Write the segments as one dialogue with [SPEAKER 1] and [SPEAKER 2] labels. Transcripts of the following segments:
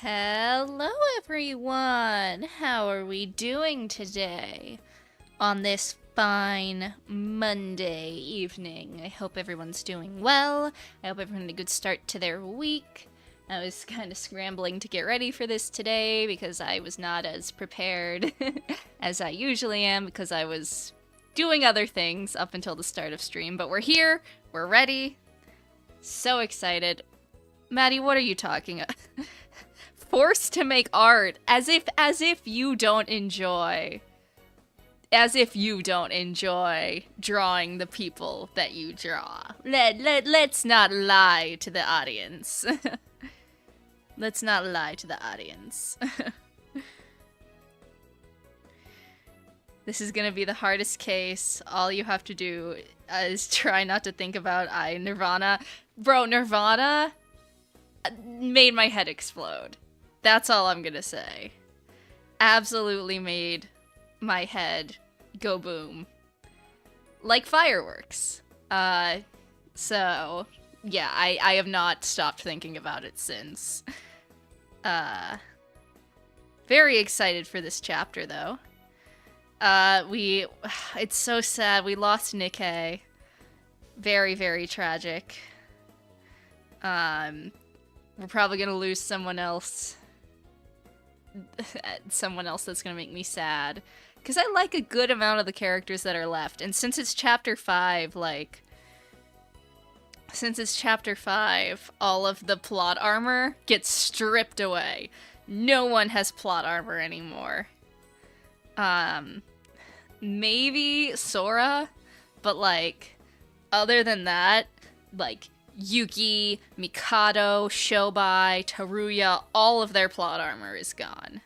[SPEAKER 1] Hello, everyone! How are we doing today on this fine Monday evening? I hope everyone's doing well. I hope everyone had a good start to their week. I was kind of scrambling to get ready for this today because I was not as prepared as I usually am because I was doing other things up until the start of stream. But we're here, we're ready. So excited. Maddie, what are you talking about? Forced to make art as if you don't enjoy drawing the people that you draw. Let's not lie to the audience. Let's not lie to the audience. This is gonna be the hardest case. All you have to do is try not to think about Nirvana. Bro, Nirvana made my head explode. That's all I'm gonna say. Absolutely made my head go boom. Like fireworks. So, yeah, I have not stopped thinking about it since. Very excited for this chapter, though. It's so sad. We lost Nikkei. Very, very tragic. We're probably gonna lose someone else. Someone else that's gonna make me sad. Because I like a good amount of the characters that are left. And since it's chapter 5, all of the plot armor gets stripped away. No one has plot armor anymore. Maybe Sora, but other than that, Yuki, Mikado, Syobai, Teruya, all of their plot armor is gone.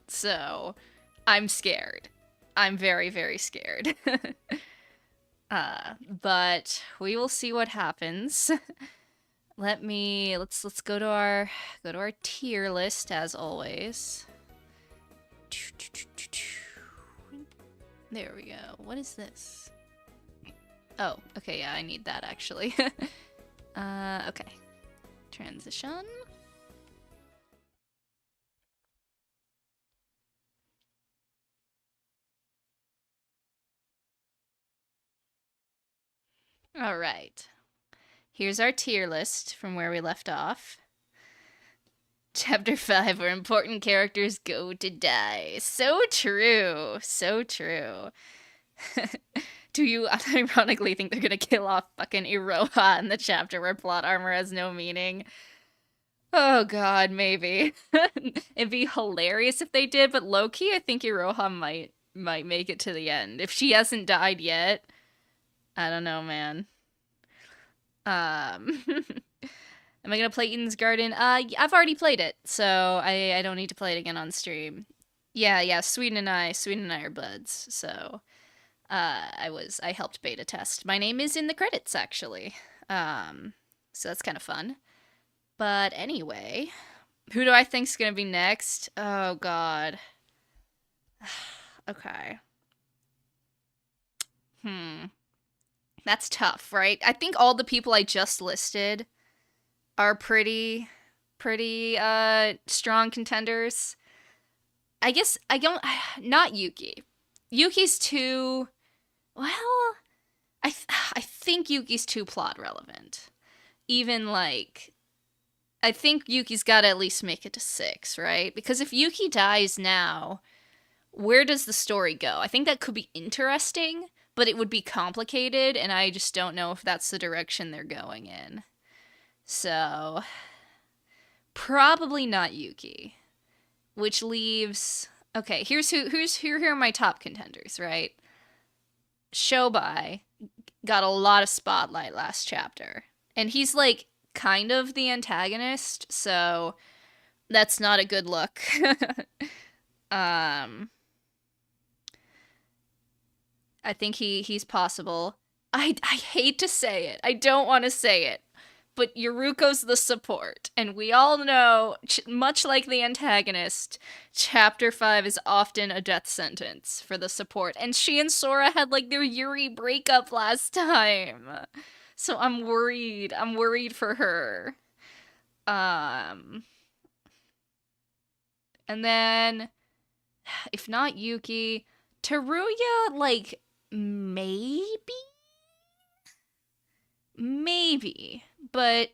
[SPEAKER 1] So, I'm scared. I'm very, very scared. But we will see what happens. Let's go to our tier list as always. There we go. What is this? Oh, okay, yeah, I need that actually. Okay. Transition. All right. Here's our tier list from where we left off. Chapter 5, where important characters go to die. So true. So true. Do you unironically think they're gonna kill off fucking Iroha in the chapter where plot armor has no meaning? Oh god, maybe. It'd be hilarious if they did, but low-key, I think Iroha might make it to the end. If she hasn't died yet, I don't know, man. Am I gonna play Eden's Garden? I've already played it, so I don't need to play it again on stream. Yeah, Sweden and I are buds, so I helped beta test. My name is in the credits, actually. So that's kind of fun. But anyway, who do I think's gonna be next? Oh god. Okay. That's tough, right? I think all the people I just listed are pretty strong contenders. I guess I don't, not Yuki. Yuki's too, well, I think Yuki's too plot relevant. Even I think Yuki's gotta at least make it to 6, right? Because if Yuki dies now, where does the story go? I think that could be interesting, but it would be complicated, and I just don't know if that's the direction they're going in. So, probably not Yuki. Which leaves, okay, here are my top contenders, right? Syobai got a lot of spotlight last chapter, and he's kind of the antagonist, so that's not a good look. I think he's possible. I hate to say it. I don't want to say it. But Yuruko's the support, and we all know, much like the antagonist, Chapter 5 is often a death sentence for the support, and she and Sora had, their Yuri breakup last time. So I'm worried for her. And then, if not Yuki, Teruya, like, maybe? Maybe. But,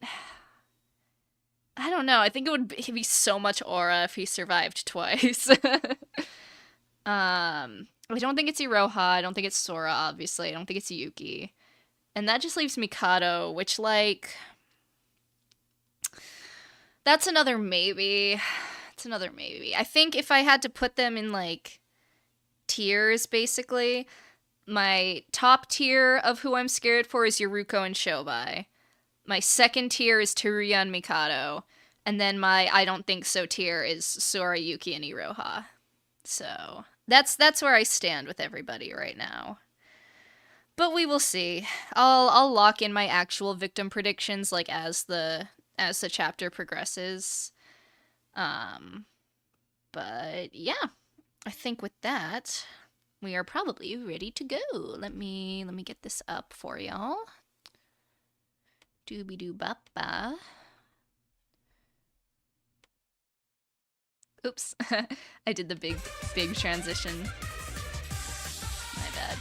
[SPEAKER 1] I don't know. I think it would be so much aura if he survived twice. I don't think it's Iroha. I don't think it's Sora, obviously. I don't think it's Yuki. And that just leaves Mikado, which, like... That's another maybe. It's another maybe. I think if I had to put them in, like, tiers, basically, my top tier of who I'm scared for is Yuruko and Syobai. My second tier is Teruya and Mikado. And then my I don't think so tier is Sora, Yuki, and Iroha. So, that's where I stand with everybody right now. But we will see. I'll lock in my actual victim predictions, like, as the chapter progresses. But yeah, I think with that, we are probably ready to go. Let me get this up for y'all. Doobie-doo-bop-ba. Oops, I did the big transition. My bad.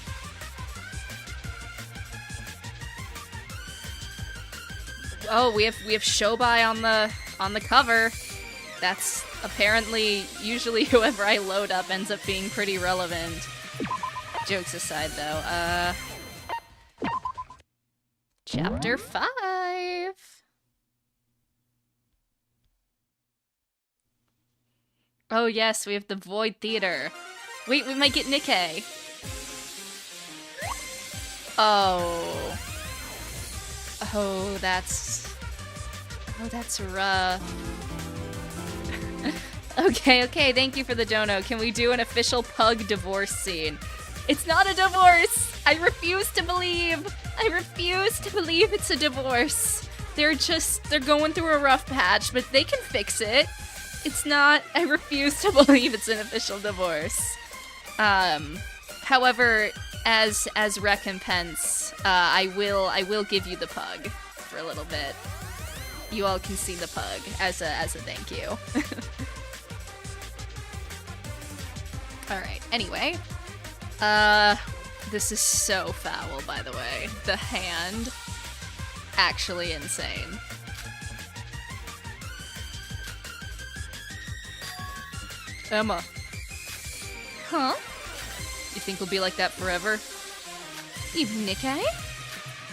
[SPEAKER 1] Oh, we have Syobai on the cover. That's apparently usually whoever I load up ends up being pretty relevant. Jokes aside, though. Chapter 5. Oh yes, we have the Void Theater. Wait, we might get Nikkei. Oh, that's rough. Okay, thank you for the dono. Can we do an official pug divorce scene? It's not a divorce! I refuse to believe it's a divorce. They're going through a rough patch, but they can fix it. It's not, I refuse to believe it's an official divorce. However, as recompense, I will give you the pug for a little bit. You all can see the pug as a thank you. Alright, anyway. This is so foul, by the way. The hand. Actually insane. Emma. Huh? You think we'll be like that forever? Even Nikkei?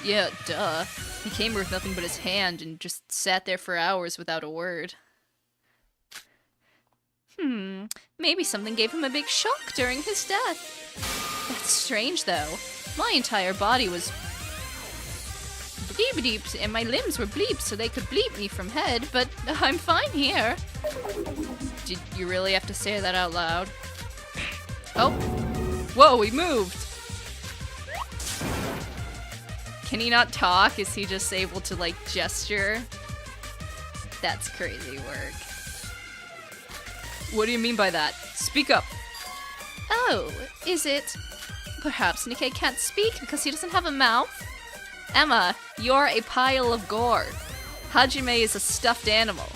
[SPEAKER 1] Yeah, duh. He came here with nothing but his hand and just sat there for hours without a word. Maybe something gave him a big shock during his death. That's strange, though. My entire body was bleep-bleeped, and my limbs were bleeped so they could bleep me from head, but I'm fine here. Did you really have to say that out loud? Oh. Whoa, he moved! Can he not talk? Is he just able to, like, gesture? That's crazy work. What do you mean by that? Speak up! Oh, is it? Perhaps Nikkei can't speak because he doesn't have a mouth? Emma, you're a pile of gore. Hajime is a stuffed animal.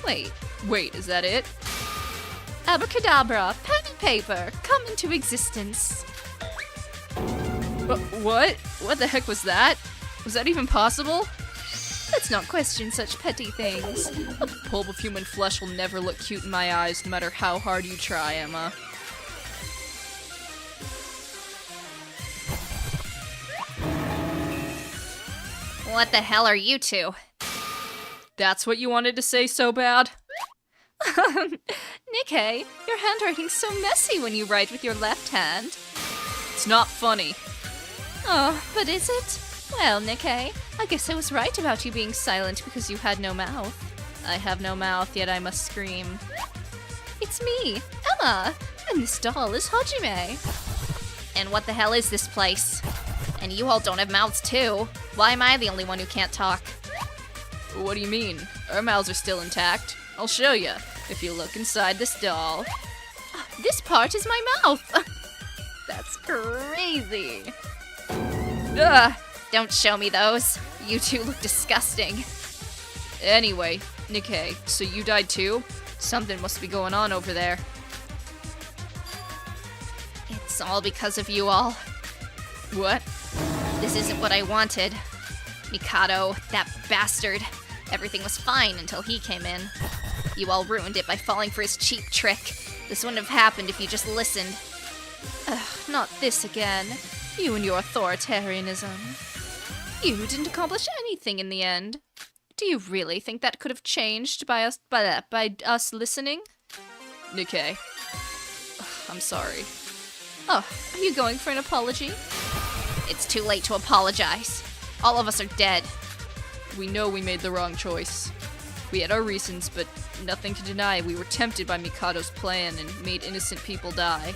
[SPEAKER 1] Wait, is that it? Abracadabra, pen and paper, come into existence. What? What the heck was that? Was that even possible? Let's not question such petty things. A pulp of human flesh will never look cute in my eyes, no matter how hard you try, Emma. What the hell are you two? That's what you wanted to say so bad? Nikkei, your handwriting's so messy when you write with your left hand. It's not funny. Oh, but is it? Well, Nikkei, I guess I was right about you being silent because you had no mouth. I have no mouth, yet I must scream. It's me, Emma, and this doll is Hajime. And what the hell is this place? And you all don't have mouths too. Why am I the only one who can't talk? What do you mean? Our mouths are still intact. I'll show you. If you look inside this doll. This part is my mouth! That's crazy. Ugh, don't show me those. You two look disgusting.
[SPEAKER 2] Anyway, Nikkei, so you died too? Something must be going on over there.
[SPEAKER 1] It's all because of you all.
[SPEAKER 2] What?
[SPEAKER 1] This isn't what I wanted. Mikado, that bastard. Everything was fine until he came in. You all ruined it by falling for his cheap trick. This wouldn't have happened if you just listened.
[SPEAKER 2] Ugh, not this again. You and your authoritarianism. You didn't accomplish anything in the end. Do you really think that could have changed by us listening? Nikkei. I'm sorry. Oh, are you going for an apology?
[SPEAKER 1] It's too late to apologize. All of us are dead.
[SPEAKER 2] We know we made the wrong choice. We had our reasons, but nothing to deny we were tempted by Mikado's plan and made innocent people die.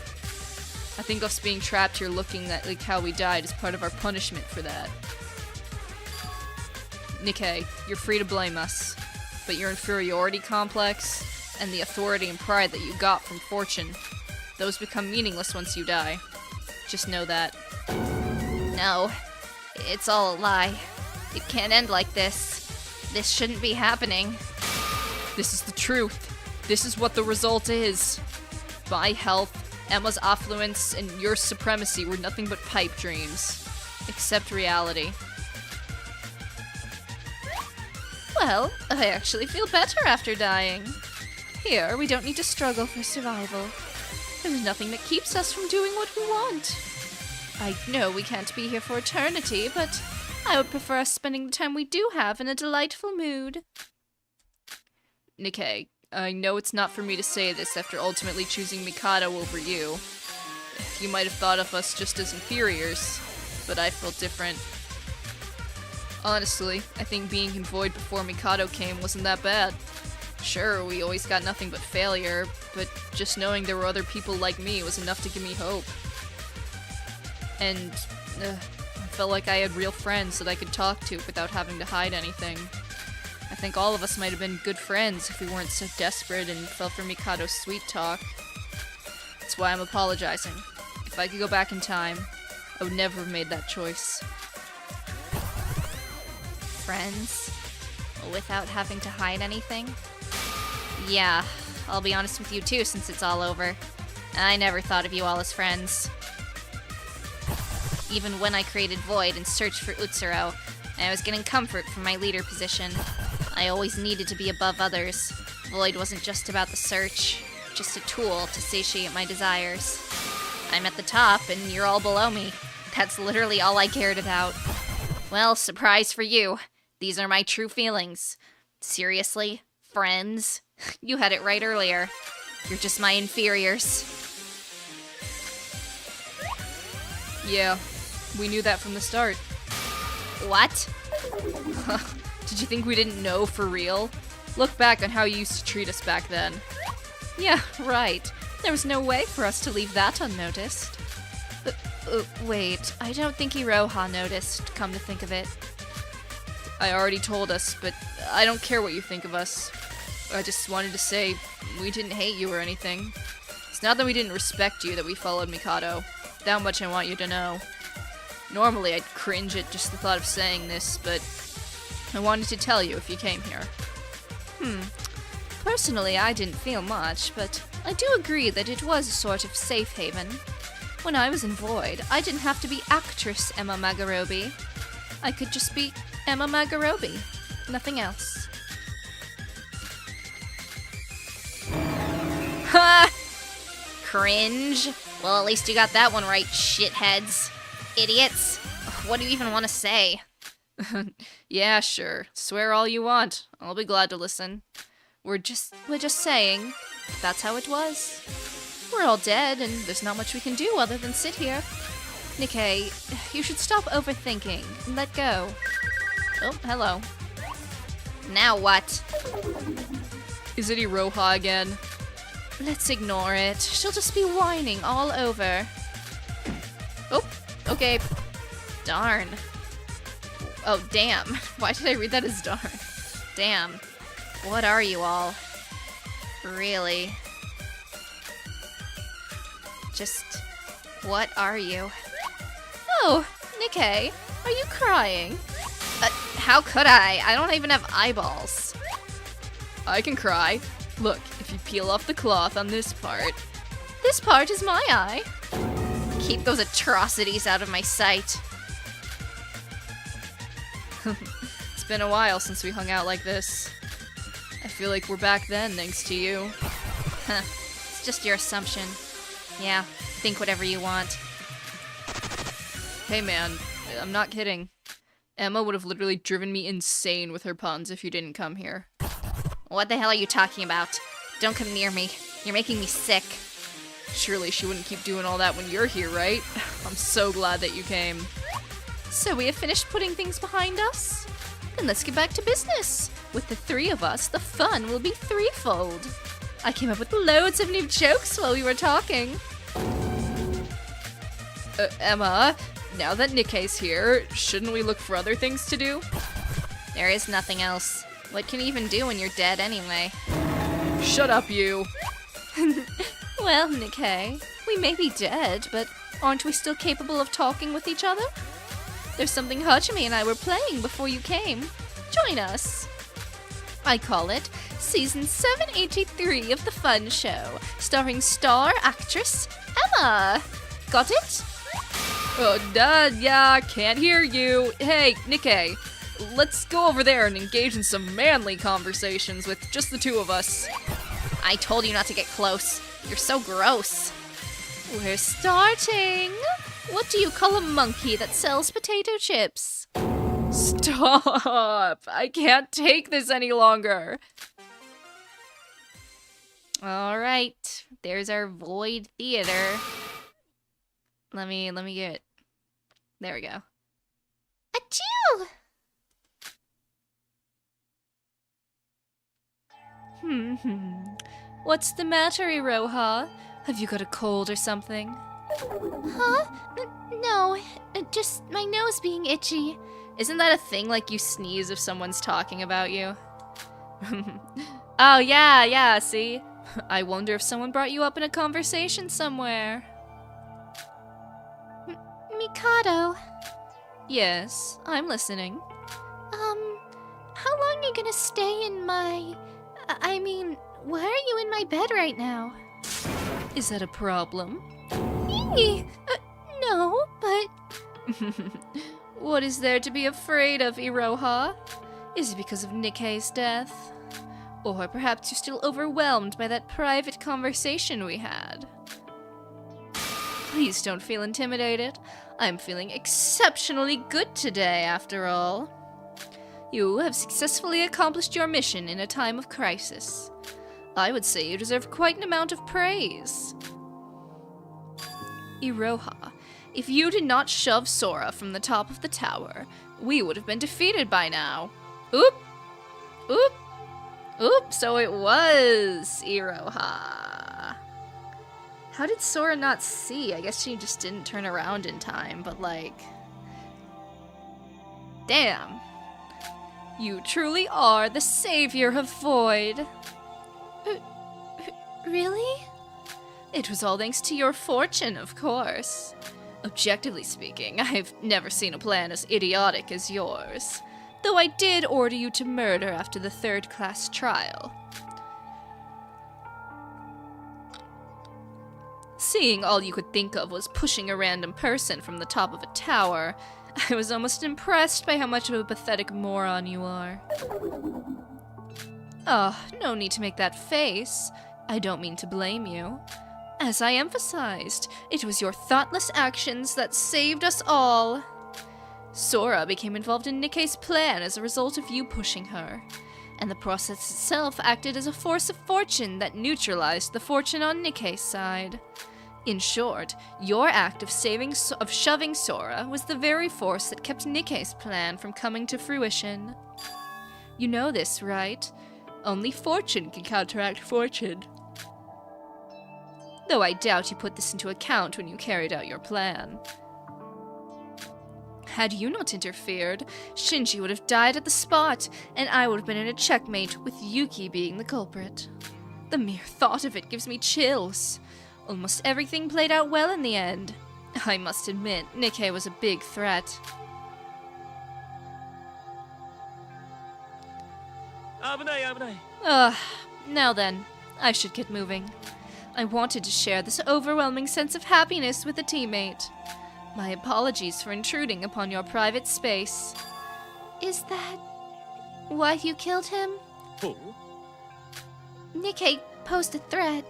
[SPEAKER 2] I think us being trapped here looking at like how we died is part of our punishment for that. Nikkei, you're free to blame us, but your inferiority complex and the authority and pride that you got from fortune, those become meaningless once you die. Just know that.
[SPEAKER 1] No, it's all a lie. It can't end like this. This shouldn't be happening.
[SPEAKER 2] This is the truth. This is what the result is. My health, Emma's affluence, and your supremacy were nothing but pipe dreams. Accept reality.
[SPEAKER 1] Well, I actually feel better after dying.
[SPEAKER 2] Here, we don't need to struggle for survival. There's nothing that keeps us from doing what we want. I know we can't be here for eternity, but I would prefer us spending the time we do have in a delightful mood. Nikkei, I know it's not for me to say this after ultimately choosing Mikado over you. You might have thought of us just as inferiors, but I felt different. Honestly, I think being in Void before Mikado came wasn't that bad. Sure, we always got nothing but failure, but just knowing there were other people like me was enough to give me hope. And I felt like I had real friends that I could talk to without having to hide anything. I think all of us might have been good friends if we weren't so desperate and fell for Mikado's sweet talk. That's why I'm apologizing. If I could go back in time, I would never have made that choice.
[SPEAKER 1] Friends? Without having to hide anything? Yeah, I'll be honest with you too since it's all over. I never thought of you all as friends. Even when I created Void and searched for Utsuro, I was getting comfort from my leader position. I always needed to be above others. Void wasn't just about the search, just a tool to satiate my desires. I'm at the top and you're all below me. That's literally all I cared about. Well, surprise for you. These are my true feelings. Seriously? Friends? You had it right earlier. You're just my inferiors.
[SPEAKER 2] Yeah, we knew that from the start.
[SPEAKER 1] What?
[SPEAKER 2] Did you think we didn't know for real? Look back on how you used to treat us back then.
[SPEAKER 1] Yeah, right. There was no way for us to leave that unnoticed. Wait, I don't think Iroha noticed, come to think of it.
[SPEAKER 2] I already told us, but I don't care what you think of us. I just wanted to say we didn't hate you or anything. It's not that we didn't respect you that we followed Mikado. That much I want you to know. Normally I'd cringe at just the thought of saying this, but I wanted to tell you if you came here.
[SPEAKER 1] Personally, I didn't feel much, but I do agree that it was a sort of safe haven. When I was in Void, I didn't have to be actress Emma Magarobi. I could just be Emma Magarobi. Nothing else. Ha! Cringe. Well, at least you got that one right, shitheads. Idiots. What do you even want to say?
[SPEAKER 2] Yeah, sure. Swear all you want. I'll be glad to listen.
[SPEAKER 1] We're just saying. That's how it was. We're all dead, and there's not much we can do other than sit here. Nikkei, you should stop overthinking and let go. Oh, hello. Now what?
[SPEAKER 2] Is it Iroha again?
[SPEAKER 1] Let's ignore it. She'll just be whining all over. Oh, okay. Darn. Oh, damn. Why did I read that as darn? Damn. What are you all? Really? Just, what are you? Oh, Nikkei, are you crying? How could I? I don't even have eyeballs.
[SPEAKER 2] I can cry. Look, if you peel off the cloth on this part.
[SPEAKER 1] This part is my eye. Keep those atrocities out of my sight.
[SPEAKER 2] It's been a while since we hung out like this. I feel like we're back then thanks to you.
[SPEAKER 1] It's just your assumption. Yeah, think whatever you want.
[SPEAKER 2] Hey man, I'm not kidding. Emma would have literally driven me insane with her puns if you didn't come here.
[SPEAKER 1] What the hell are you talking about? Don't come near me. You're making me sick.
[SPEAKER 2] Surely she wouldn't keep doing all that when you're here, right? I'm so glad that you came.
[SPEAKER 1] So we have finished putting things behind us? Then let's get back to business. With the three of us, the fun will be threefold. I came up with loads of new jokes while we were talking.
[SPEAKER 2] Emma, now that Nikkei's here, shouldn't we look for other things to do?
[SPEAKER 1] There is nothing else. What can you even do when you're dead anyway?
[SPEAKER 2] Shut up, you.
[SPEAKER 1] Well, Nikkei, we may be dead, but aren't we still capable of talking with each other? There's something Hajime and I were playing before you came. Join us. I call it Season 783 of The Fun Show, starring star actress Emma. Got it?
[SPEAKER 2] Yeah, can't hear you. Hey, Nikkei, let's go over there and engage in some manly conversations with just the two of us.
[SPEAKER 1] I told you not to get close. You're so gross. We're starting. What do you call a monkey that sells potato chips?
[SPEAKER 2] Stop! I can't take this any longer.
[SPEAKER 1] All right, there's our void theater. Let me get it. There we go. Achoo! What's the matter, Iroha? Have you got a cold or something? Huh? No, just my nose being itchy. Isn't that a thing, like you sneeze if someone's talking about you? Oh, yeah, see? I wonder if someone brought you up in a conversation somewhere. Mikado. Yes, I'm listening. How long are you gonna stay in my... I mean, why are you in my bed right now? Is that a problem? No, but... What is there to be afraid of, Iroha? Is it because of Nikkei's death? Or perhaps you're still overwhelmed by that private conversation we had? Please don't feel intimidated. I'm feeling exceptionally good today, after all. You have successfully accomplished your mission in a time of crisis. I would say you deserve quite an amount of praise. Iroha, if you did not shove Sora from the top of the tower, we would have been defeated by now. Oop! So it was Iroha. How did Sora not see? I guess she just didn't turn around in time, but like... Damn. You truly are the savior of Void. Really? It was all thanks to your fortune, of course. Objectively speaking, I've never seen a plan as idiotic as yours. Though I did order you to murder after the third-class trial. Seeing all you could think of was pushing a random person from the top of a tower, I was almost impressed by how much of a pathetic moron you are. No need to make that face. I don't mean to blame you. As I emphasized, it was your thoughtless actions that saved us all. Sora became involved in Nikkei's plan as a result of you pushing her, and the process itself acted as a force of fortune that neutralized the fortune on Nikkei's side. In short, your act of shoving Sora was the very force that kept Nikkei's plan from coming to fruition. You know this, right? Only fortune can counteract fortune. Though I doubt you put this into account when you carried out your plan. Had you not interfered, Shinji would have died at the spot, and I would have been in a checkmate with Yuki being the culprit. The mere thought of it gives me chills. Almost everything played out well in the end. I must admit, Nikkei was a big threat. Ugh, now then, I should get moving. I wanted to share this overwhelming sense of happiness with a teammate. My apologies for intruding upon your private space. Is that why you killed him? Nikkei posed a threat,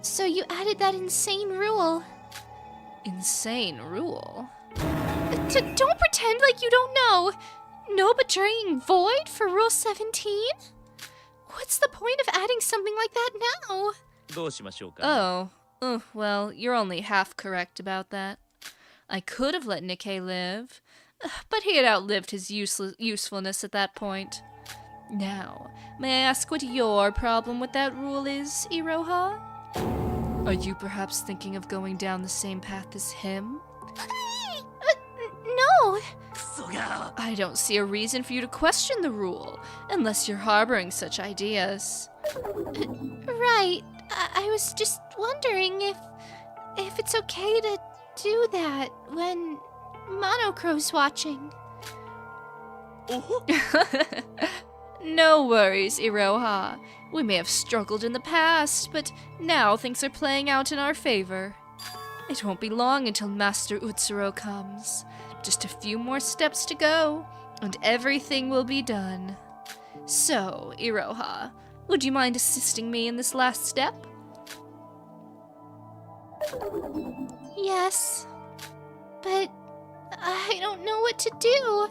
[SPEAKER 1] so you added that insane rule.
[SPEAKER 2] Insane rule?
[SPEAKER 1] Don't pretend like you don't know. No betraying Void for Rule 17? What's the point of adding something like that now?
[SPEAKER 2] Oh, well, you're only half correct about that. I could have let Nikkei live, but he had outlived his usefulness at that point. Now, may I ask what your problem with that rule is, Iroha? Are you perhaps thinking of going down the same path as him?
[SPEAKER 1] No.
[SPEAKER 2] I don't see a reason for you to question the rule, unless you're harboring such ideas.
[SPEAKER 1] Right. I was just wondering if it's okay to do that when Monocro's watching.
[SPEAKER 2] No worries, Iroha. We may have struggled in the past, but now things are playing out in our favor. It won't be long until Master Utsuro comes. Just a few more steps to go, and everything will be done. So, Iroha, would you mind assisting me in this last step?
[SPEAKER 1] Yes, but I don't know what to do.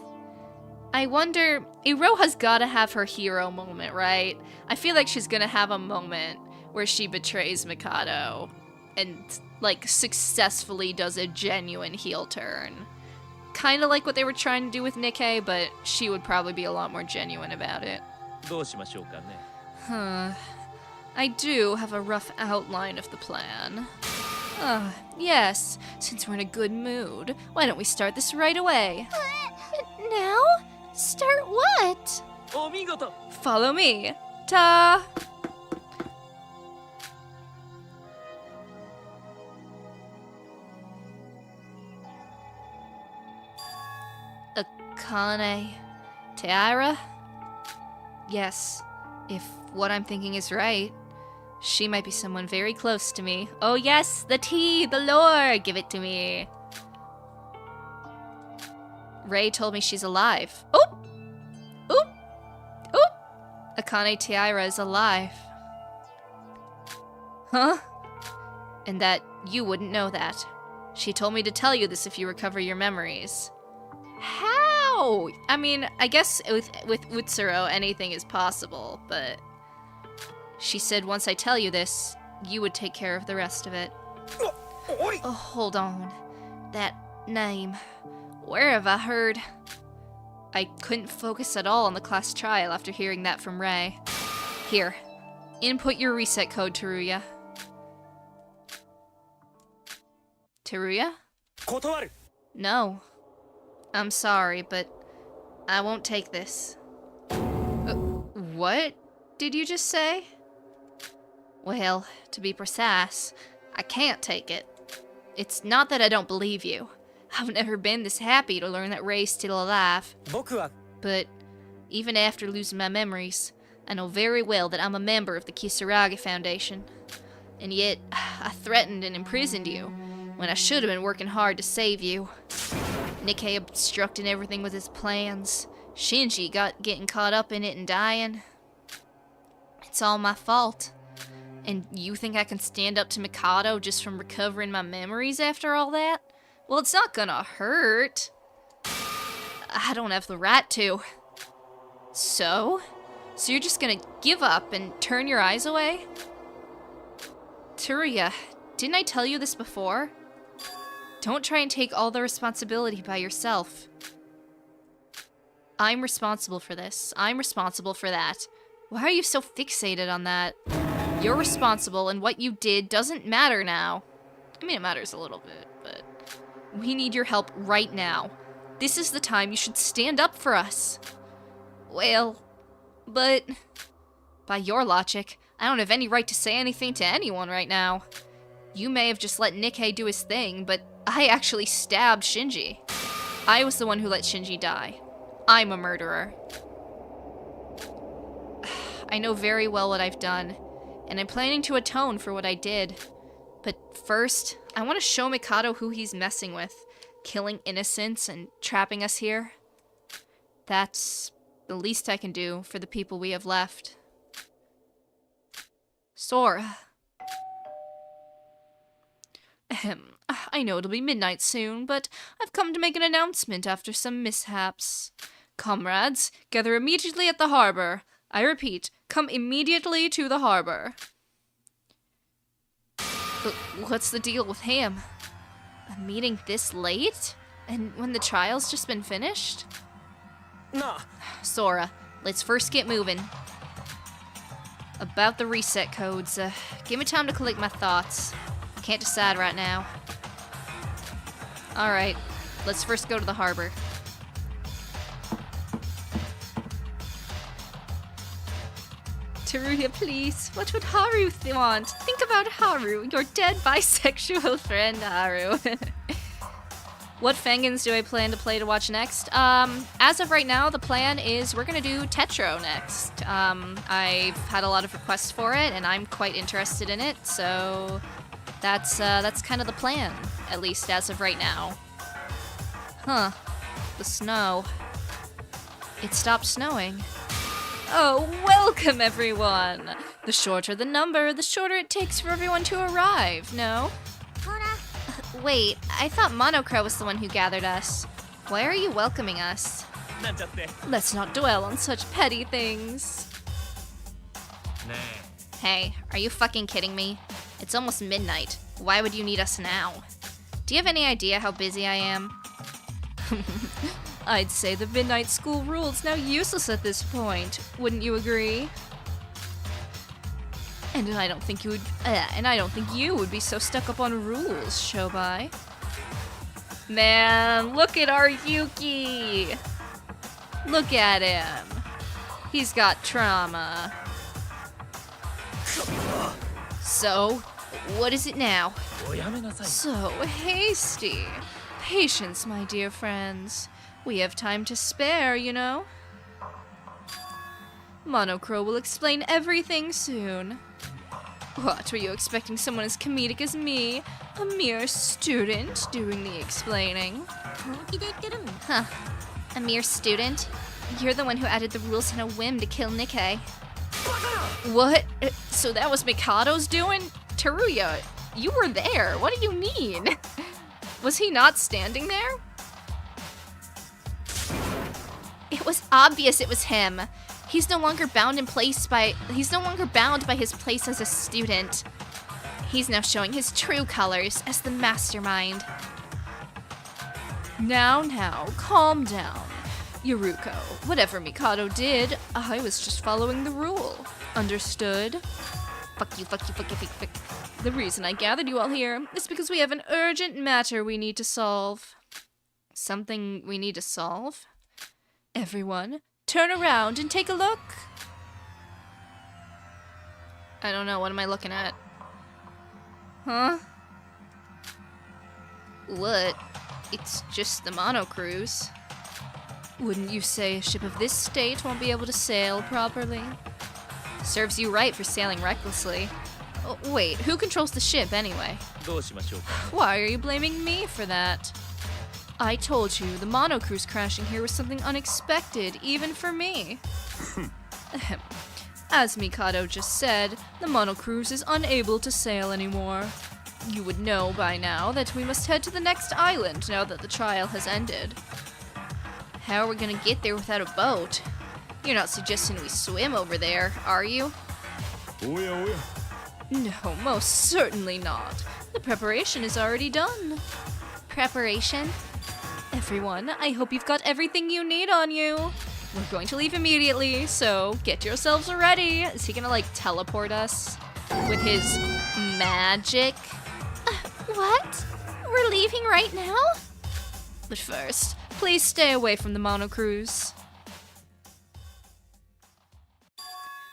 [SPEAKER 2] I wonder, Iroha's gotta have her hero moment, right? I feel like she's gonna have a moment where she betrays Mikado and, like, successfully does a genuine heel turn. Kind of like what they were trying to do with Nikkei, but she would probably be a lot more genuine about it. I do have a rough outline of the plan. Yes, since we're in a good mood, why don't we start this right away?
[SPEAKER 1] Now? Start what?
[SPEAKER 2] Follow me. Ta! Akane Teruya? Yes, if what I'm thinking is right. She might be someone very close to me. Oh yes, the tea, the lore, give it to me. Ray told me she's alive. Oop! Oop! Oop! Akane Teruya is alive. Huh? And that you wouldn't know that. She told me to tell you this if you recover your memories. How? I mean, I guess with Utsuro, anything is possible, but... She said once I tell you this, you would take care of the rest of it. Oh, hold on. That name. Where have I heard? I couldn't focus at all on the class trial after hearing that from Ray. Here. Input your reset code, Teruya. Teruya? No. I'm sorry, but I won't take this. What did you just say? Well, to be precise, I can't take it. It's not that I don't believe you. I've never been this happy to learn that Ray's still alive. But even after losing my memories, I know very well that I'm a member of the Kisaragi Foundation. And yet, I threatened and imprisoned you, when I should have been working hard to save you. Nikkei obstructing everything with his plans. Shinji getting caught up in it and dying. It's all my fault. And you think I can stand up to Mikado just from recovering my memories after all that? Well, it's not gonna hurt. I don't have the right to. So? So you're just gonna give up and turn your eyes away? Teruya, didn't I tell you this before? Don't try and take all the responsibility by yourself. I'm responsible for this. I'm responsible for that. Why are you so fixated on that? You're responsible, and what you did doesn't matter now. I mean, it matters a little bit, but... We need your help right now. This is the time you should stand up for us. Well, but... By your logic, I don't have any right to say anything to anyone right now. You may have just let Nikkei do his thing, but I actually stabbed Shinji. I was the one who let Shinji die. I'm a murderer.
[SPEAKER 1] I know very well what I've done, and I'm planning to atone for what I did. But first, I want to show Mikado who he's messing with, killing innocents and trapping us here. That's the least I can do for the people we have left. Sora. Ahem. I know it'll be midnight soon, but I've come to make an announcement after some mishaps. Comrades, gather immediately at the harbor. I repeat, come immediately to the harbor. But what's the deal with him? A meeting this late? And when the trial's just been finished?
[SPEAKER 3] Nah.
[SPEAKER 1] Sora, let's first get moving. About the reset codes, give me time to collect my thoughts. Can't decide right now. Alright, let's first go to the harbor. Teruya, please. What would Haru want? Think about Haru, your dead bisexual friend Haru. What fangins do I plan to play to watch next? As of right now, the plan is we're gonna do Tetro next. I've had a lot of requests for it, and I'm quite interested in it, so that's kind of the plan, at least as of right now. Huh. The snow. It stopped snowing. Oh, welcome everyone! The shorter the number, the shorter it takes for everyone to arrive, no? Wait, I thought Monocro was the one who gathered us. Why are you welcoming us? Let's not dwell on such petty things. Hey, are you fucking kidding me? It's almost midnight. Why would you need us now? Do you have any idea how busy I am? I'd say the midnight school rule's now useless at this point. Wouldn't you agree? And I don't think you would be so stuck up on rules, Syobai. Man, look at our Yuki! Look at him. He's got trauma. So, what is it now? So hasty. Patience, my dear friends. We have time to spare, you know? Monocro will explain everything soon. What, were you expecting someone as comedic as me? A mere student doing the explaining? Huh. A mere student? You're the one who added the rules on a whim to kill Nikkei. What? So that was Mikado's doing? Teruya, you were there. What do you mean? Was he not standing there? It was obvious it was him. He's no longer bound by his place as a student. He's now showing his true colors as the mastermind. Now, calm down. Yuruko, whatever Mikado did, I was just following the rule. Understood? Fuck you. The reason I gathered you all here is because we have an urgent matter we need to solve. Something we need to solve? Everyone, turn around and take a look. I don't know, what am I looking at? Huh? What? It's just the Mono Cruise. Wouldn't you say a ship of this state won't be able to sail properly? Serves you right for sailing recklessly. Oh, wait, who controls the ship anyway? Why are you blaming me for that? I told you, the Mono Cruise crashing here was something unexpected, even for me. As Mikado just said, the Mono Cruise is unable to sail anymore. You would know by now that we must head to the next island now that the trial has ended. How are we gonna get there without a boat? You're not suggesting we swim over there, are you? No, most certainly not. The preparation is already done. Preparation? Everyone, I hope you've got everything you need on you. We're going to leave immediately, so get yourselves ready. Is he gonna, like, teleport us with his magic? What? We're leaving right now? But first, please stay away from the Mono Cruise.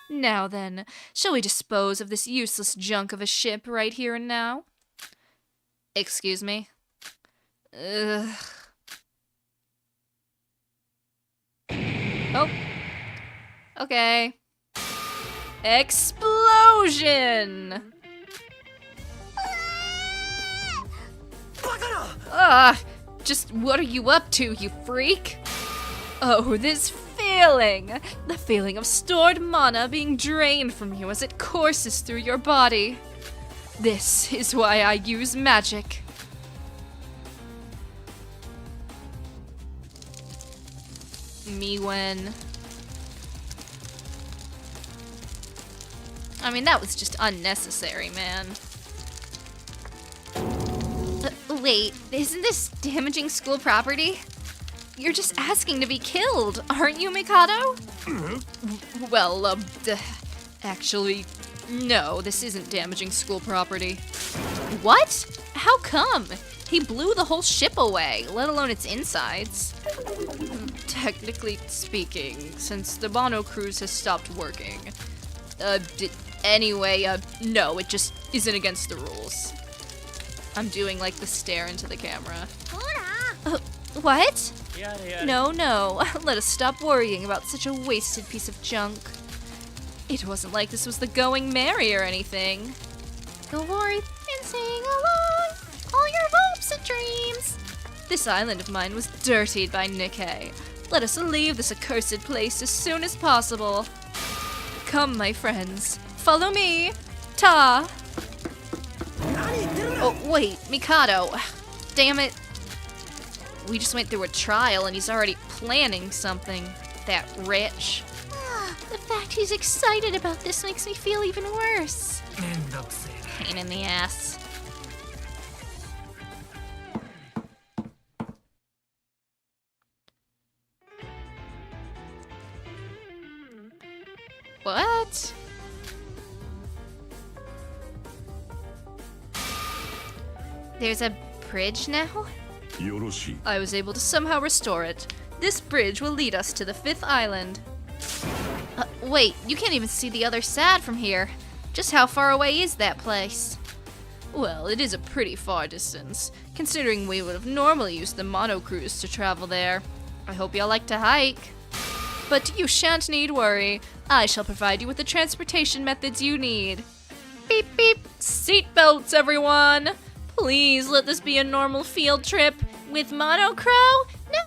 [SPEAKER 1] Now then, shall we dispose of this useless junk of a ship right here and now? Excuse me? Ugh. Oh. Okay.
[SPEAKER 2] Explosion! Just what are you up to, you freak? Oh, this feeling! The feeling of stored mana being drained from you as it courses through your body. This is why I use magic. Miwen. I mean, that was just unnecessary, man.
[SPEAKER 1] Wait, isn't this damaging school property? You're just asking to be killed, aren't you, Mikado?
[SPEAKER 2] Well, actually, no, this isn't damaging school property.
[SPEAKER 1] What? How come? He blew the whole ship away, let alone its insides.
[SPEAKER 2] Technically speaking, since the Mono Cruise has stopped working. No, it just isn't against the rules. I'm doing like the stare into the camera.
[SPEAKER 1] What? No, let us stop worrying about such a wasted piece of junk.
[SPEAKER 2] It wasn't like this was the Going Merry or anything.
[SPEAKER 1] Go forth and sing along all your hopes and dreams.
[SPEAKER 2] This island of mine was dirtied by Nikkei. Let us leave this accursed place as soon as possible. Come, my friends. Follow me. Ta!
[SPEAKER 1] Oh, wait, Mikado. Damn it.
[SPEAKER 2] We just went through a trial and he's already planning something. That wretch.
[SPEAKER 1] The fact he's excited about this makes me feel even worse. Pain in the ass.
[SPEAKER 2] What?
[SPEAKER 1] There's a bridge now?
[SPEAKER 2] I was able to somehow restore it. This bridge will lead us to the 5th island.
[SPEAKER 1] Wait, you can't even see the other side from here. Just how far away is that place?
[SPEAKER 2] Well, it is a pretty far distance, considering we would have normally used the Mono Cruise to travel there. I hope y'all like to hike. But you shan't need worry. I shall provide you with the transportation methods you need. Beep beep! Seatbelts, everyone! Please let this be a normal field trip with Monocrow? No!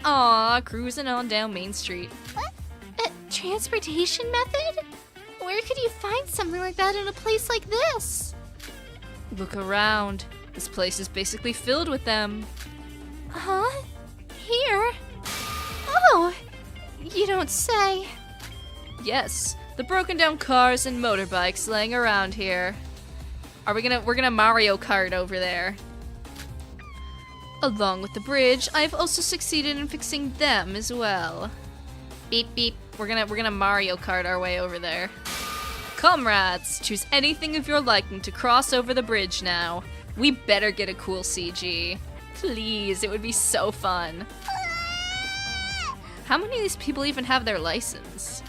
[SPEAKER 2] Aw, cruising on down Main Street.
[SPEAKER 1] What? A transportation method? Where could you find something like that in a place like this?
[SPEAKER 2] Look around. This place is basically filled with them.
[SPEAKER 1] Huh? Here? Oh! You don't say.
[SPEAKER 2] Yes, the broken down cars and motorbikes laying around here. We're gonna Mario Kart over there. Along with the bridge, I've also succeeded in fixing them as well. Beep beep. We're gonna Mario Kart our way over there. Comrades, choose anything of your liking to cross over the bridge now. We better get a cool CG. Please, it would be so fun. How many of these people even have their license?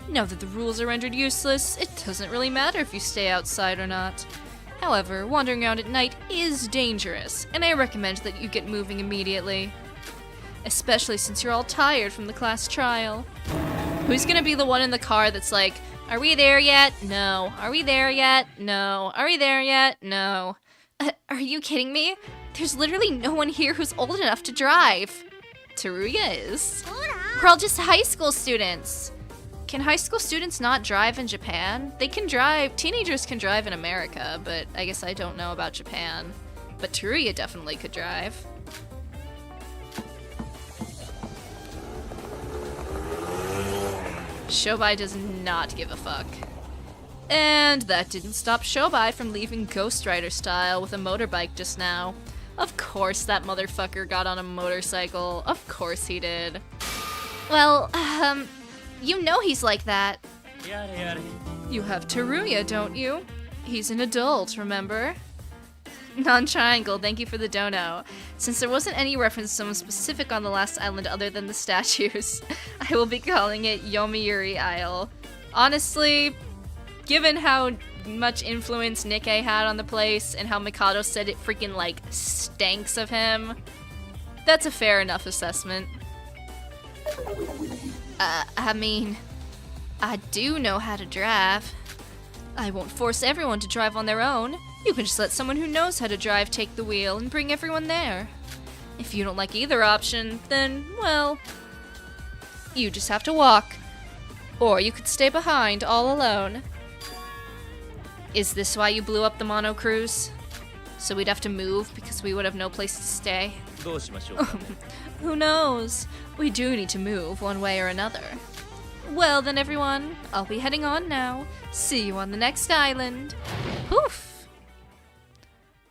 [SPEAKER 2] Now that the rules are rendered useless, it doesn't really matter if you stay outside or not. However, wandering around at night is dangerous, and I recommend that you get moving immediately. Especially since you're all tired from the class trial. Who's gonna be the one in the car that's like, are we there yet? No. Are we there yet? No. Are we there yet? No.
[SPEAKER 1] Are you kidding me? There's literally no one here who's old enough to drive.
[SPEAKER 2] Teruya is.
[SPEAKER 1] We're all just high school students.
[SPEAKER 2] Can high school students not drive in Japan? They can drive, teenagers can drive in America, but I guess I don't know about Japan. But Teruya definitely could drive. Syobai does not give a fuck. And that didn't stop Syobai from leaving Ghost Rider style with a motorbike just now. Of course that motherfucker got on a motorcycle. Of course he did.
[SPEAKER 1] Well, you know he's like that.
[SPEAKER 2] You have Teruya, don't you? He's an adult, remember? Non-triangle, thank you for the dono. Since there wasn't any reference to someone specific on the last island other than the statues, I will be calling it Yomiuri Isle. Honestly, given how much influence Nikkei had on the place and how Mikado said it freaking like stanks of him, that's a fair enough assessment.
[SPEAKER 1] I mean,
[SPEAKER 2] I do know how to drive. I won't force everyone to drive on their own. You can just let someone who knows how to drive take the wheel and bring everyone there. If you don't like either option, then, well, you just have to walk. Or you could stay behind all alone. Is this why you blew up the mono cruise? So we'd have to move because we would have no place to stay? Who knows? We do need to move one way or another. Well then everyone, I'll be heading on now. See you on the next island. Poof!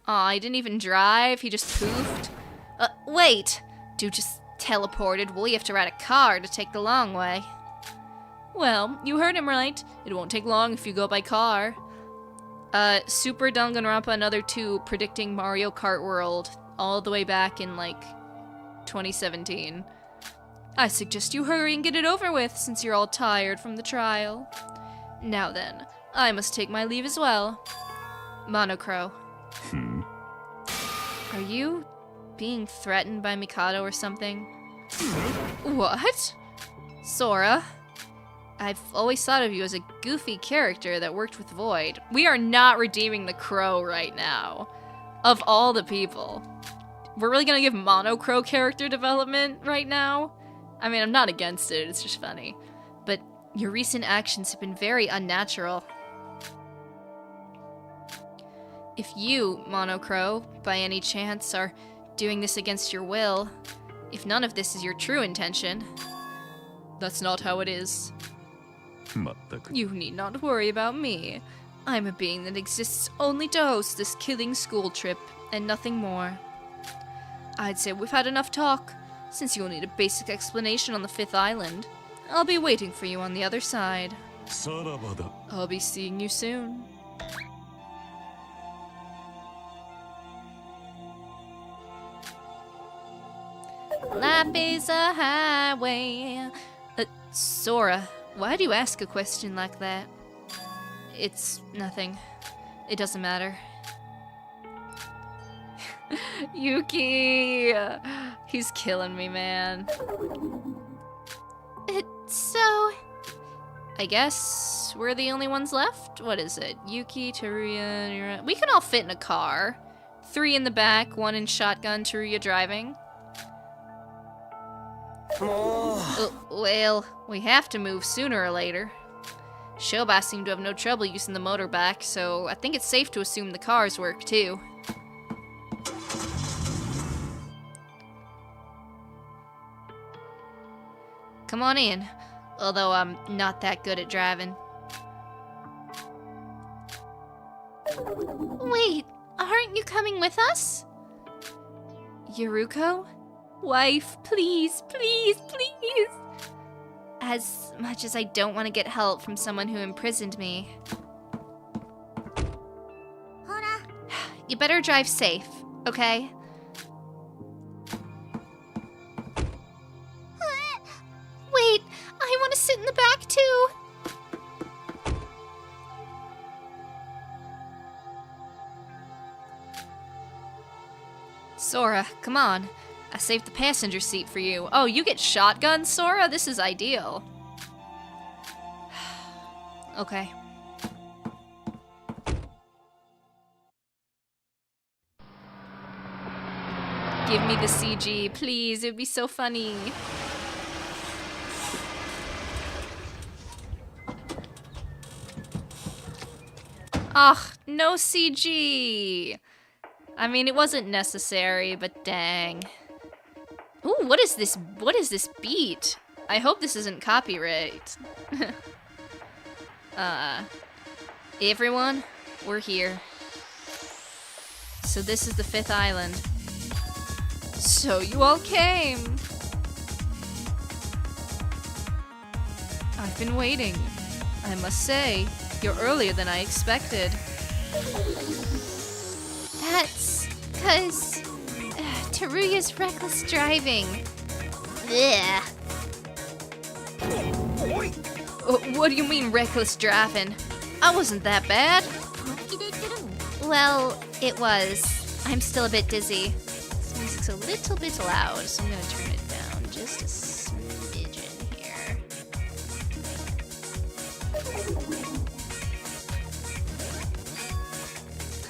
[SPEAKER 2] Aw, he didn't even drive, he just poofed. Wait! Dude just teleported, we have to ride a car to take the long way. Well, you heard him right. It won't take long if you go by car. Super Danganronpa Another 2 predicting Mario Kart World all the way back in, like, 2017. I suggest you hurry and get it over with since you're all tired from the trial. Now then, I must take my leave as well. Monocro. Are you being threatened by Mikado or something? What? Sora? I've always thought of you as a goofy character that worked with Void. We are not redeeming the Crow right now. Of all the people. We're really gonna give Monocro character development right now? I mean, I'm not against it, it's just funny. But your recent actions have been very unnatural. If you, Monocro, by any chance, are doing this against your will, if none of this is your true intention, that's not how it is. You need not worry about me. I'm a being that exists only to host this killing school trip, and nothing more. I'd say we've had enough talk, since you'll need a basic explanation on the 5th island. I'll be waiting for you on the other side. I'll be seeing you soon. Life is a highway. Sora, why do you ask a question like that? It's nothing. It doesn't matter. Yuki! He's killing me, man.
[SPEAKER 1] So...
[SPEAKER 2] I guess we're the only ones left? What is it? Yuki, Teruya... We can all fit in a car. 3 in the back, 1 in shotgun, Teruya driving. Well, we have to move sooner or later. Syobai seemed to have no trouble using the motor back, so I think it's safe to assume the cars work too. Come on in, although I'm not that good at driving.
[SPEAKER 1] Wait, aren't you coming with us?
[SPEAKER 2] Yuruko? Wife, please, please, please! As much as I don't want to get help from someone who imprisoned me. You better drive safe, okay?
[SPEAKER 1] Wait, I want to sit in the back too!
[SPEAKER 2] Sora, come on. I saved the passenger seat for you. Oh, you get shotgun, Sora? This is ideal. Okay. Give me the CG, please. It would be so funny. Ugh, no CG. I mean, it wasn't necessary, but dang. Ooh, what is this? What is this beat? I hope this isn't copyright. Everyone, we're here. So this is the 5th island. So you all came. I've been waiting. I must say, you're earlier than I expected.
[SPEAKER 1] That's 'cause Teruya's reckless driving. Ugh.
[SPEAKER 2] What do you mean reckless driving? I wasn't that bad.
[SPEAKER 1] Well, it was. I'm still a bit dizzy. This music's a little bit loud, so I'm gonna turn it down just a smidgen here.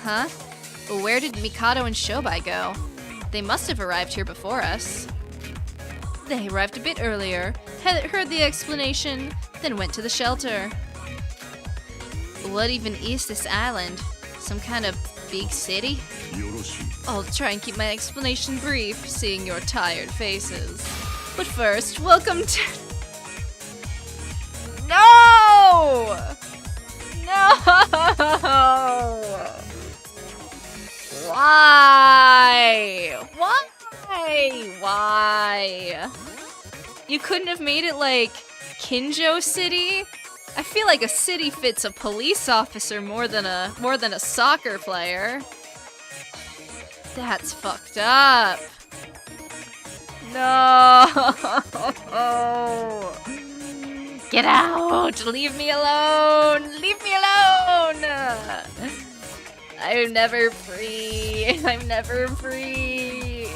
[SPEAKER 2] Huh? Well, where did Mikado and Syobai go? They must have arrived here before us. They arrived a bit earlier, heard the explanation, then went to the shelter. What even is this island? Some kind of big city? I'll try and keep my explanation brief, seeing your tired faces. But first, welcome to... No! No! Why? Why? You couldn't have made it like Kinjo City? I feel like a city fits a police officer more than a soccer player. That's fucked up. No. Get out! Leave me alone! Leave me alone! I'm never free. I'm never free.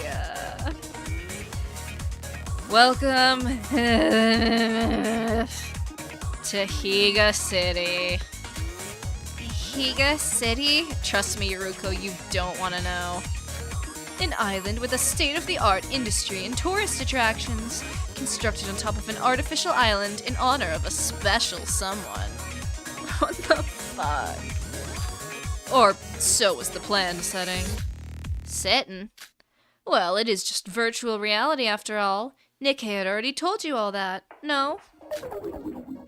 [SPEAKER 2] Welcome to Higa City. Higa City? Trust me, Yuruko, you don't want to know. An island with a state-of-the-art industry and tourist attractions, constructed on top of an artificial island in honor of a special someone. What the fuck? Or so was the planned setting. Setting? Well, it is just virtual reality after all. Nikkei had already told you all that, no?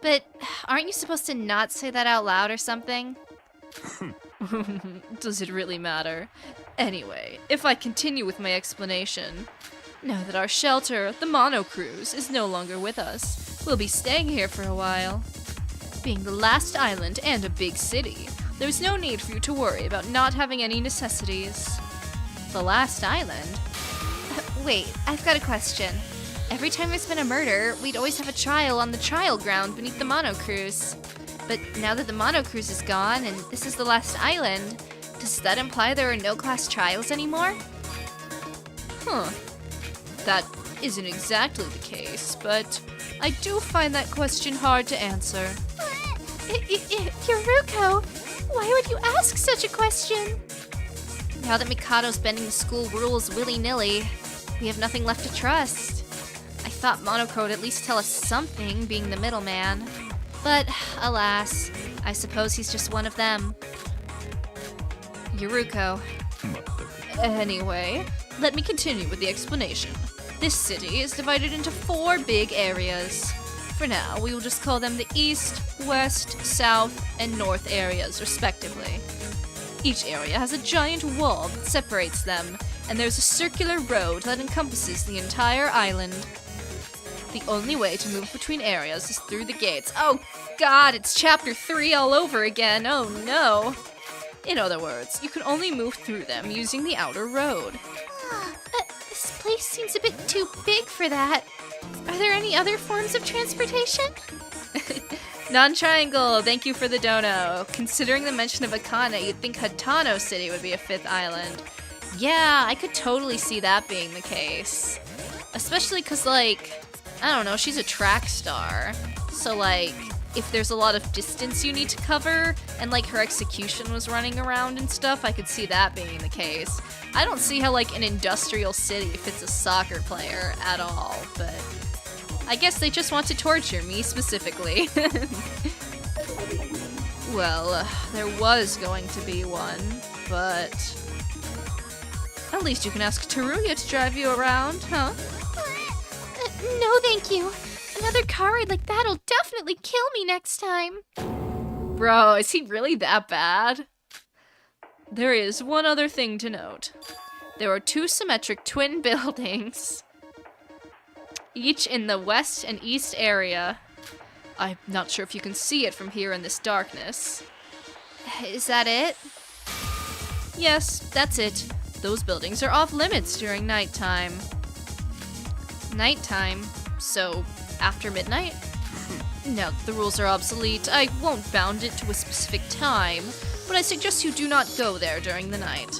[SPEAKER 2] But aren't you supposed to not say that out loud or something? Does it really matter? Anyway, if I continue with my explanation, now that our shelter, the Mono Cruise, is no longer with us, we'll be staying here for a while. Being the last island and a big city, there's no need for you to worry about not having any necessities. The last island? Wait, I've got a question. Every time there's been a murder, we'd always have a trial on the trial ground beneath the Mono Cruise. But now that the Mono Cruise is gone and this is the last island, does that imply there are no class trials anymore? Huh. That isn't exactly the case, but I do find that question hard to answer.
[SPEAKER 1] Yuruko, why would you ask such a question?
[SPEAKER 2] Now that Mikado's bending the school rules willy-nilly, we have nothing left to trust. I thought Monoko would at least tell us something, being the middleman. But, alas, I suppose he's just one of them. Yuruko. Anyway, let me continue with the explanation. This city is divided into 4 big areas. For now, we will just call them the East, West, South, and North areas, respectively. Each area has a giant wall that separates them, and there's a circular road that encompasses the entire island. The only way to move between areas is through the gates. Oh god, it's chapter 3 all over again, oh no! In other words, you can only move through them using the outer road.
[SPEAKER 1] This place seems a bit too big for that. Are there any other forms of transportation?
[SPEAKER 2] Non-triangle, thank you for the dono. Considering the mention of Akane, you'd think Hatano City would be a 5th island. Yeah, I could totally see that being the case. Especially because, like, I don't know, she's a track star. So, like, if there's a lot of distance you need to cover, and, like, her execution was running around and stuff, I could see that being the case. I don't see how, like, an industrial city fits a soccer player at all, but I guess they just want to torture me specifically. Well, there was going to be one, but at least you can ask Teruya to drive you around, huh?
[SPEAKER 1] No, thank you. Another car ride like that'll definitely kill me next time.
[SPEAKER 2] Bro, is he really that bad? There is one other thing to note. There are 2 symmetric twin buildings, each in the west and east area. I'm not sure if you can see it from here in this darkness.
[SPEAKER 1] Is that it?
[SPEAKER 2] Yes, that's it. Those buildings are off limits during nighttime. Nighttime? So, after midnight? Now that the rules are obsolete, I won't bound it to a specific time, but I suggest you do not go there during the night.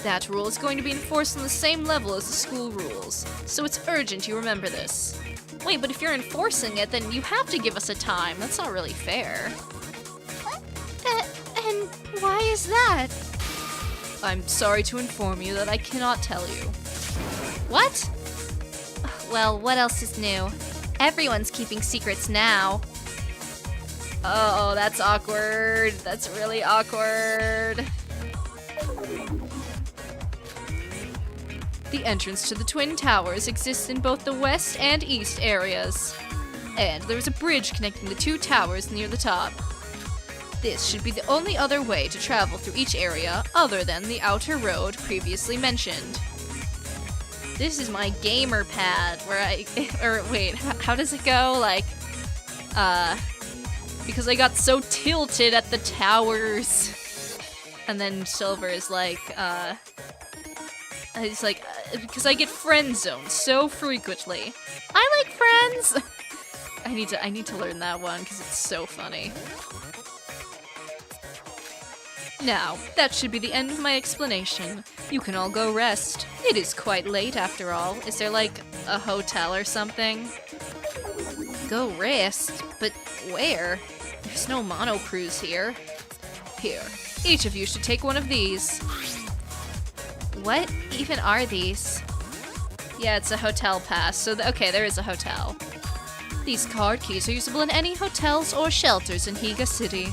[SPEAKER 2] That rule is going to be enforced on the same level as the school rules, so it's urgent you remember this.
[SPEAKER 1] Wait, but if you're enforcing it, then you have to give us a time. That's not really fair. And why is that?
[SPEAKER 2] I'm sorry to inform you that I cannot tell you.
[SPEAKER 1] What? Well, what else is new? Everyone's keeping secrets now.
[SPEAKER 2] Oh, that's awkward. That's really awkward. The entrance to the Twin Towers exists in both the west and east areas. And there is a bridge connecting the two towers near the top. This should be the only other way to travel through each area other than the outer road previously mentioned.
[SPEAKER 1] This is my gamer pad where wait, how does it go? Like,
[SPEAKER 2] Because I got so tilted at the towers.
[SPEAKER 1] and then Silver is like,
[SPEAKER 2] It's like, because I get friend zoned so frequently.
[SPEAKER 1] I like friends!
[SPEAKER 2] I need to learn that one because it's so funny. Now, that should be the end of my explanation. You can all go rest. It is quite late after all. Is there like a hotel or something?
[SPEAKER 1] Go rest? But where? There's no mono cruise here.
[SPEAKER 2] Here, each of you should take one of these.
[SPEAKER 1] What even are these?
[SPEAKER 2] Yeah, it's a hotel pass, so okay, there is a hotel. These card keys are usable in any hotels or shelters in Higa City.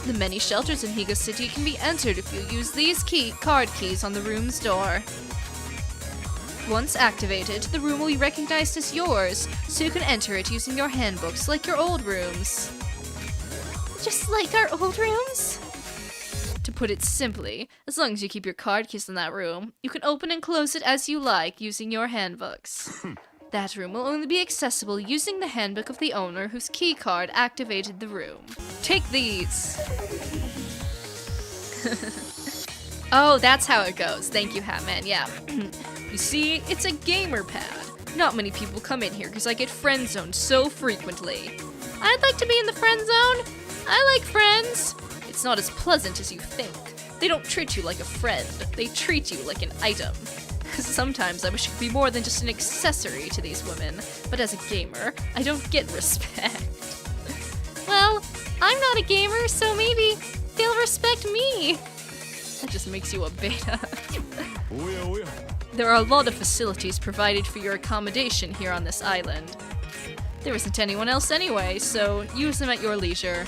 [SPEAKER 2] The many shelters in Higa City can be entered if you use these card keys on the room's door. Once activated, the room will be recognized as yours, so you can enter it using your handbooks like your old rooms.
[SPEAKER 1] Just like our old rooms?
[SPEAKER 2] To put it simply, as long as you keep your card keys in that room, you can open and close it as you like using your handbooks. That room will only be accessible using the handbook of the owner whose key card activated the room. Take these! Oh, that's how it goes. Thank you, Hatman. Yeah. You see, it's a gamer pad. Not many people come in here because I get friend zoned so frequently.
[SPEAKER 1] I'd like to be in the friend zone. I like friends.
[SPEAKER 2] It's not as pleasant as you think. They don't treat you like a friend. They treat you like an item. Sometimes I wish I could be more than just an accessory to these women, but as a gamer, I don't get respect.
[SPEAKER 1] Well, I'm not a gamer, so maybe they'll respect me.
[SPEAKER 2] That just makes you a beta. There are a lot of facilities provided for your accommodation here on this island. There isn't anyone else anyway, so use them at your leisure.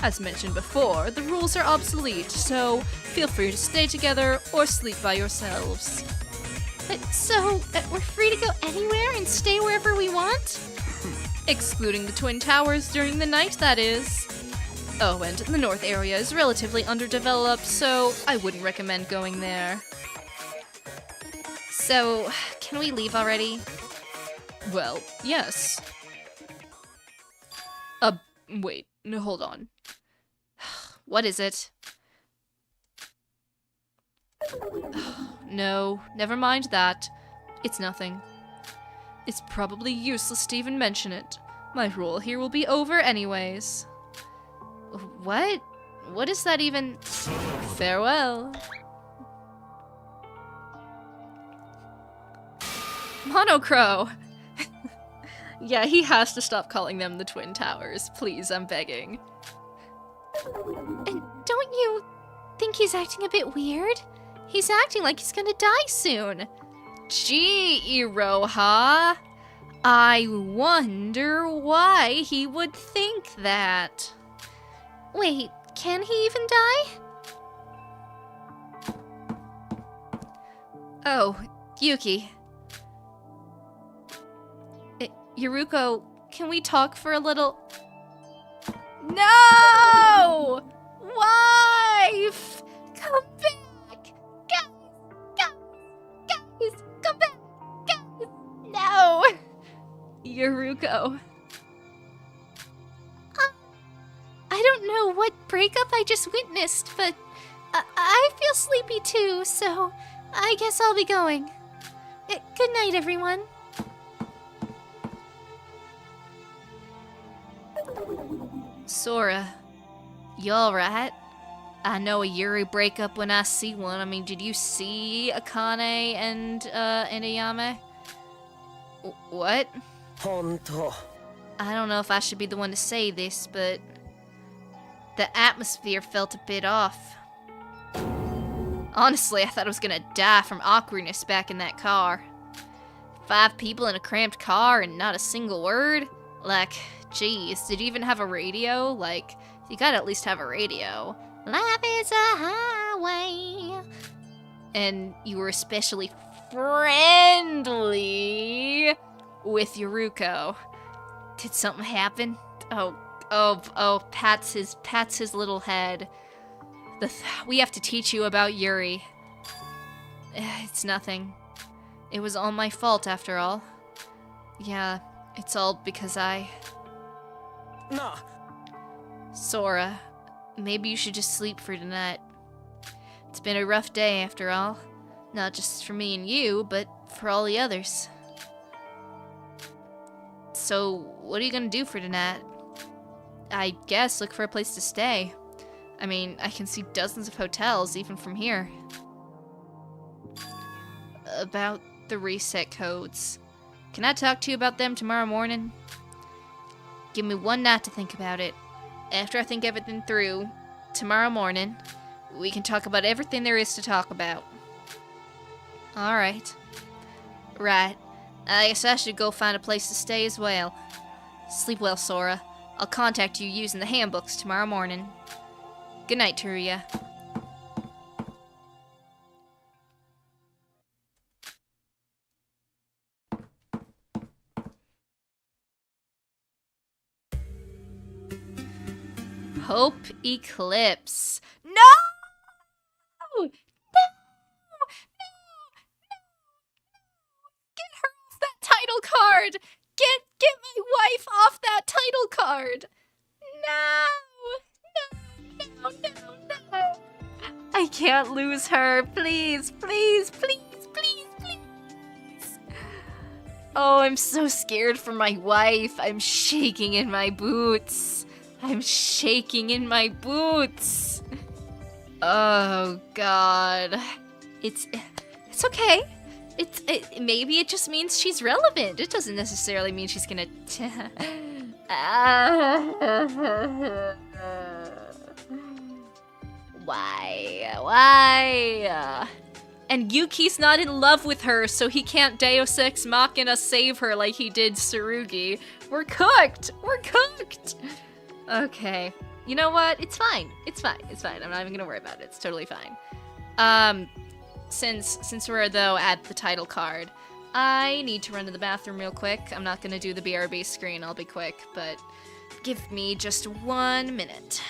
[SPEAKER 2] As mentioned before, the rules are obsolete, so feel free to stay together or sleep by yourselves.
[SPEAKER 1] So, we're free to go anywhere and stay wherever we want?
[SPEAKER 2] Excluding the Twin Towers during the night, that is. Oh, and the north area is relatively underdeveloped, so I wouldn't recommend going there.
[SPEAKER 1] So, can we leave already?
[SPEAKER 2] Well, yes. Wait, no, hold on.
[SPEAKER 1] What is it?
[SPEAKER 2] No, never mind that. It's nothing. It's probably useless to even mention it. My role here will be over anyways.
[SPEAKER 1] What? What is that even?
[SPEAKER 2] Farewell. Monocro! Yeah, he has to stop calling them the Twin Towers. Please, I'm begging.
[SPEAKER 1] And don't you think he's acting a bit weird? He's acting like he's gonna die soon.
[SPEAKER 2] Gee, Iroha. I wonder why he would think that.
[SPEAKER 1] Wait, can he even die?
[SPEAKER 2] Oh, Yuki. Yuruko, can we talk for a little? No! Wife! Come back! Guys, come back! Guys! No! Yuruko.
[SPEAKER 1] I don't know what breakup I just witnessed, but I feel sleepy too, so I guess I'll be going. Good night, everyone.
[SPEAKER 2] Sora, you alright? I know a Yuri breakup when I see one. I mean, did you see Akane and Inuyame? What?
[SPEAKER 3] Honto.
[SPEAKER 1] I don't know if I should be the one to say this, but the atmosphere felt a bit off. Honestly, I thought I was gonna die from awkwardness back in that car. 5 people in a cramped car and not a single word? Like, geez, did you even have a radio? Like, you gotta at least have a radio. Life is a highway. And you were especially friendly with Yuruko. Did something happen? Oh, pats his little head. We have to teach you about Yuri. It's nothing. It was all my fault after all. Yeah, it's all because I...
[SPEAKER 3] Nah.
[SPEAKER 1] Sora, maybe you should just sleep for tonight. It's been a rough day after all. Not just for me and you, but for all the others. So, what are you gonna do for tonight? I guess look for a place to stay. I mean, I can see dozens of hotels, even from here. About the reset codes. Can I talk to you about them tomorrow morning? Give me one night to think about it. After I think everything through, tomorrow morning, we can talk about everything there is to talk about. Alright. Right. I guess I should go find a place to stay as well. Sleep well, Sora. I'll contact you using the handbooks tomorrow morning. Good night, Teruya. Hope Eclipse. No! No! No! Get her off that title card! Get my wife off that title card! No! No! I can't lose her. Please, please, please, please, please. Oh, I'm so scared for my wife. I'm shaking in my boots. I'm shaking in my boots. Oh, God. It's okay. Maybe it just means she's relevant. It doesn't necessarily mean she's gonna... Why? And Yuki's not in love with her, so he can't Deus Ex Machina save her like he did Tsurugi. We're cooked! We're cooked! Okay. You know what? It's fine. It's fine. It's fine. I'm not even gonna worry about it. It's totally fine. Since we're, though, at the title card, I need to run to the bathroom real quick. I'm not gonna do the BRB screen. I'll be quick, but give me just 1 minute.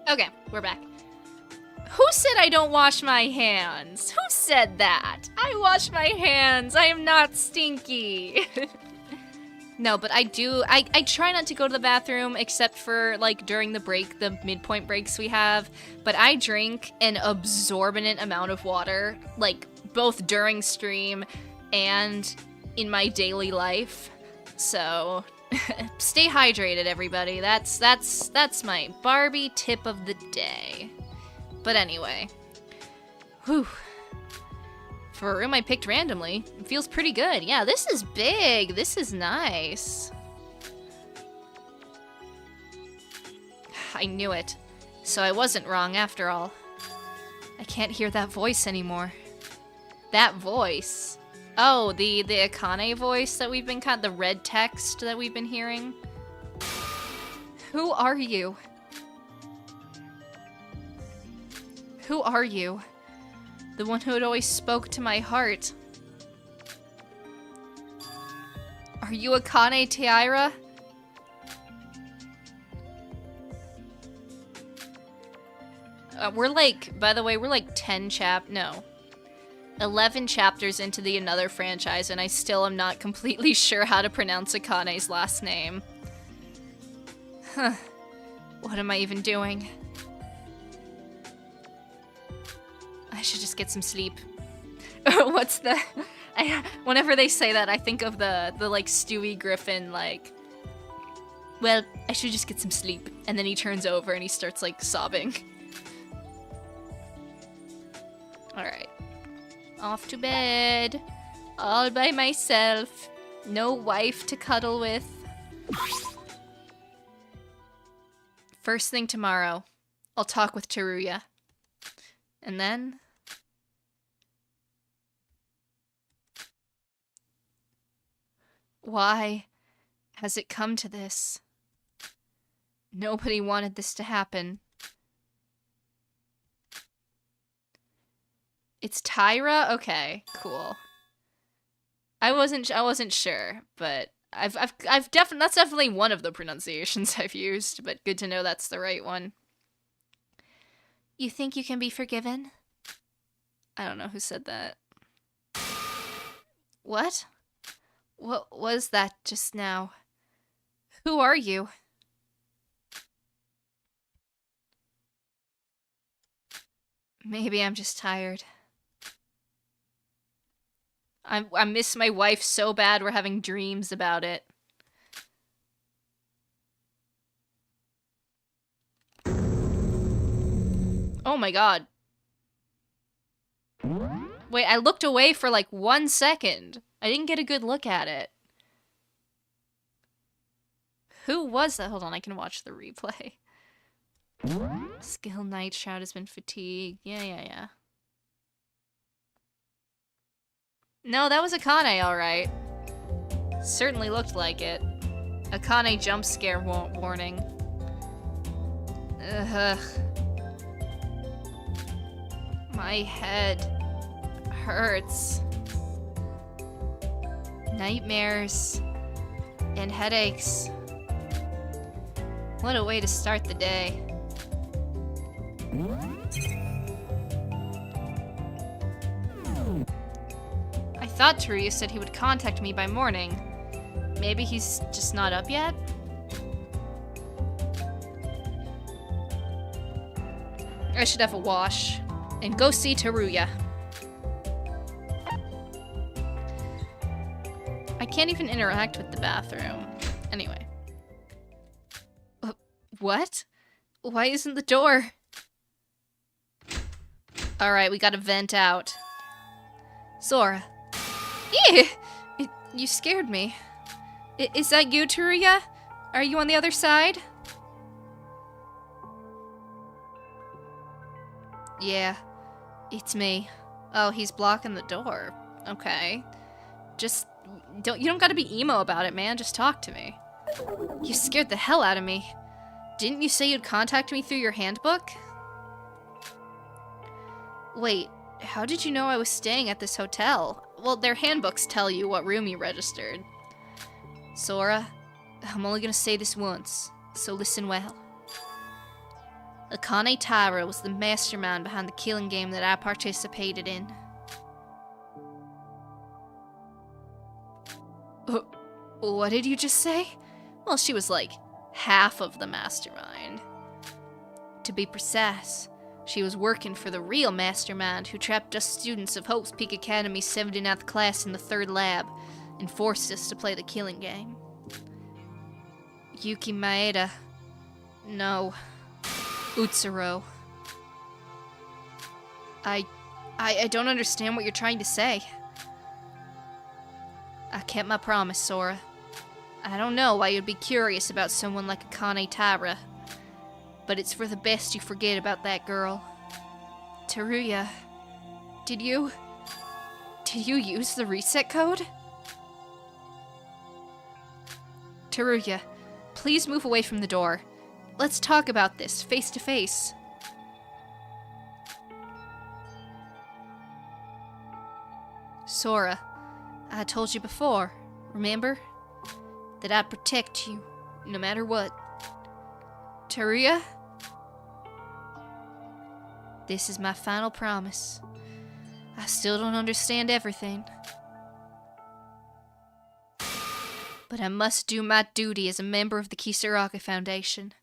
[SPEAKER 1] Okay, we're back. Who said I don't wash my hands? Who said that? I wash my hands. I am not stinky. No, but I do. I try not to go to the bathroom except for, like, during the break, the midpoint breaks we have. But I drink an absorbent amount of water, like, both during stream and in my daily life. So... stay hydrated, everybody. That's my Barbie tip of the day.
[SPEAKER 2] But anyway. Whew. For a room I picked randomly, it feels pretty good. Yeah, this is big. This is nice. I knew it. So I wasn't wrong after all. I can't hear that voice anymore. That voice. Oh, the Akane voice that we've been the red text that we've been hearing. Who are you? Who are you? The one who had always spoke to my heart. Are you Akane Taira? We're like, by the way, we're like 11 chapters into the Another franchise, and I still am not completely sure how to pronounce Akane's last name. Huh. What am I even doing? I should just get some sleep. What's the... whenever they say that, I think of the like, Stewie Griffin, like... Well, I should just get some sleep. And then he turns over and he starts, like, sobbing. Alright. Off to bed. All by myself. No wife to cuddle with. First thing tomorrow, I'll talk with Teruya. And then... Why has it come to this? Nobody wanted this to happen. It's Tyra? Okay, cool. I wasn't sure, but I've definitely, that's definitely one of the pronunciations I've used, but good to know that's the right one. You think you can be forgiven? I don't know who said that. What? What was that just now? Who are you? Maybe I'm just tired. I miss my wife so bad we're having dreams about it. Oh my god. Wait, I looked away for like 1 second. I didn't get a good look at it. Who was that? Hold on, I can watch the replay. Skill Night Shroud has been fatigued. Yeah. No, that was Akane, alright. Certainly looked like it. Akane jump scare warning. Ugh. My head hurts. Nightmares and headaches. What a way to start the day. I thought Teruya said he would contact me by morning. Maybe he's just not up yet? I should have a wash and go see Teruya. I can't even interact with the bathroom. Anyway. What? Why isn't the door? Alright, we gotta vent out. Sora. Ew! You scared me. Is that you, Teruya? Are you on the other side? Yeah, it's me. Oh, he's blocking the door. Okay. Just, you don't gotta be emo about it, man. Just talk to me. You scared the hell out of me. Didn't you say you'd contact me through your handbook? Wait, how did you know I was staying at this hotel? Well, their handbooks tell you what room you registered. Sora, I'm only gonna say this once, so listen well. Akane Taira was the mastermind behind the killing game that I participated in. What did you just say? Well, she was like half of the mastermind. To be precise, she was working for the real mastermind who trapped us students of Hope's Peak Academy's 79th class in the 3rd lab and forced us to play the killing game. Yuki Maeda. No. Utsuro. I don't understand what you're trying to say. I kept my promise, Sora. I don't know why you'd be curious about someone like Akane Taira, but it's for the best you forget about that girl. Teruya, did you use the reset code? Teruya, please move away from the door. Let's talk about this face to face. Sora, I told you before, remember? That I'd protect you, no matter what. Teruya? This is my final promise. I still don't understand everything. But I must do my duty as a member of the Kisaraka Foundation.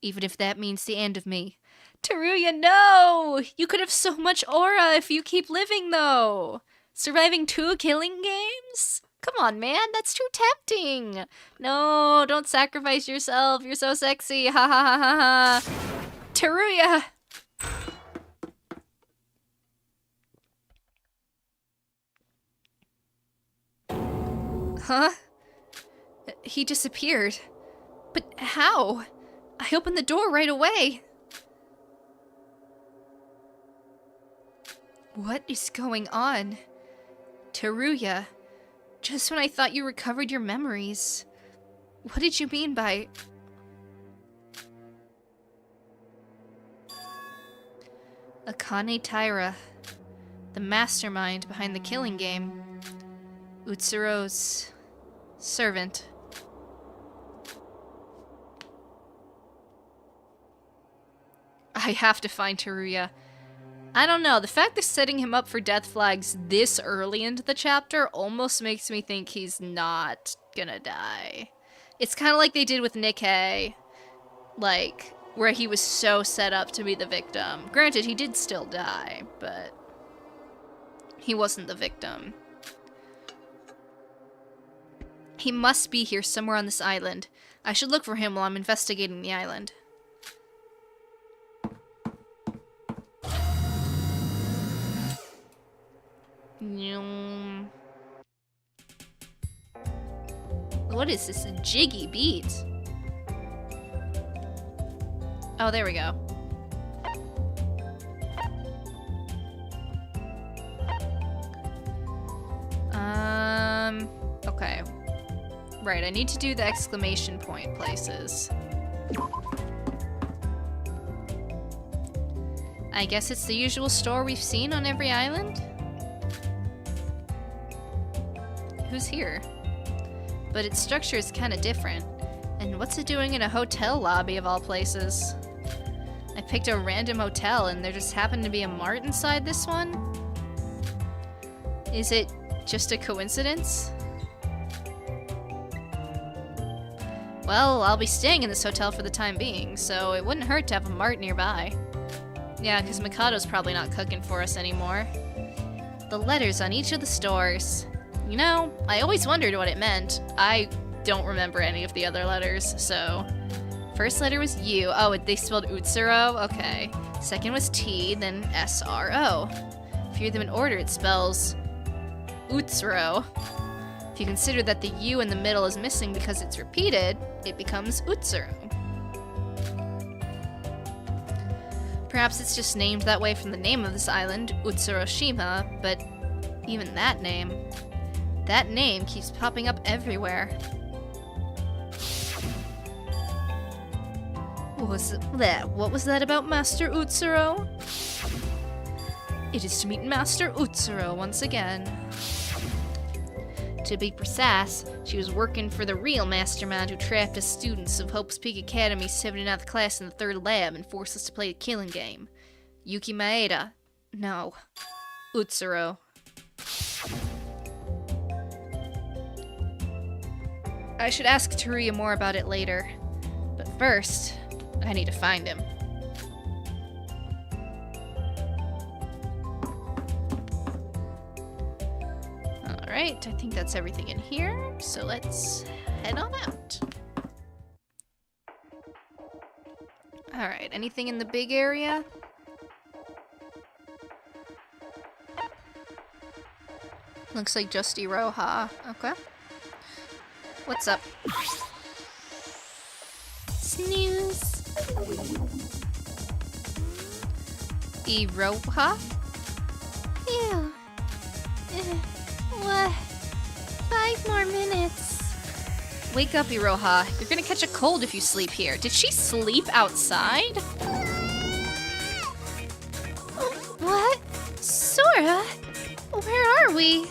[SPEAKER 2] Even if that means the end of me. Teruya, no! You could have so much aura if you keep living, though! Surviving 2 killing games? Come on, man, that's too tempting! No, don't sacrifice yourself, you're so sexy, ha ha ha ha ha! Teruya! Huh? He disappeared. But how? I opened the door right away. What is going on? Teruya, just when I thought you recovered your memories. What did you mean by... Akane Taira, the mastermind behind the killing game. Utsuro's servant. I have to find Teruya. I don't know, the fact they're setting him up for death flags this early into the chapter almost makes me think he's not gonna die. It's kind of like they did with Nikkei, like, where he was so set up to be the victim. Granted, he did still die, but he wasn't the victim. He must be here somewhere on this island. I should look for him while I'm investigating the island. What is this, a jiggy beat? Oh, there we go. Okay. Right, I need to do the exclamation point places. I guess it's the usual store we've seen on every island? Who's here? But its structure is kind of different. And what's it doing in a hotel lobby of all places? I picked a random hotel and there just happened to be a mart inside this one? Is it just a coincidence? Well, I'll be staying in this hotel for the time being, so it wouldn't hurt to have a mart nearby. Yeah, because Mikado's probably not cooking for us anymore. The letters on each of the stores. You know, I always wondered what it meant. I don't remember any of the other letters, so... First letter was U. Oh, they spelled Utsuro? Okay. Second was T, then S-R-O. If you read them in order, it spells... Utsuro. If you consider that the U in the middle is missing because it's repeated, it becomes Utsuro. Perhaps it's just named that way from the name of this island, Utsuroshima, but even that name keeps popping up everywhere. What was that about Master Utsuro? It is to meet Master Utsuro once again. To be precise, she was working for the real mastermind who trapped us students of Hope's Peak Academy's 79th class in the 3rd lab and forced us to play a killing game. Yuki Maeda. No. Utsuro. I should ask Teruya more about it later. But first, I need to find him. Alright, I think that's everything in here, so let's head on out. Alright, anything in the big area?
[SPEAKER 1] Looks like just Iroha. Okay. What's up? Snooze. Iroha? Ew. What? 5 more minutes. Wake up, Iroha. You're gonna catch a cold if you sleep here. Did she sleep outside? What? Sora? Where are we?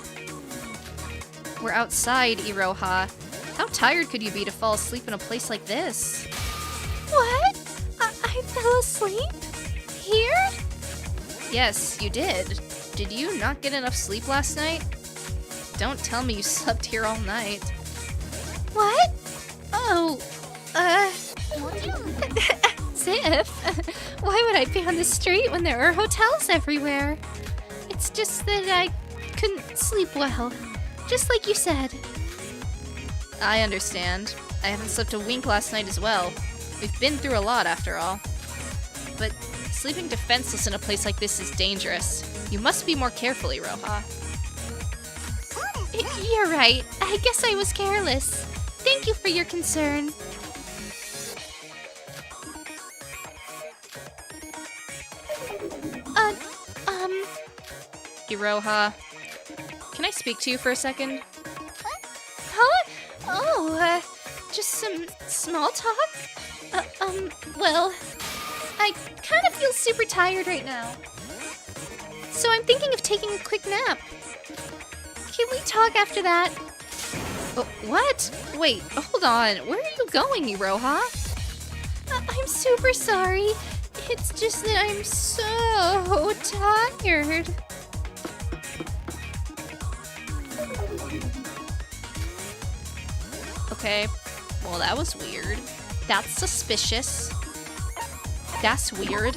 [SPEAKER 1] We're outside, Iroha. How tired could you be to fall asleep in a place like this? What? I fell asleep? Here? Yes, you did. Did you not get enough sleep last night? Don't tell me you slept here all night. What? Oh, Ziff. Why would I be on the street when there are hotels everywhere? It's just that I couldn't sleep well. Just like you said. I understand. I haven't slept a wink last night as well. We've been through a lot after all. But sleeping defenseless in a place like this is dangerous. You must be more careful, Iroha. You're right. I guess I was careless. Thank you for your concern. Iroha, can I speak to you for a second? Huh? Oh, just some small talk? Well, I kind of feel super tired right now. So I'm thinking of taking a quick nap. Can we talk after that? Oh, what? Wait, hold on. Where are you going, Iroha? I'm super sorry. It's just that I'm so tired. Okay, well that was weird. That's suspicious. That's weird.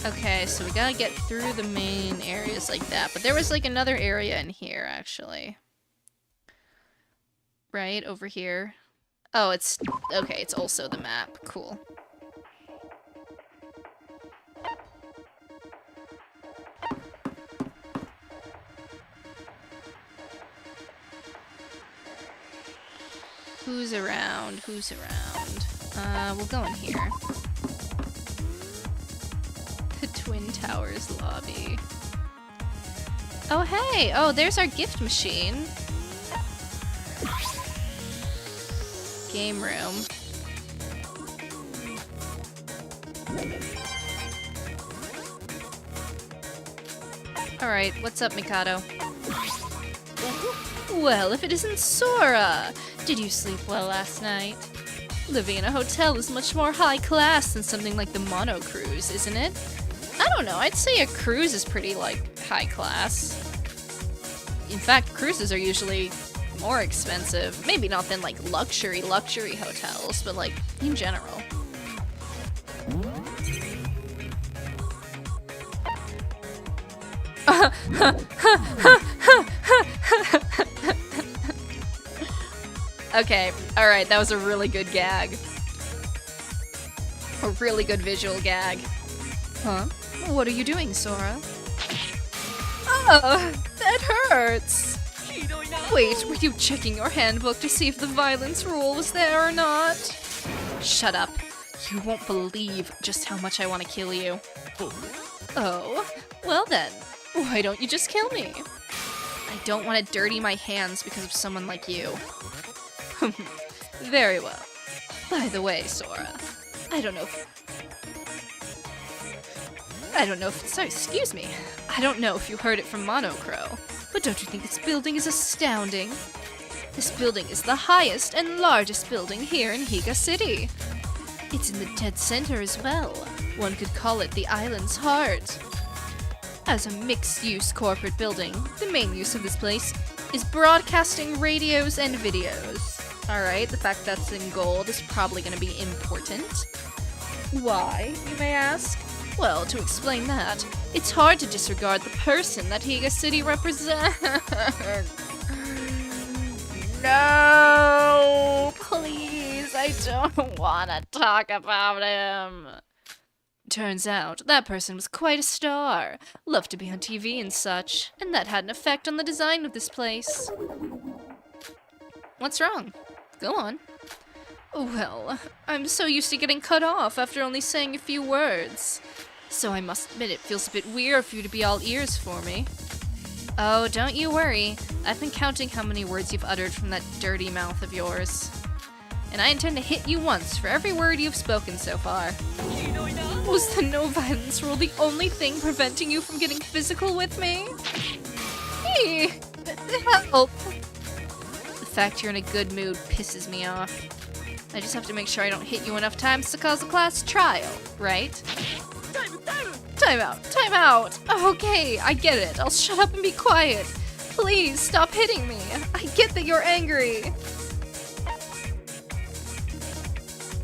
[SPEAKER 1] Okay, so we gotta get through the main areas like that. But there was like another area in here, actually. Right, over here. Oh, it's... okay, it's also the map. Cool. Who's around? Who's around? We'll go in here. The Twin Towers lobby. Oh, hey! Oh, there's our gift machine. Game room. Alright, what's up, Mikado? Well, if it isn't Sora! Did you sleep well last night? Living in a hotel is much more high class than something like the Mono Cruise, isn't it? I don't know, I'd say a cruise is pretty, like, high class. In fact, cruises are usually more expensive. Maybe not than, like, luxury hotels, but, like, in general. Okay, alright, that was a really good gag. A really good visual gag. Huh? What are you doing, Sora? Oh, that hurts! Wait, were you checking your handbook to see if the violence rule was there or not? Shut up. You won't believe just how much I want to kill you. Oh, well then, why don't you just kill me? I don't want to dirty my hands because of someone like you. Very well. By the way, Sora, I don't know if you heard it from Monocro, but don't you think this building is astounding? This building is the highest and largest building here in Higa City. It's in the dead center as well. One could call it the island's heart. As a mixed-use corporate building, the main use of this place is broadcasting radios and videos. Alright, the fact that's in gold is probably going to be important. Why, you may ask? Well, to explain that, it's hard to disregard the person that Higa City represents. No! Please, I don't don't wanna talk about him. Turns out, that person was quite a star. Loved to be on TV and such, and that had an effect on the design of this place. What's wrong? Go on. Well, I'm so used to getting cut off after only saying a few words. So I must admit it feels a bit weird for you to be all ears for me. Oh, don't you worry. I've been counting how many words you've uttered from that dirty mouth of yours. And I intend to hit you once for every word you've spoken so far. Was the no violence rule the only thing preventing you from getting physical with me? Hey, help. The fact you're in a good mood pisses me off. I just have to make sure I don't hit you enough times to cause a class trial, right? Time out, time out. Okay, I get it. I'll shut up and be quiet. Please stop hitting me. I get that you're angry.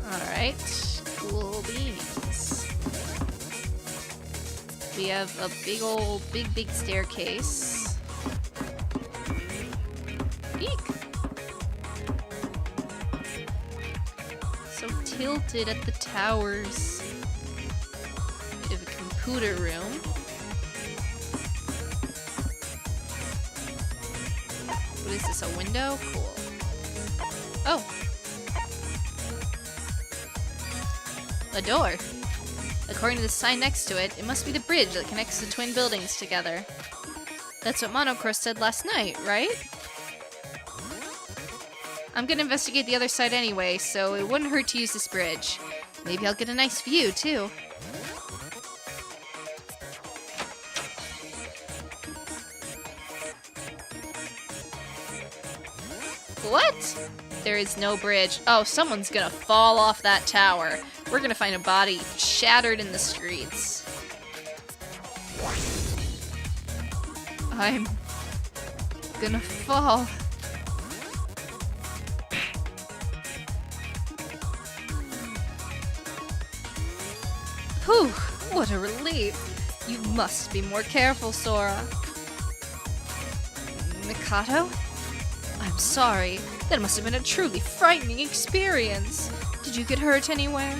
[SPEAKER 1] Alright, cool beans. We have a big staircase. Eek! So tilted at the towers. We have a computer room. What is this, a window? Cool. Oh! A door. According to the sign next to it, it must be the bridge that connects the twin buildings together. That's what Monocross said last night, right? I'm gonna investigate the other side anyway, so it wouldn't hurt to use this bridge. Maybe I'll get a nice view, too. What? There is no bridge. Oh, someone's gonna fall off that tower. We're gonna find a body shattered in the streets. I'm gonna fall. Whew, what a relief. You must be more careful, Sora. Mikado? I'm sorry. That must have been a truly frightening experience. Did you get hurt anywhere?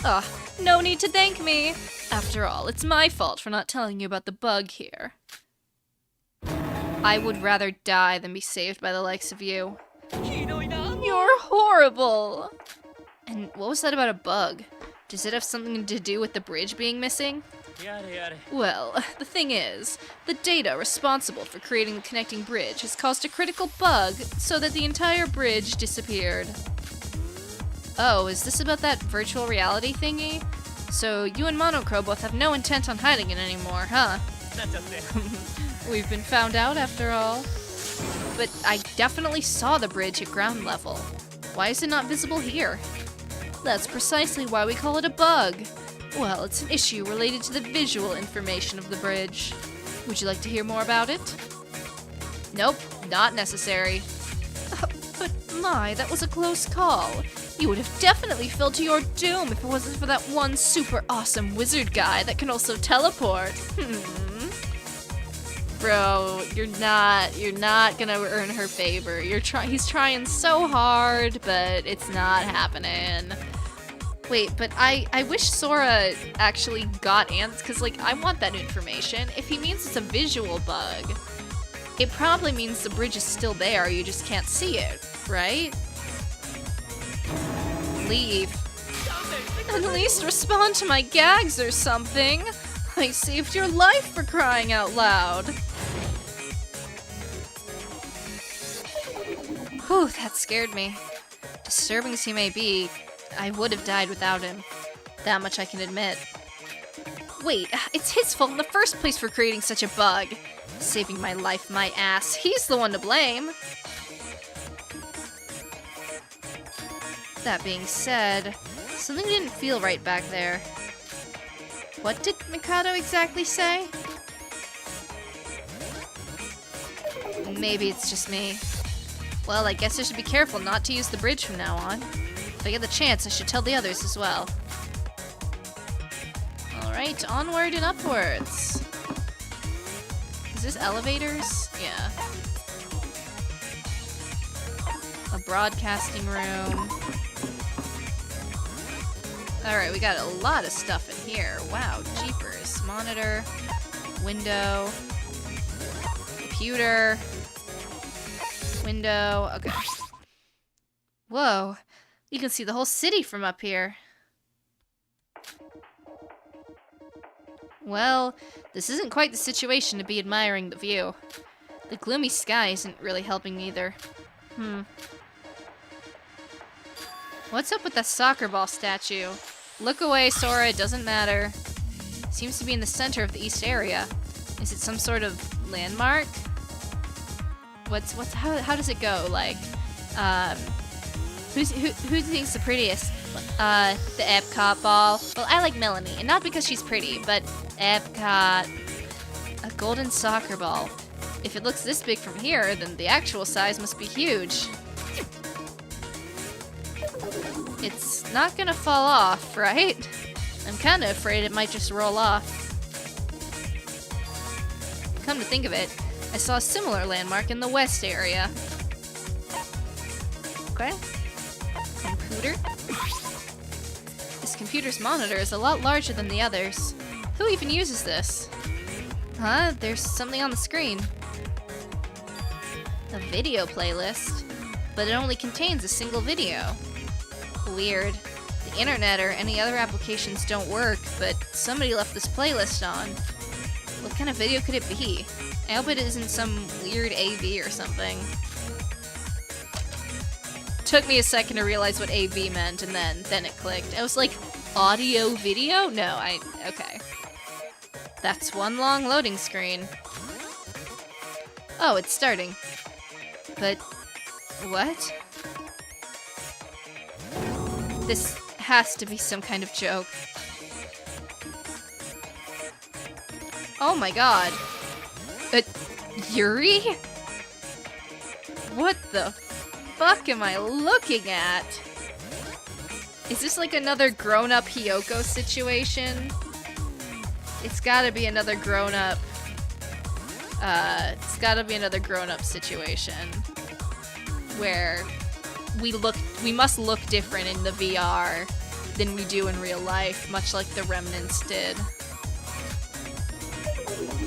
[SPEAKER 1] Ugh, no need to thank me. After all, it's my fault for not telling you about the bug here. I would rather die than be saved by the likes of you. You're horrible! And what was that about a bug? Does it have something to do with the bridge being missing? Well, the thing is, the data responsible for creating the connecting bridge has caused a critical bug so that the entire bridge disappeared. Oh, is this about that virtual reality thingy? So you and Monocro both have no intent on hiding it anymore, huh? We've been found out after all. But I definitely saw the bridge at ground level. Why is it not visible here? That's precisely why we call it a bug. Well, it's an issue related to the visual information of the bridge. Would you like to hear more about it? Nope, not necessary. But my, that was a close call. You would have definitely fell to your doom if it wasn't for that one super awesome wizard guy that can also teleport. Bro, you're not gonna earn her favor. He's trying so hard, but it's not happening. Wait, but I wish Sora actually got ants, because, like, I want that information. If he means it's a visual bug, it probably means the bridge is still there, you just can't see it, right? Leave. At least respond to my gags or something. I saved your life, for crying out loud. Whew, that scared me. Disturbing as he may be, I would have died without him. That much I can admit. Wait, it's his fault in the first place for creating such a bug. Saving my life, my ass. He's the one to blame. That being said, something didn't feel right back there. What did Mikado exactly say? Maybe it's just me. Well, I guess I should be careful not to use the bridge from now on. If I get the chance, I should tell the others as well. Alright, onward and upwards. Is this elevators? Yeah. A
[SPEAKER 2] A broadcasting room. Alright, we got a lot of stuff in here. Wow, jeepers. Monitor, window, computer, window. Okay. Whoa, you can see the whole city from up here. Well, this isn't quite the situation to be admiring the view. The gloomy sky isn't really helping either. What's up with that soccer ball statue? Look away, Sora, it doesn't matter. Seems to be in the center of the east area. Is it some sort of landmark? How does it go? Like, who thinks the prettiest? The Epcot ball. Well, I like Melanie, and not because she's pretty, but Epcot. A golden soccer ball. If it looks this big from here, then the actual size must be huge. It's not gonna fall off, right? I'm kinda afraid it might just roll off. Come to think of it, I saw a similar landmark in the west area. Okay. Computer. This computer's monitor is a lot larger than the others. Who even uses this? Huh? There's something on the screen. A video playlist, but it only contains a single video. Weird. The internet or any other applications don't work, but somebody left this playlist on. What kind of video could it be? I hope it isn't some weird AV or something. Took me a second to realize what AV meant, and then it clicked. I was like, audio video? No, okay. That's one long loading screen. Oh, it's starting. But, what? This has to be some kind of joke. Oh my god. Yuri? What the fuck am I looking at? Is this like another grown-up Hiyoko situation? It's gotta be another grown-up... it's gotta be another grown-up situation. Where we must look different in the VR than we do in real life, much like the Remnants did.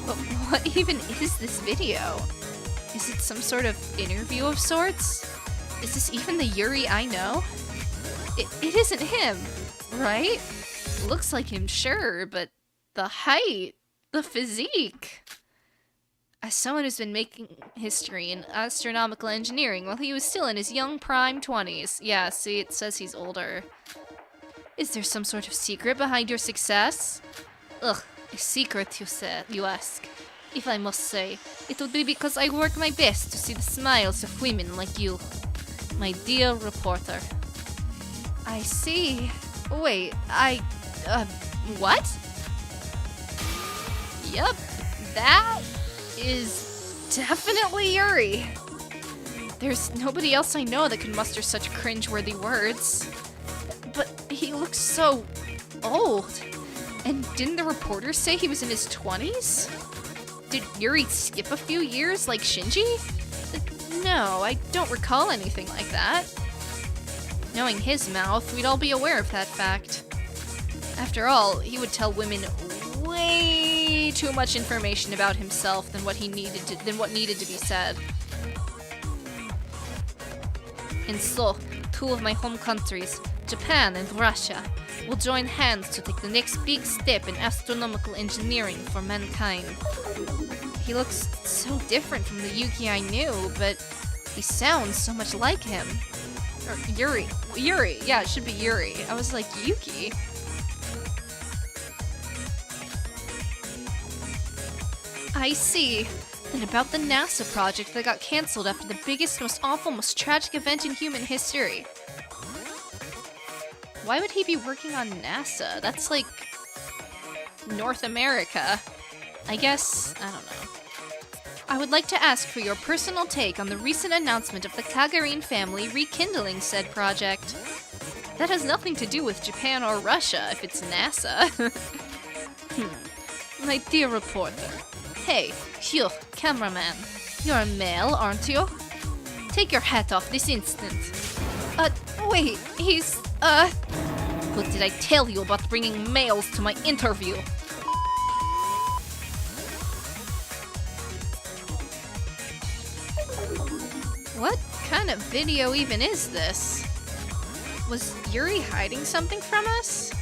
[SPEAKER 2] But what even is this video? Is it some sort of interview of sorts? Is this even the Yuri I know? It isn't him, right? Looks like him, sure, but the height, the physique. As someone who's been making history in astronomical engineering while he was still in his young prime 20s. Yeah, see, it says he's older. Is there some sort of secret behind your success? Ugh, a secret, you ask. If I must say, it would be because I work my best to see the smiles of women like you. My dear reporter. I see. Wait, what? Yep, that is definitely Yuri. There's nobody else I know that can muster such cringeworthy words. But he looks so old. And didn't the reporter say he was in his 20s? Did Yuri skip a few years like Shinji? No, I don't recall anything like that. Knowing his mouth, we'd all be aware of that fact. After all, he would tell women way too much information about himself than what needed to be said. And so, two of my home countries, Japan and Russia, will join hands to take the next big step in astronomical engineering for mankind. He looks so different from the Yuki I knew, but he sounds so much like him. Or Yuri. Yuri, yeah, it should be Yuri. I was like, Yuki? I see. And about the NASA project that got cancelled after the biggest, most awful, most tragic event in human history. Why would he be working on NASA? That's like North America. I guess, I don't know. I would like to ask for your personal take on the recent announcement of the Kagarin family rekindling said project. That has nothing to do with Japan or Russia if it's NASA. My dear reporter. Hey, phew, cameraman. You're a male, aren't you?
[SPEAKER 1] Take your hat off this instant. Wait, he's, What did I tell you about bringing males to my interview? What kind of video even is this? Was Yuri hiding something from us?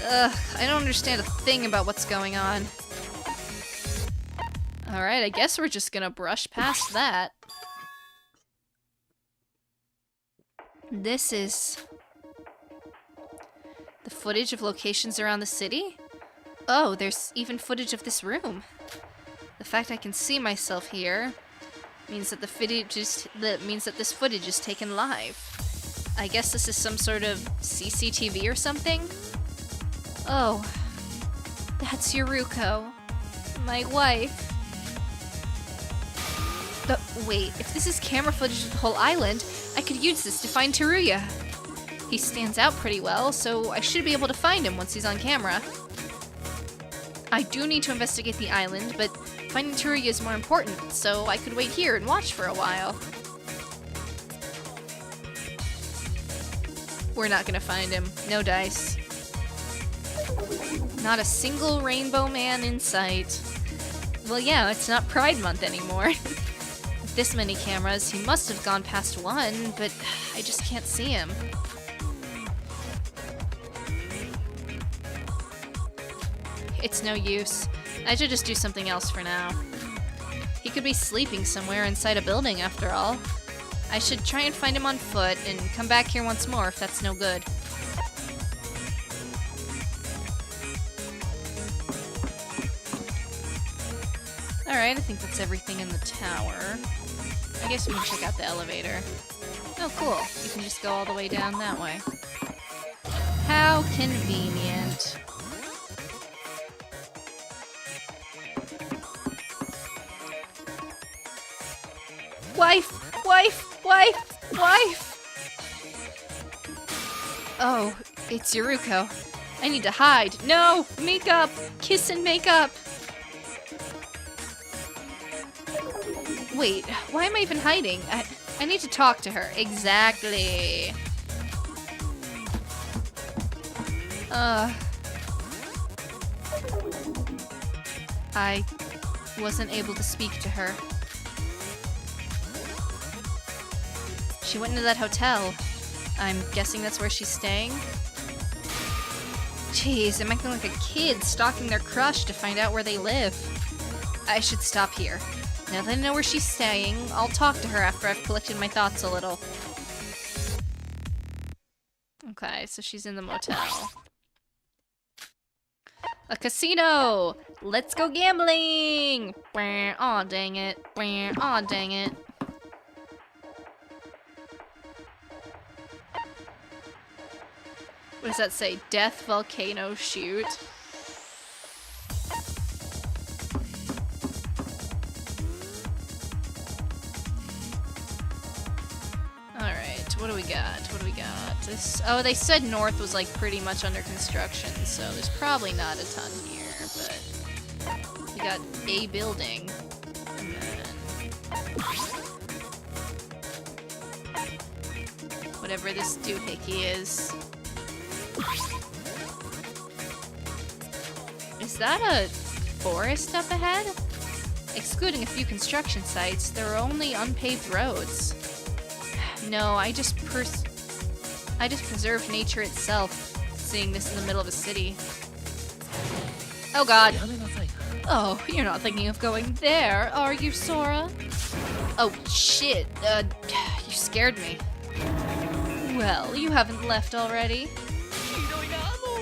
[SPEAKER 1] I don't understand a thing about what's going on. Alright, I guess we're just gonna brush past that. This is the footage of locations around the city? Oh, there's even footage of this room. The fact I can see myself here means that this footage is taken live. I guess this is some sort of CCTV or something? Oh, that's Yuruko, my wife. But wait, if this is camera footage of the whole island, I could use this to find Teruya. He stands out pretty well, so I should be able to find him once he's on camera. I do need to investigate the island, but finding Teruya is more important, so I could wait here and watch for a while. We're not gonna find him. No dice. Not a single rainbow man in sight. Well, yeah, it's not Pride Month anymore. With this many cameras, he must have gone past one, but I just can't see him. It's no use. I should just do something else for now. He could be sleeping somewhere inside a building after all. I should try and find him on foot and come back here once more if that's no good. Alright, I think that's everything in the tower. I guess we can check out the elevator. Oh, cool. You can just go all the way down that way. How convenient. Wife! Wife! Wife! Wife! Oh, it's Yuruko. I need to hide. No! Makeup! Kiss and makeup! Wait, why am I even hiding? I need to talk to her. Exactly. I wasn't able to speak to her. She went into that hotel. I'm guessing that's where she's staying. Jeez, I'm acting like a kid stalking their crush to find out where they live. I should stop here. Now that I know where she's staying, I'll talk to her after I've collected my thoughts a little. Okay, so she's in the motel. A casino! Let's go gambling! Aw, dang it. Aw, dang it. What does that say? Death, volcano, shoot. Alright, what do we got? What do we got? Oh, they said north was like pretty much under construction, so there's probably not a ton here, but we got a building. And then whatever this doohickey is. Is that a forest up ahead? Excluding a few construction sites, there are only unpaved roads. No, I just preserved nature itself, seeing this in the middle of a city. Oh god. Oh, you're not thinking of going there, are you, Sora? Oh shit, you scared me. Well, you haven't left already.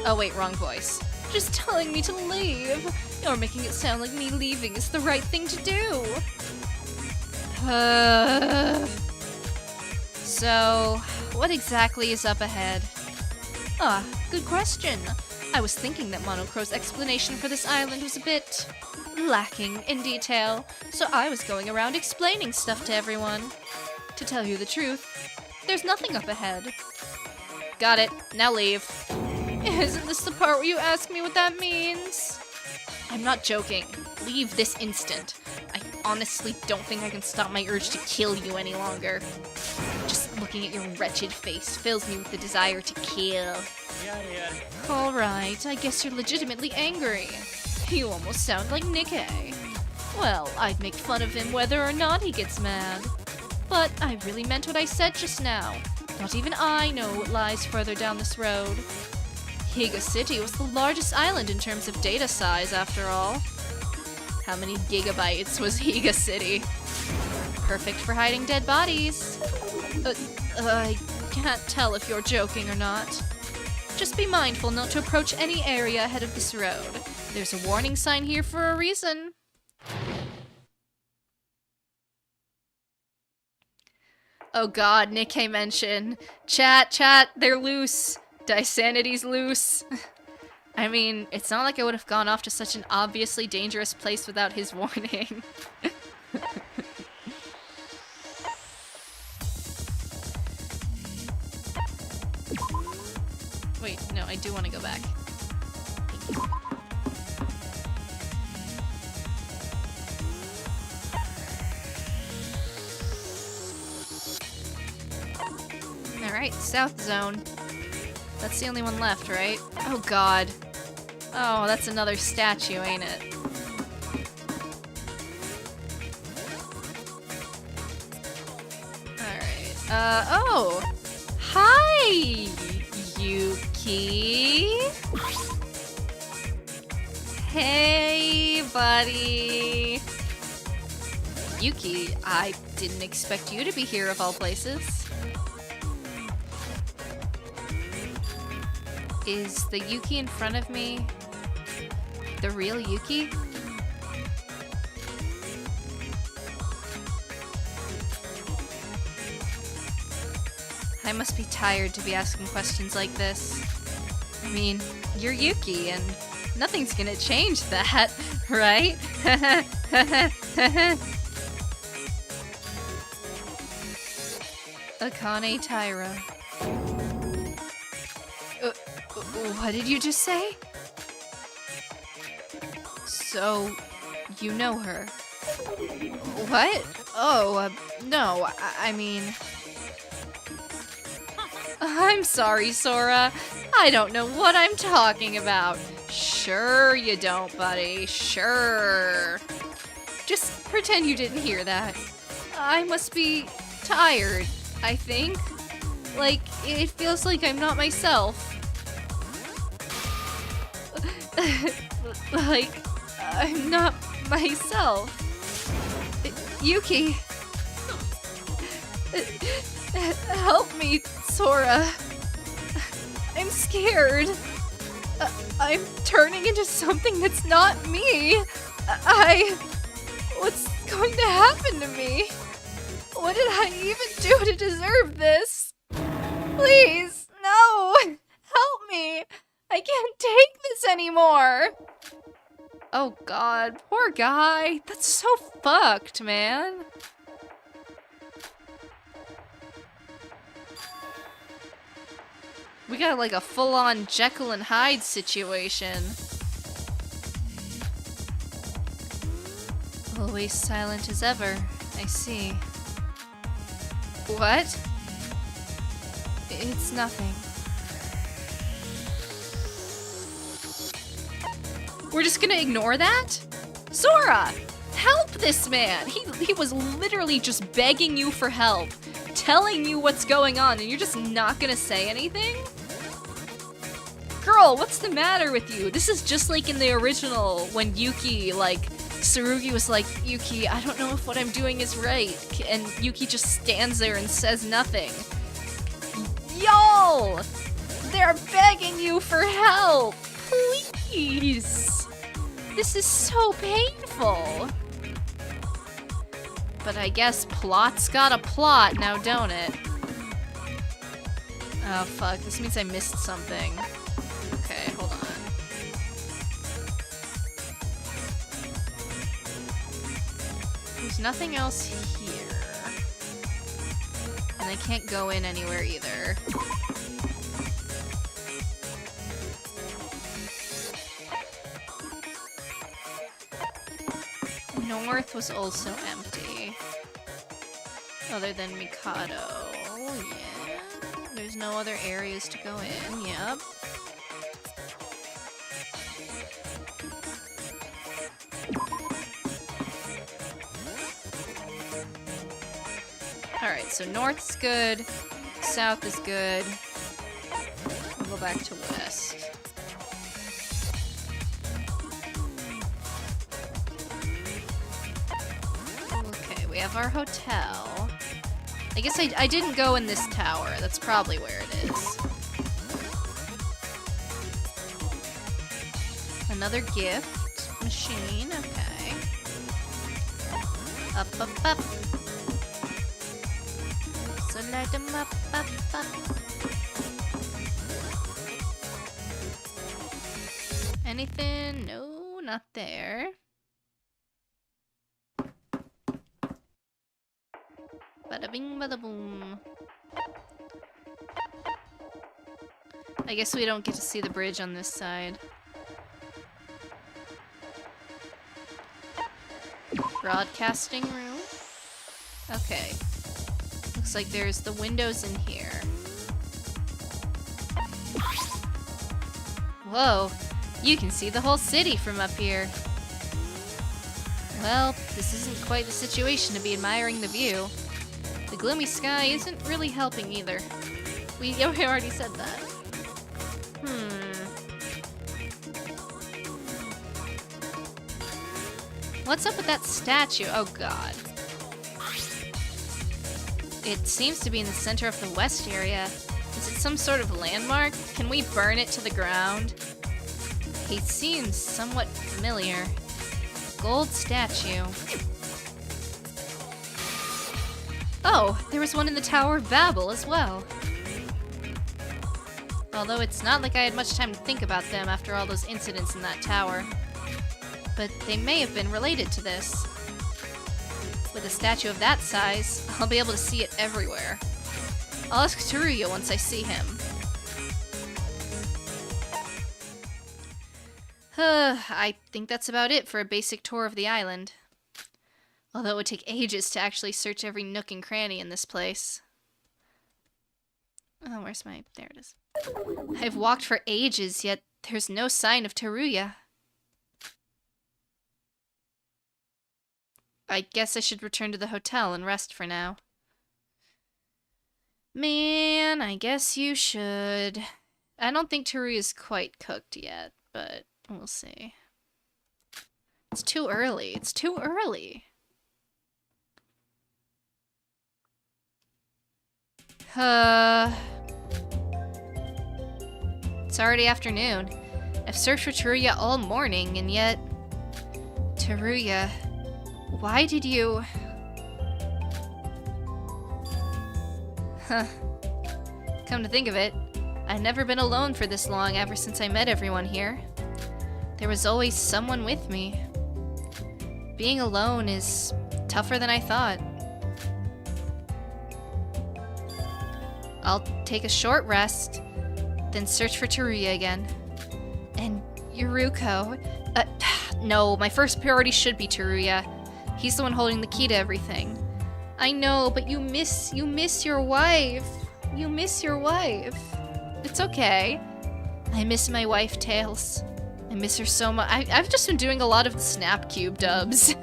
[SPEAKER 1] Oh wait, wrong voice. Just telling me to leave. You're making it sound like me leaving is the right thing to do. So, what exactly is up ahead? Ah, good question. I was thinking that Monocro's explanation for this island was a bit lacking in detail, so I was going around explaining stuff to everyone. To tell you the truth, there's nothing up ahead. Got it. Now leave. Isn't this the part where you ask me what that means? I'm not joking. Leave this instant. I honestly don't think I can stop my urge to kill you any longer. Just looking at your wretched face fills me with the desire to kill. Alright, I guess you're legitimately angry. You almost sound like Nikkei. Well, I'd make fun of him whether or not he gets mad. But I really meant what I said just now. Not even I know what lies further down this road. Higa City was the largest island in terms of data size, after all. How many gigabytes was Higa City? Perfect for hiding dead bodies. I can't tell if you're joking or not. Just be mindful not to approach any area ahead of this road. There's a warning sign here for a reason. Oh god, Nikkei mention. Chat, they're loose. Dysanity's loose. I mean, it's not like I would have gone off to such an obviously dangerous place without his warning. Wait, no, I do want to go back. Alright, South Zone. That's the only one left, right? Oh god. Oh, that's another statue, ain't it? Alright, oh! Hi, Yuki! Hey, buddy! Yuki, I didn't expect you to be here of all places. Is the Yuki in front of me the real Yuki? I must be tired to be asking questions like this. I mean, you're Yuki, and nothing's gonna change that, right? Akane Taira. What did you just say? So, you know her. What? Oh, no, I mean... I'm sorry, Sora. I don't know what I'm talking about. Sure you don't, buddy. Sure. Just pretend you didn't hear that. I must be tired, I think. Like, it feels like I'm not myself. Like, I'm not myself. Yuki. Help me, Sora. I'm scared. I'm turning into something that's not me. What's going to happen to me? What did I even do to deserve this? Please, no! Help me! I can't take this anymore! Oh god, poor guy. That's so fucked, man. We got like a full-on Jekyll and Hyde situation. Always silent as ever. I see. What? It's nothing. We're just gonna ignore that? Sora! Help this man! He was literally just begging you for help, telling you what's going on, and you're just not gonna say anything? Girl, what's the matter with you? This is just like in the original, when Yuki, like, Tsurugi was like, Yuki, I don't know if what I'm doing is right, and Yuki just stands there and says nothing. Y'all! They're begging you for help! Please! This is so painful! But I guess plot's got a plot now, don't it? Oh fuck, this means I missed something. Okay, hold on. There's nothing else here. And I can't go in anywhere either. north was also empty. Other than Mikado. Yeah. There's no other areas to go in. Yep. Alright, so north's good. South is good. We'll go back to west. Okay, we have our hotel. I guess I didn't go in this tower. That's probably where it is. Another gift machine. Okay. Up, up, up. So light them up, up, up. Anything? No, not there. Bada bing, bada boom. I guess we don't get to see the bridge on this side. Broadcasting room? Okay. Looks like there's the windows in here. Whoa, you can see the whole city from up here. Well, this isn't quite the situation to be admiring the view. The gloomy sky isn't really helping either. We already said that. What's up with that statue? Oh god. It seems to be in the center of the west area. Is it some sort of landmark? Can we burn it to the ground? It seems somewhat familiar. Gold statue. Oh, there was one in the Tower of Babel as well. Although it's not like I had much time to think about them after all those incidents in that tower. But they may have been related to this. With a statue of that size, I'll be able to see it everywhere. I'll ask Teruya once I see him. I think that's about it for a basic tour of the island. Although it would take ages to actually search every nook and cranny in this place. Oh, where's my... there it is. I've walked for ages, yet there's no sign of Teruya. I guess I should return to the hotel and rest for now. Man, I guess you should. I don't think Teruya's quite cooked yet, but we'll see. It's too early. It's too early. It's already afternoon. I've searched for Teruya all morning, and yet... Teruya... Why did you... Huh. Come to think of it, I've never been alone for this long ever since I met everyone here. There was always someone with me. Being alone is tougher than I thought. I'll take a short rest, then search for Teruya again. And Yuruko... no, my first priority should be Teruya. He's the one holding the key to everything. I know, but you miss your wife. You miss your wife. It's okay. I miss my wife, Tails. I miss her so much. I've just been doing a lot of the Snapcube dubs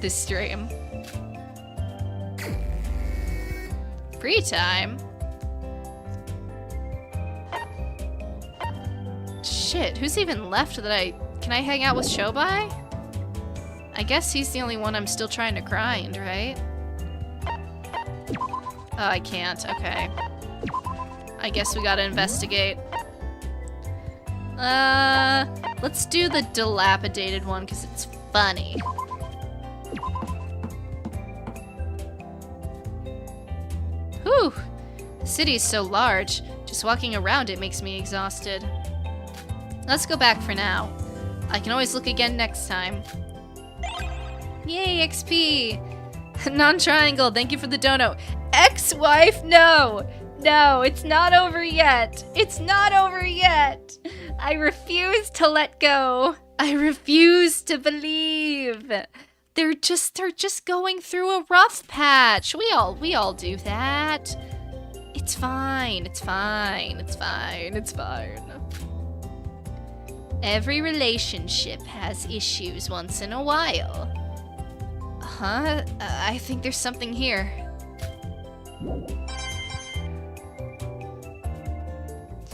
[SPEAKER 1] this stream. Free time? Shit, who's even left that I... Can I hang out with Syobai? I guess he's the only one I'm still trying to grind, right? Oh, I can't. Okay. I guess we gotta investigate. Let's do the dilapidated one, because it's funny. Whew! The city is so large. Just walking around it makes me exhausted. Let's go back for now. I can always look again next time. Yay, XP! Non-triangle, thank you for the dono. Ex-wife? No! No, it's not over yet. It's not over yet. I refuse to let go. I refuse to believe. They're just going through a rough patch. We all do that. It's fine. It's fine. It's fine. It's fine. Every relationship has issues once in a while. Huh? I think there's something here.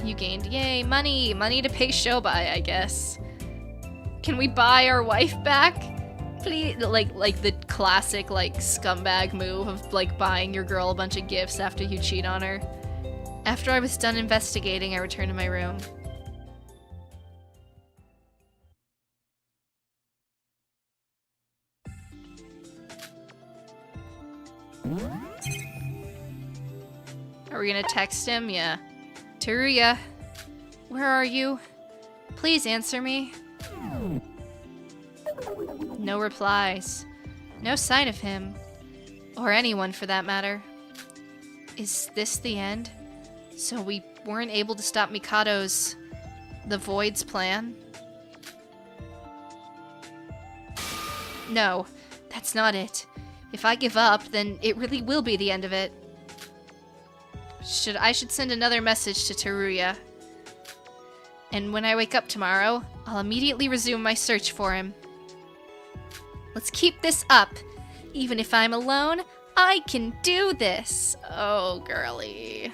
[SPEAKER 1] You gained, yay, money! Money to pay Syobai, I guess. Can we buy our wife back? Please, like the classic, like, scumbag move of, like, buying your girl a bunch of gifts after you cheat on her. After I was done investigating, I returned to my room. Are we gonna text him? Yeah. Teruya, where are you? Please answer me. No replies. No sign of him. Or anyone, for that matter. Is this the end? So we weren't able to stop Mikado's... the Void's plan? No, that's not it. If I give up, then it really will be the end of it. I should send another message to Teruya. And when I wake up tomorrow, I'll immediately resume my search for him. Let's keep this up. Even if I'm alone, I can do this. Oh, girly.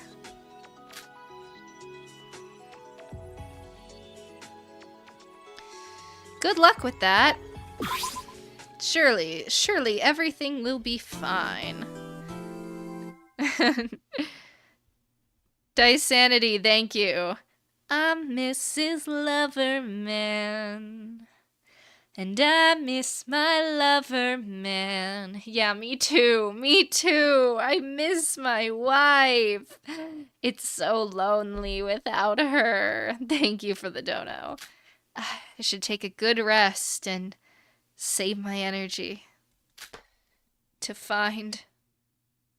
[SPEAKER 1] Good luck with that. Surely everything will be fine. Dice Sanity, thank you. I'm Mrs. Loverman. And I miss my lover man. Yeah, me too. Me too. I miss my wife. It's so lonely without her. Thank you for the dono. I should take a good rest and save my energy to find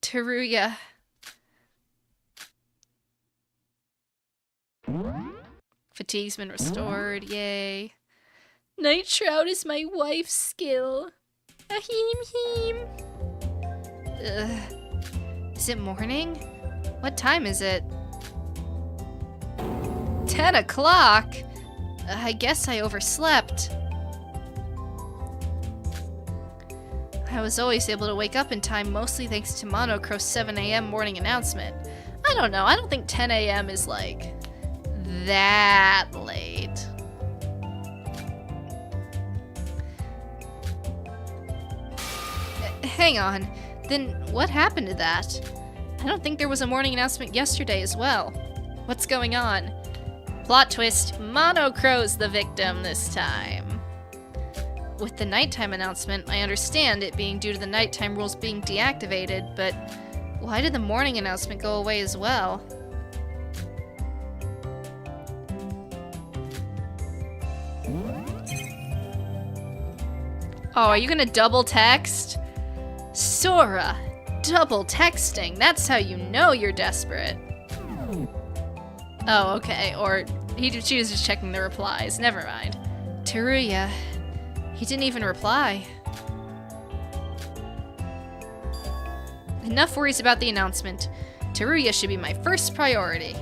[SPEAKER 1] Teruya. Fatigue's been restored, yay. Night Shroud is my wife's skill. Ahim heem. Is it morning? What time is it? 10 o'clock? I guess I overslept. I was always able to wake up in time, mostly thanks to Monocro's 7 a.m. morning announcement. I don't know, I don't think 10 a.m. is like that late. Hang on, then what happened to that? I don't think there was a morning announcement yesterday as well. What's going on? Plot twist, Monocro's the victim this time. With the nighttime announcement, I understand it being due to the nighttime rules being deactivated, but why did the morning announcement go away as well? Oh, are you gonna double text? Sora, double texting. That's how you know you're desperate. Oh, okay. Or she was just checking the replies. Never mind. Teruya, he didn't even reply. Enough worries about the announcement. Teruya should be my first priority.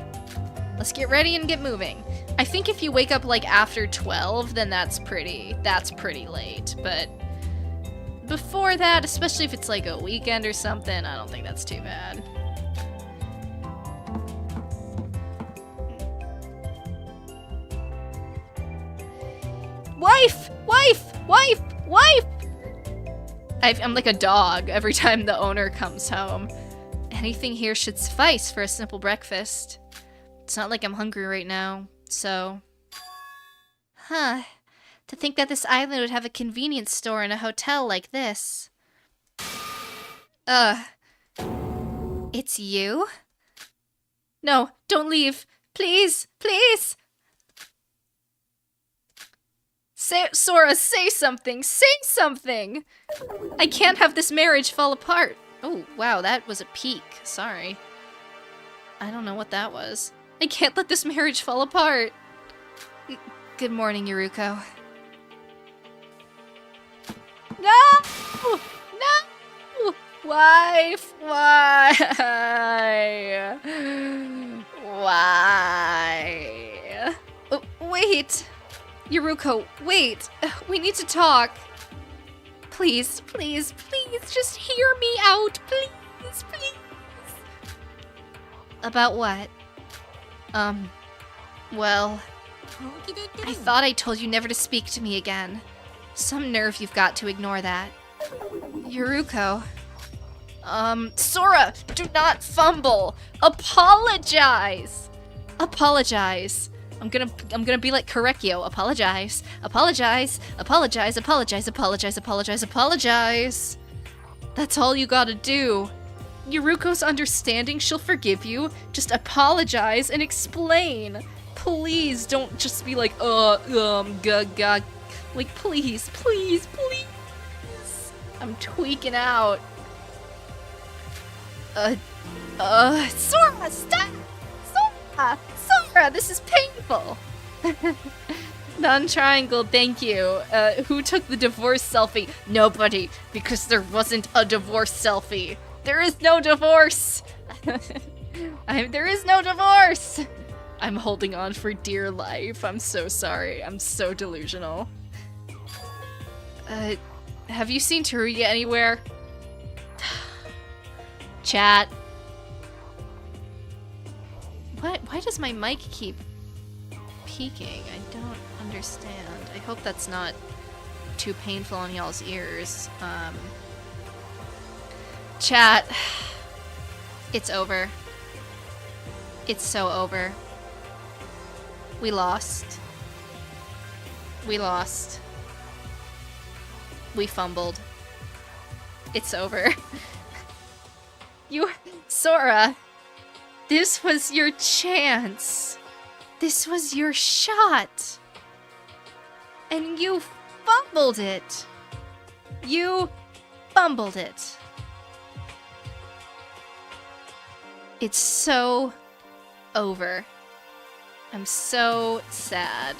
[SPEAKER 1] Let's get ready and get moving. I think if you wake up like after 12, then that's pretty late, but before that, especially if it's like a weekend or something, I don't think that's too bad. Wife! Wife! Wife! Wife! I'm like a dog every time the owner comes home. Anything here should suffice for a simple breakfast. It's not like I'm hungry right now, so... Huh. To think that this island would have a convenience store in a hotel like this. It's you? No, don't leave. Please, please! Sora, say something! Say something! I can't have this marriage fall apart. Oh, wow, that was a peak. Sorry. I don't know what that was. I can't let this marriage fall apart. Good morning, Yuruko. No! No! Why? Why? Why? Oh, wait! Yuruko, wait! We need to talk. Please, please, please, just hear me out, please, please. About what? Well, I thought I told you never to speak to me again. Some nerve you've got to ignore that. Yuruko. Sora, do not fumble! Apologize! Apologize. I'm gonna be like Korekio. Apologize. Apologize. Apologize. Apologize. Apologize. Apologize. Apologize. That's all you gotta do. Yuruko's understanding, she'll forgive you. Just apologize and explain. Please don't just be like, gaga. Like, please, please, please. I'm tweaking out. Sora, stop! Sora, this is painful. Non-triangle, thank you. Who took the divorce selfie? Nobody, because there wasn't a divorce selfie. There is no divorce. There is no divorce. I'm holding on for dear life. I'm so sorry. I'm so delusional. Have you seen Teruya anywhere? Chat. What? Why does my mic keep peaking? I don't understand. I hope that's not too painful on y'all's ears. Chat. It's over. It's so over. We lost. We lost. We fumbled. It's over. Sora, this was your chance. This was your shot. And you fumbled it. You fumbled it. It's so over. I'm so sad.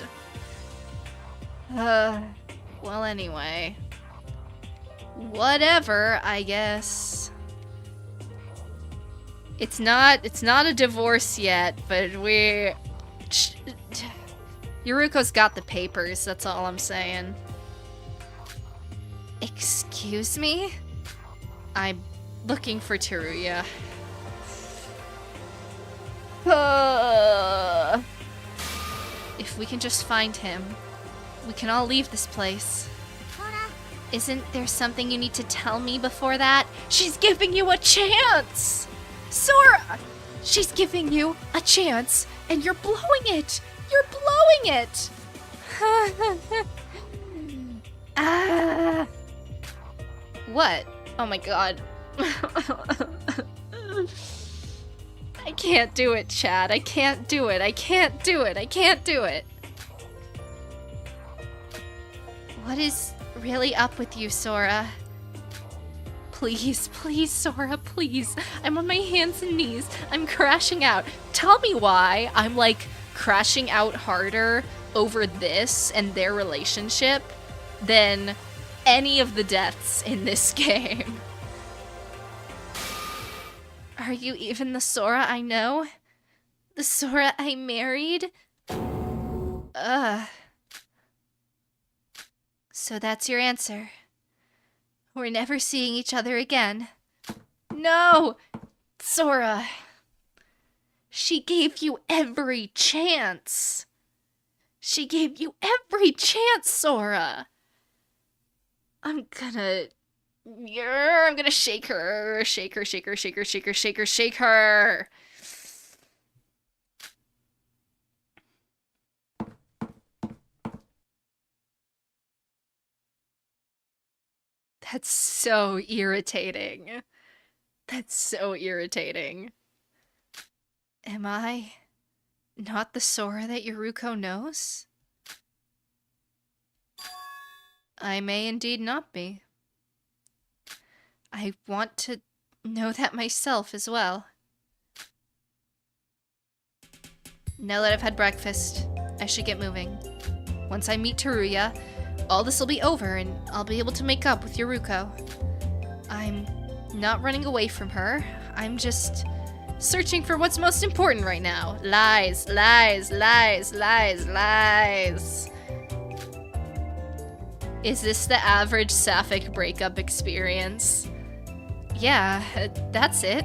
[SPEAKER 1] Well, anyway. Whatever, I guess. It's not a divorce yet, but Yuruko's got the papers, that's all I'm saying. Excuse me? I'm looking for Teruya. If we can just find him, we can all leave this place. Isn't there something you need to tell me before that? She's giving you a chance! Sora! She's giving you a chance, and you're blowing it! You're blowing it! What? Oh my god. I can't do it, Chad. I can't do it. I can't do it. I can't do it. What is really up with you, Sora? Please, please, Sora, please. I'm on my hands and knees. I'm crashing out. Tell me why I'm, like, crashing out harder over this and their relationship than any of the deaths in this game. Are you even the Sora I know? The Sora I married? So that's your answer. We're never seeing each other again. No! Sora! She gave you every chance! She gave you every chance, Sora! I'm gonna shake her. Shake her, shake her, shake her, shake her, shake her, shake her! That's so irritating. That's so irritating. Am I not the Sora that Yuruko knows? I may indeed not be. I want to know that myself as well. Now that I've had breakfast, I should get moving. Once I meet Teruya, all this will be over and I'll be able to make up with Yoruko. I'm not running away from her. I'm just searching for what's most important right now. Lies, lies, lies, lies, lies. Is this the average sapphic breakup experience? Yeah, that's it.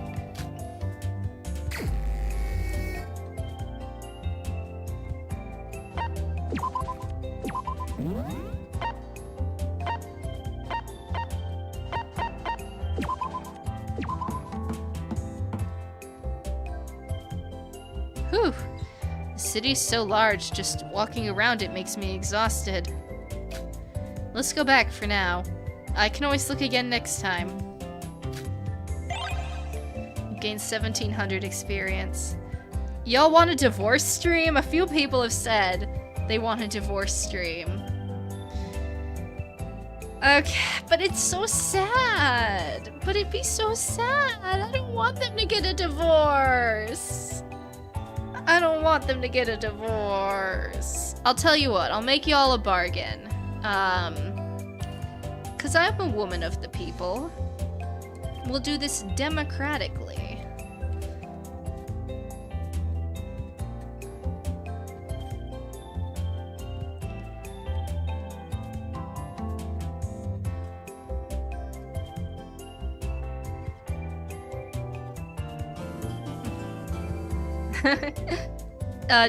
[SPEAKER 1] Whew. The city's so large, just walking around it makes me exhausted. Let's go back for now. I can always look again next time. Gain 1700 experience. Y'all want a divorce stream? A few people have said they want a divorce stream. Okay, but it's so sad. But it'd be so sad. I don't want them to get a divorce. I don't want them to get a divorce. I'll tell you what, I'll make y'all a bargain. Cause I'm a woman of the people. We'll do this democratically.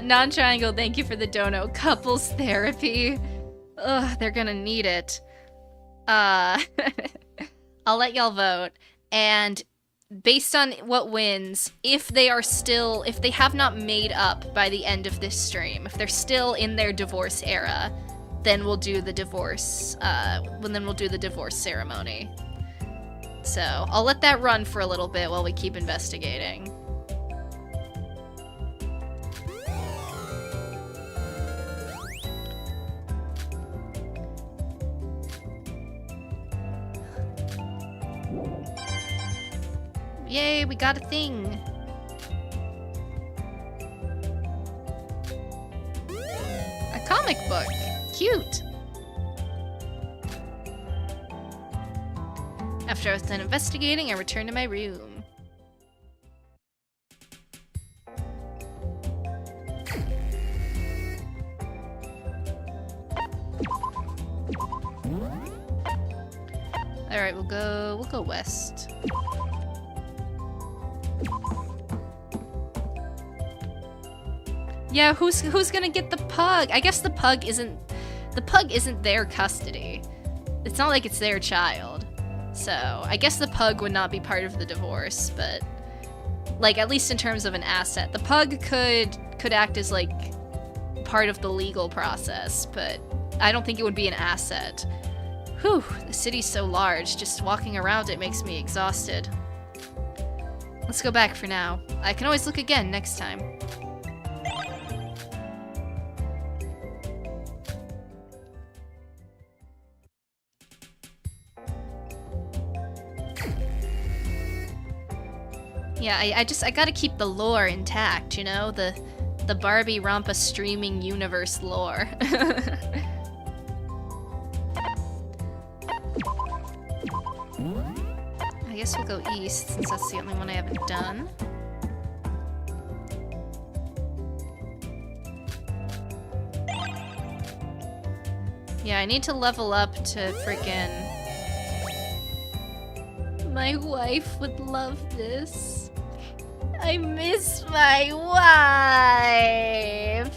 [SPEAKER 1] Non-triangle, thank you for the dono. Couples therapy. Ugh, they're gonna need it. I'll let y'all vote. And based on what wins, if they have not made up by the end of this stream, if they're still in their divorce era, then we'll do the divorce, ceremony. So, I'll let that run for a little bit while we keep investigating. Yay, we got a thing. A comic book. Cute. After I was done investigating, I returned to my room. Alright, we'll go west. Yeah, who's gonna get the pug? I guess the pug isn't their custody. It's not like it's their child. So, I guess the pug would not be part of the divorce, but like at least in terms of an asset. The pug could act as like part of the legal process, but I don't think it would be an asset. Whew, the city's so large, just walking around it makes me exhausted. Let's go back for now. I can always look again next time. Yeah, I gotta keep the lore intact, you know? The Barbie Rompa streaming universe lore. I guess we'll go east, since that's the only one I haven't done. Yeah, I need to level up to frickin'... My wife would love this. I miss my wife!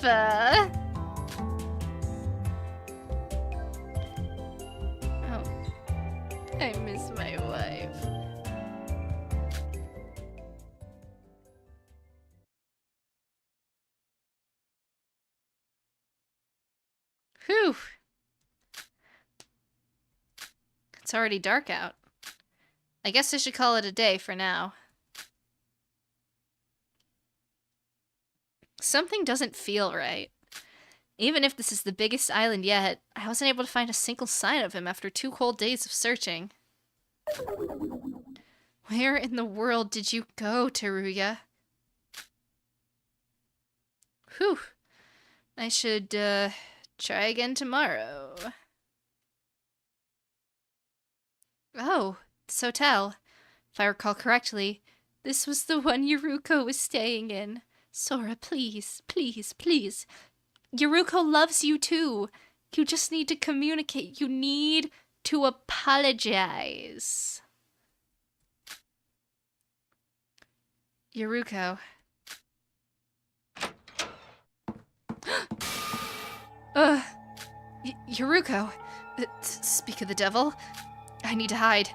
[SPEAKER 1] Oh. I miss my wife. Whew. It's already dark out. I guess I should call it a day for now. Something doesn't feel right. Even if this is the biggest island yet, I wasn't able to find a single sign of him after 2 whole days of searching. Where in the world did you go, Teruya? Whew. I should, try again tomorrow. Oh, this hotel. If I recall correctly, this was the one Yuruko was staying in. Sora, please, please, please. Yuruko loves you too. You just need to communicate. You need to apologize. Yuruko. Yuruko. Speak of the devil. I need to hide.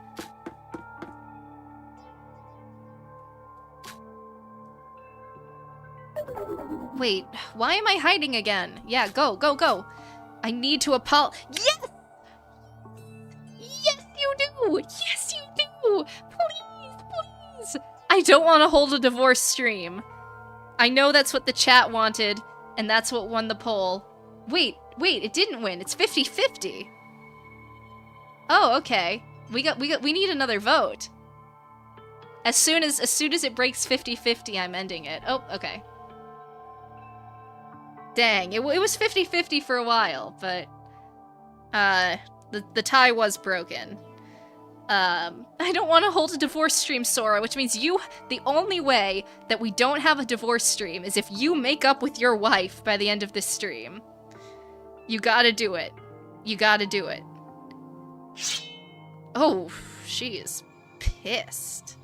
[SPEAKER 1] Wait, why am I hiding again? Yeah, go, go, go. I need to Yes! Yes, you do! Yes, you do! Please, please! I don't want to hold a divorce stream. I know that's what the chat wanted, and that's what won the poll. Wait, it didn't win. It's 50-50. Oh, okay. We need another vote. As soon as it breaks 50-50, I'm ending it. Oh, okay. Dang, it was 50-50 for a while, but the tie was broken. I don't want to hold a divorce stream, Sora, which means the only way that we don't have a divorce stream is if you make up with your wife by the end of this stream. You gotta do it. You gotta do it. Oh, she is pissed.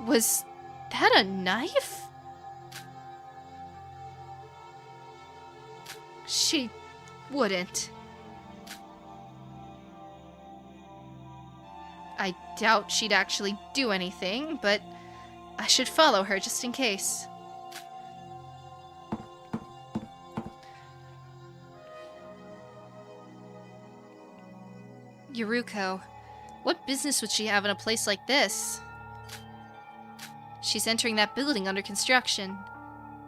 [SPEAKER 1] Was that a knife? She wouldn't. I doubt she'd actually do anything, but I should follow her just in case. Yuruko, what business would she have in a place like this? She's entering that building under construction.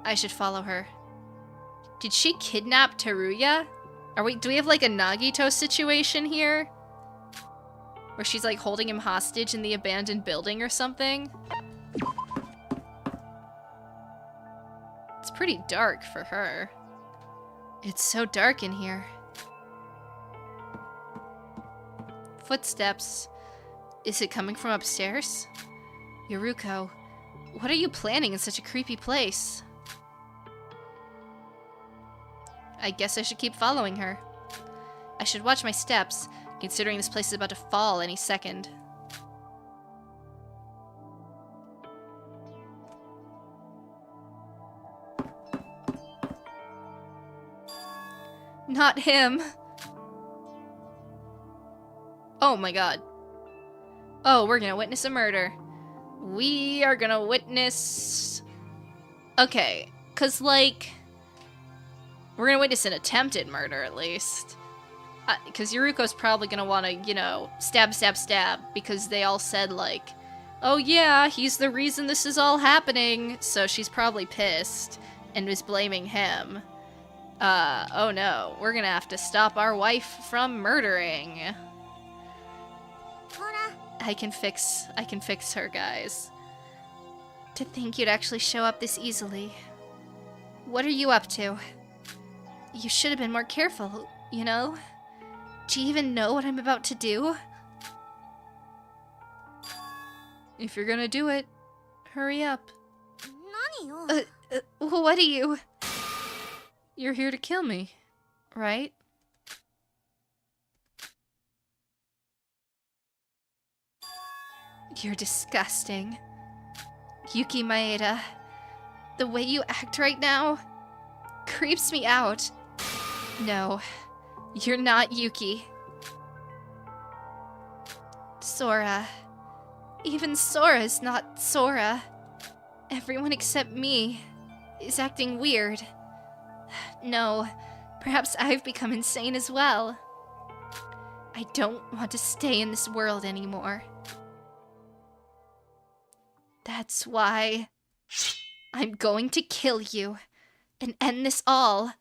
[SPEAKER 1] I should follow her. Did she kidnap Teruya? Do we have like a Nagito situation here? Where she's like holding him hostage in the abandoned building or something? It's pretty dark for her. It's so dark in here. Footsteps. Is it coming from upstairs? Yuruko, what are you planning in such a creepy place? I guess I should keep following her. I should watch my steps, considering this place is about to fall any second. Not him. Oh my god. Oh, we're gonna witness a murder. We are gonna witness... Okay, cause like... We're gonna witness an attempted murder, at least. Cause Yuruko's probably gonna wanna, you know, stab, stab, stab, because they all said, like, oh yeah, he's the reason this is all happening, so she's probably pissed, and is blaming him. Oh no, we're gonna have to stop our wife from murdering. I can fix her, guys. To think you'd actually show up this easily. What are you up to? You should have been more careful, you know? Do you even know what I'm about to do? If you're gonna do it, hurry up. What are you? You're here to kill me, right? You're disgusting. Yuki Maeda, the way you act right now creeps me out. No, you're not Yuki. Sora. Even Sora's not Sora. Everyone except me is acting weird. No, perhaps I've become insane as well. I don't want to stay in this world anymore. That's why I'm going to kill you and end this all.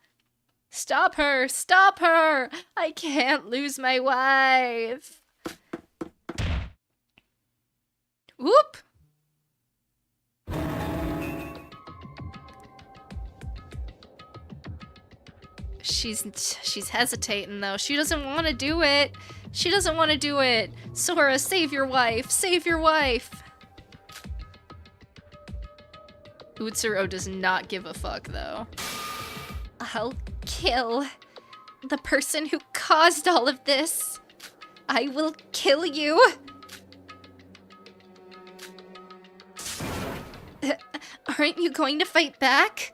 [SPEAKER 1] Stop her! Stop her! I can't lose my wife. Whoop! She's hesitating though. She doesn't want to do it. She doesn't want to do it. Sora, save your wife. Save your wife. Utsuro does not give a fuck though. I'll kill the person who caused all of this. I will kill you. Aren't you going to fight back?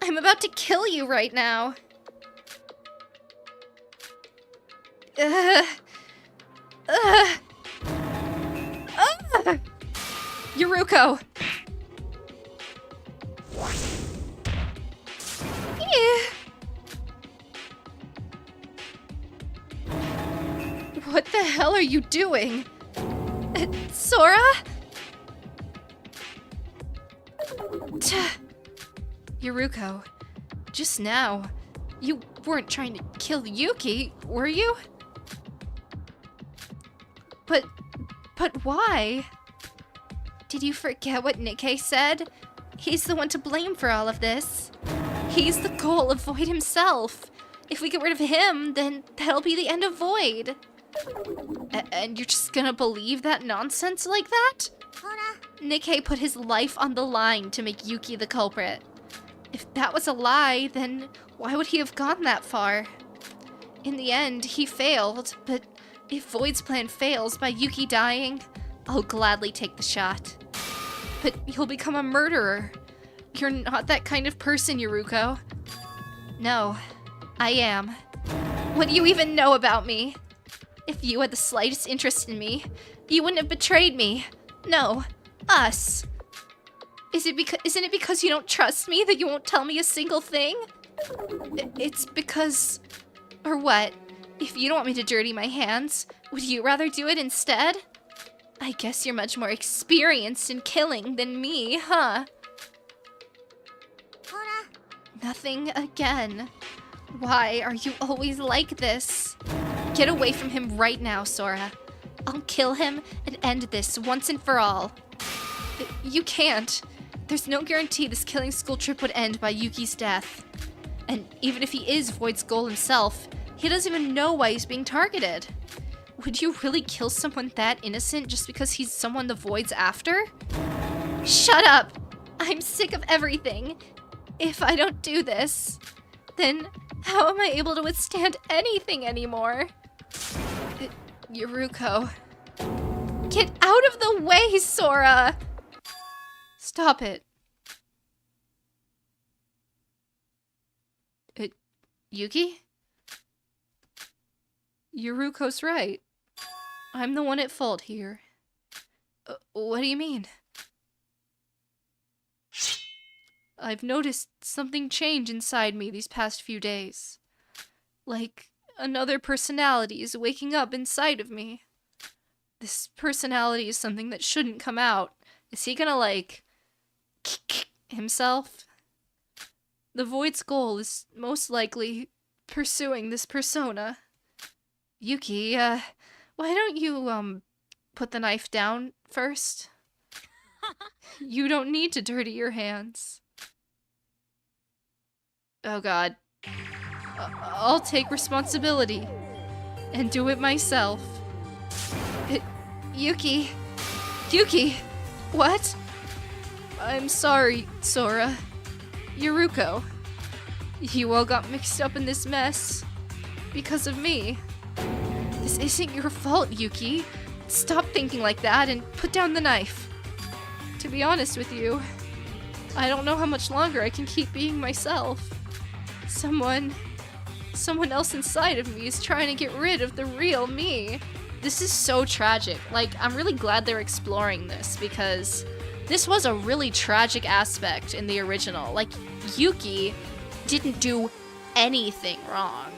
[SPEAKER 1] I'm about to kill you right now. Yuruko! What the hell are you doing? Sora? Yuruko, just now, you weren't trying to kill Yuki, were you? But why? Did you forget what Nikkei said? He's the one to blame for all of this. He's the goal of Void himself. If we get rid of him, then that'll be the end of Void. And you're just gonna believe that nonsense like that? Nikkei put his life on the line to make Yuki the culprit. If that was a lie, then why would he have gone that far? In the end, he failed, but if Void's plan fails by Yuki dying, I'll gladly take the shot. But you'll become a murderer. You're not that kind of person, Yuruko. No, I am. What do you even know about me? If you had the slightest interest in me, you wouldn't have betrayed me. No, us. Isn't it because you don't trust me that you won't tell me a single thing? It's because... Or what? If you don't want me to dirty my hands, would you rather do it instead? I guess you're much more experienced in killing than me, huh? Nothing again. Why are you always like this? Get away from him right now, Sora. I'll kill him and end this once and for all. You can't. There's no guarantee this killing school trip would end by Yuki's death. And even if he is Void's goal himself, he doesn't even know why he's being targeted. Would you really kill someone that innocent just because he's someone the Void's after? Shut up! I'm sick of everything. If I don't do this, then how am I able to withstand anything anymore? Yuruko. Get out of the way, Sora! Stop it. Yuki? Yuruko's right. I'm the one at fault here. What do you mean? I've noticed something change inside me these past few days. Like another personality is waking up inside of me. This personality is something that shouldn't come out. Is he gonna, like, himself? The Void's goal is most likely pursuing this persona. Yuki, why don't you, put the knife down first? You don't need to dirty your hands. Oh god. I'll take responsibility and do it myself. Yuki. Yuki! What? I'm sorry, Sora. Yuruko. You all got mixed up in this mess because of me. This isn't your fault, Yuki. Stop thinking like that and put down the knife. To be honest with you, I don't know how much longer I can keep being myself. Someone else inside of me is trying to get rid of the real me. This is so tragic. Like, I'm really glad they're exploring this because this was a really tragic aspect in the original. Like, Yuki didn't do anything wrong.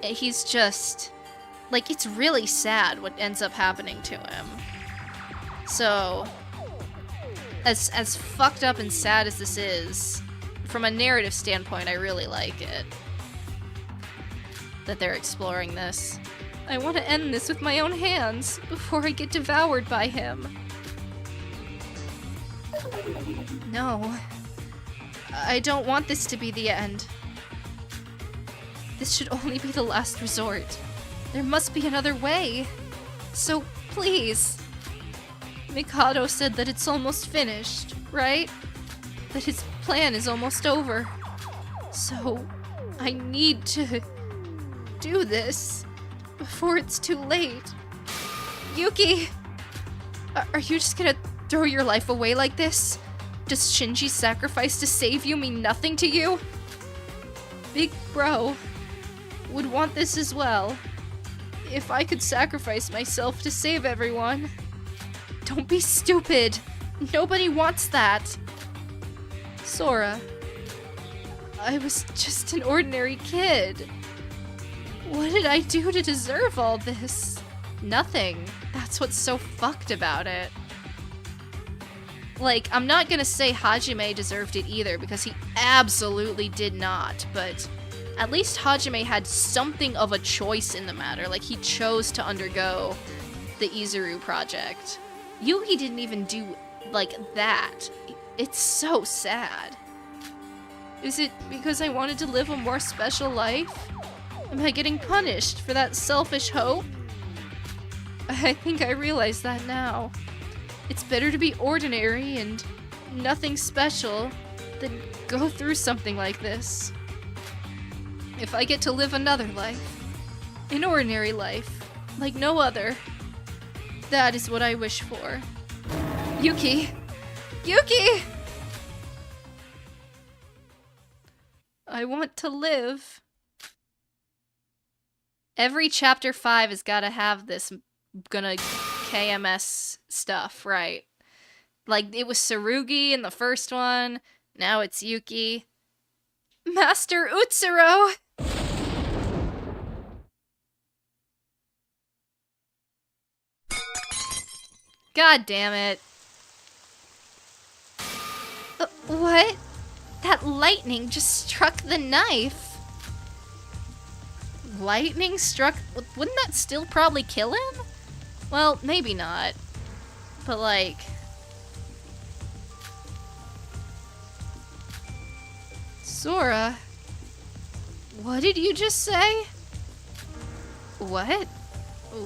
[SPEAKER 1] He's just, like, it's really sad what ends up happening to him. So, as fucked up and sad as this is, from a narrative standpoint, I really like it. That they're exploring this. I want to end this with my own hands before I get devoured by him. No. I don't want this to be the end. This should only be the last resort. There must be another way. So, please. Mikado said that it's almost finished, right? That his plan is almost over. So, I need to do this before it's too late. Yuki! Are you just gonna throw your life away like this? Does Shinji's sacrifice to save you mean nothing to you? Big bro would want this as well. If I could sacrifice myself to save everyone. Don't be stupid. Nobody wants that. Sora. I was just an ordinary kid. What did I do to deserve all this? Nothing. That's what's so fucked about it. Like, I'm not gonna say Hajime deserved it either, because he absolutely did not, but at least Hajime had something of a choice in the matter. Like, he chose to undergo the Izuru project. Yuki didn't even do, like, that. It's so sad. Is it because I wanted to live a more special life? Am I getting punished for that selfish hope? I think I realize that now. It's better to be ordinary and nothing special than go through something like this. If I get to live another life, an ordinary life, like no other, that is what I wish for. Yuki! Yuki! I want to live. Every chapter 5 has gotta have this gonna KMS stuff, right? Like, it was Tsurugi in the first one, now it's Yuki. Master Utsuro! God damn it. What? That lightning just struck the knife. Lightning struck? Wouldn't that still probably kill him? Well, maybe not. But like... Sora? What did you just say? What?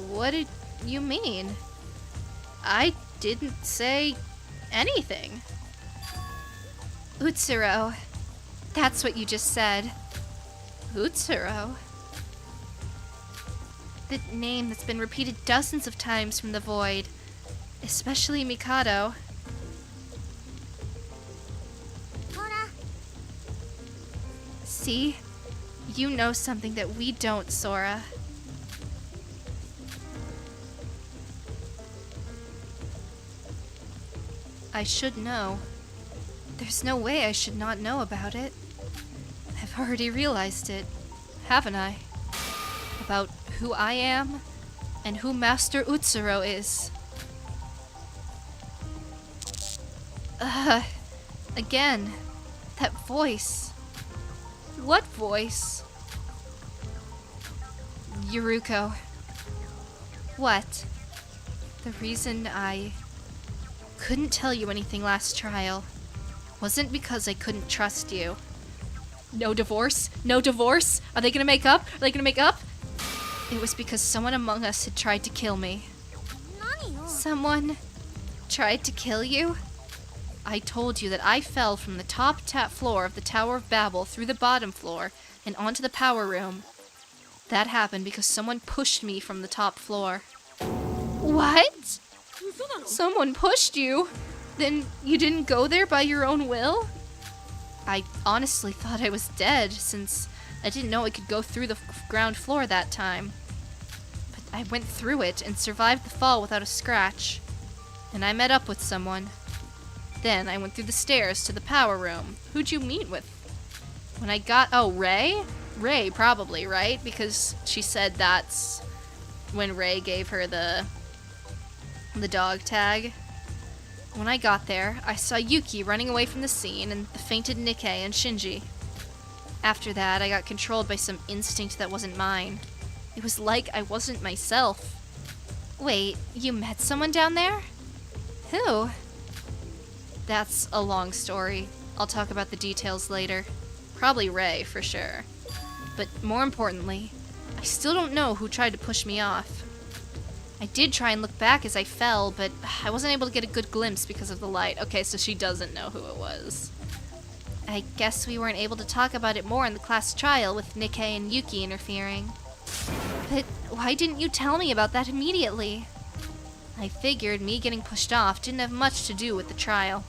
[SPEAKER 1] What did you mean? I didn't say anything. Utsuro. That's what you just said. Utsuro? The name that's been repeated dozens of times from the void. Especially Mikado. See? You know something that we don't, Sora. I should know. There's no way I should not know about it. I've already realized it, haven't I? About who I am and who Master Utsuro is. Again, that voice. What voice? Yuruko. What? The reason I couldn't tell you anything last trial wasn't because I couldn't trust you. No divorce? No divorce? Are they gonna make up? Are they gonna make up? It was because someone among us had tried to kill me. Someone tried to kill you? I told you that I fell from the top floor of the Tower of Babel through the bottom floor and onto the power room. That happened because someone pushed me from the top floor. What? Someone pushed you? Then you didn't go there by your own will? I honestly thought I was dead, since I didn't know I could go through the ground floor that time. But I went through it and survived the fall without a scratch. And I met up with someone. Then I went through the stairs to the power room. Who'd you meet with? When I got... Oh, Ray? Ray, probably, right? Because she said that's when Ray gave her the dog tag. When I got there, I saw Yuki running away from the scene and the fainted Nikkei and Shinji. After that, I got controlled by some instinct that wasn't mine. It was like I wasn't myself. Wait, you met someone down there? Who? That's a long story. I'll talk about the details later. Probably Ray, for sure. but more importantly, I still don't know who tried to push me off. I did try and look back as I fell, but I wasn't able to get a good glimpse because of the light. Okay, so she doesn't know who it was. I guess we weren't able to talk about it more in the class trial with Nikkei and Yuki interfering. But why didn't you tell me about that immediately? I figured me getting pushed off didn't have much to do with the trial.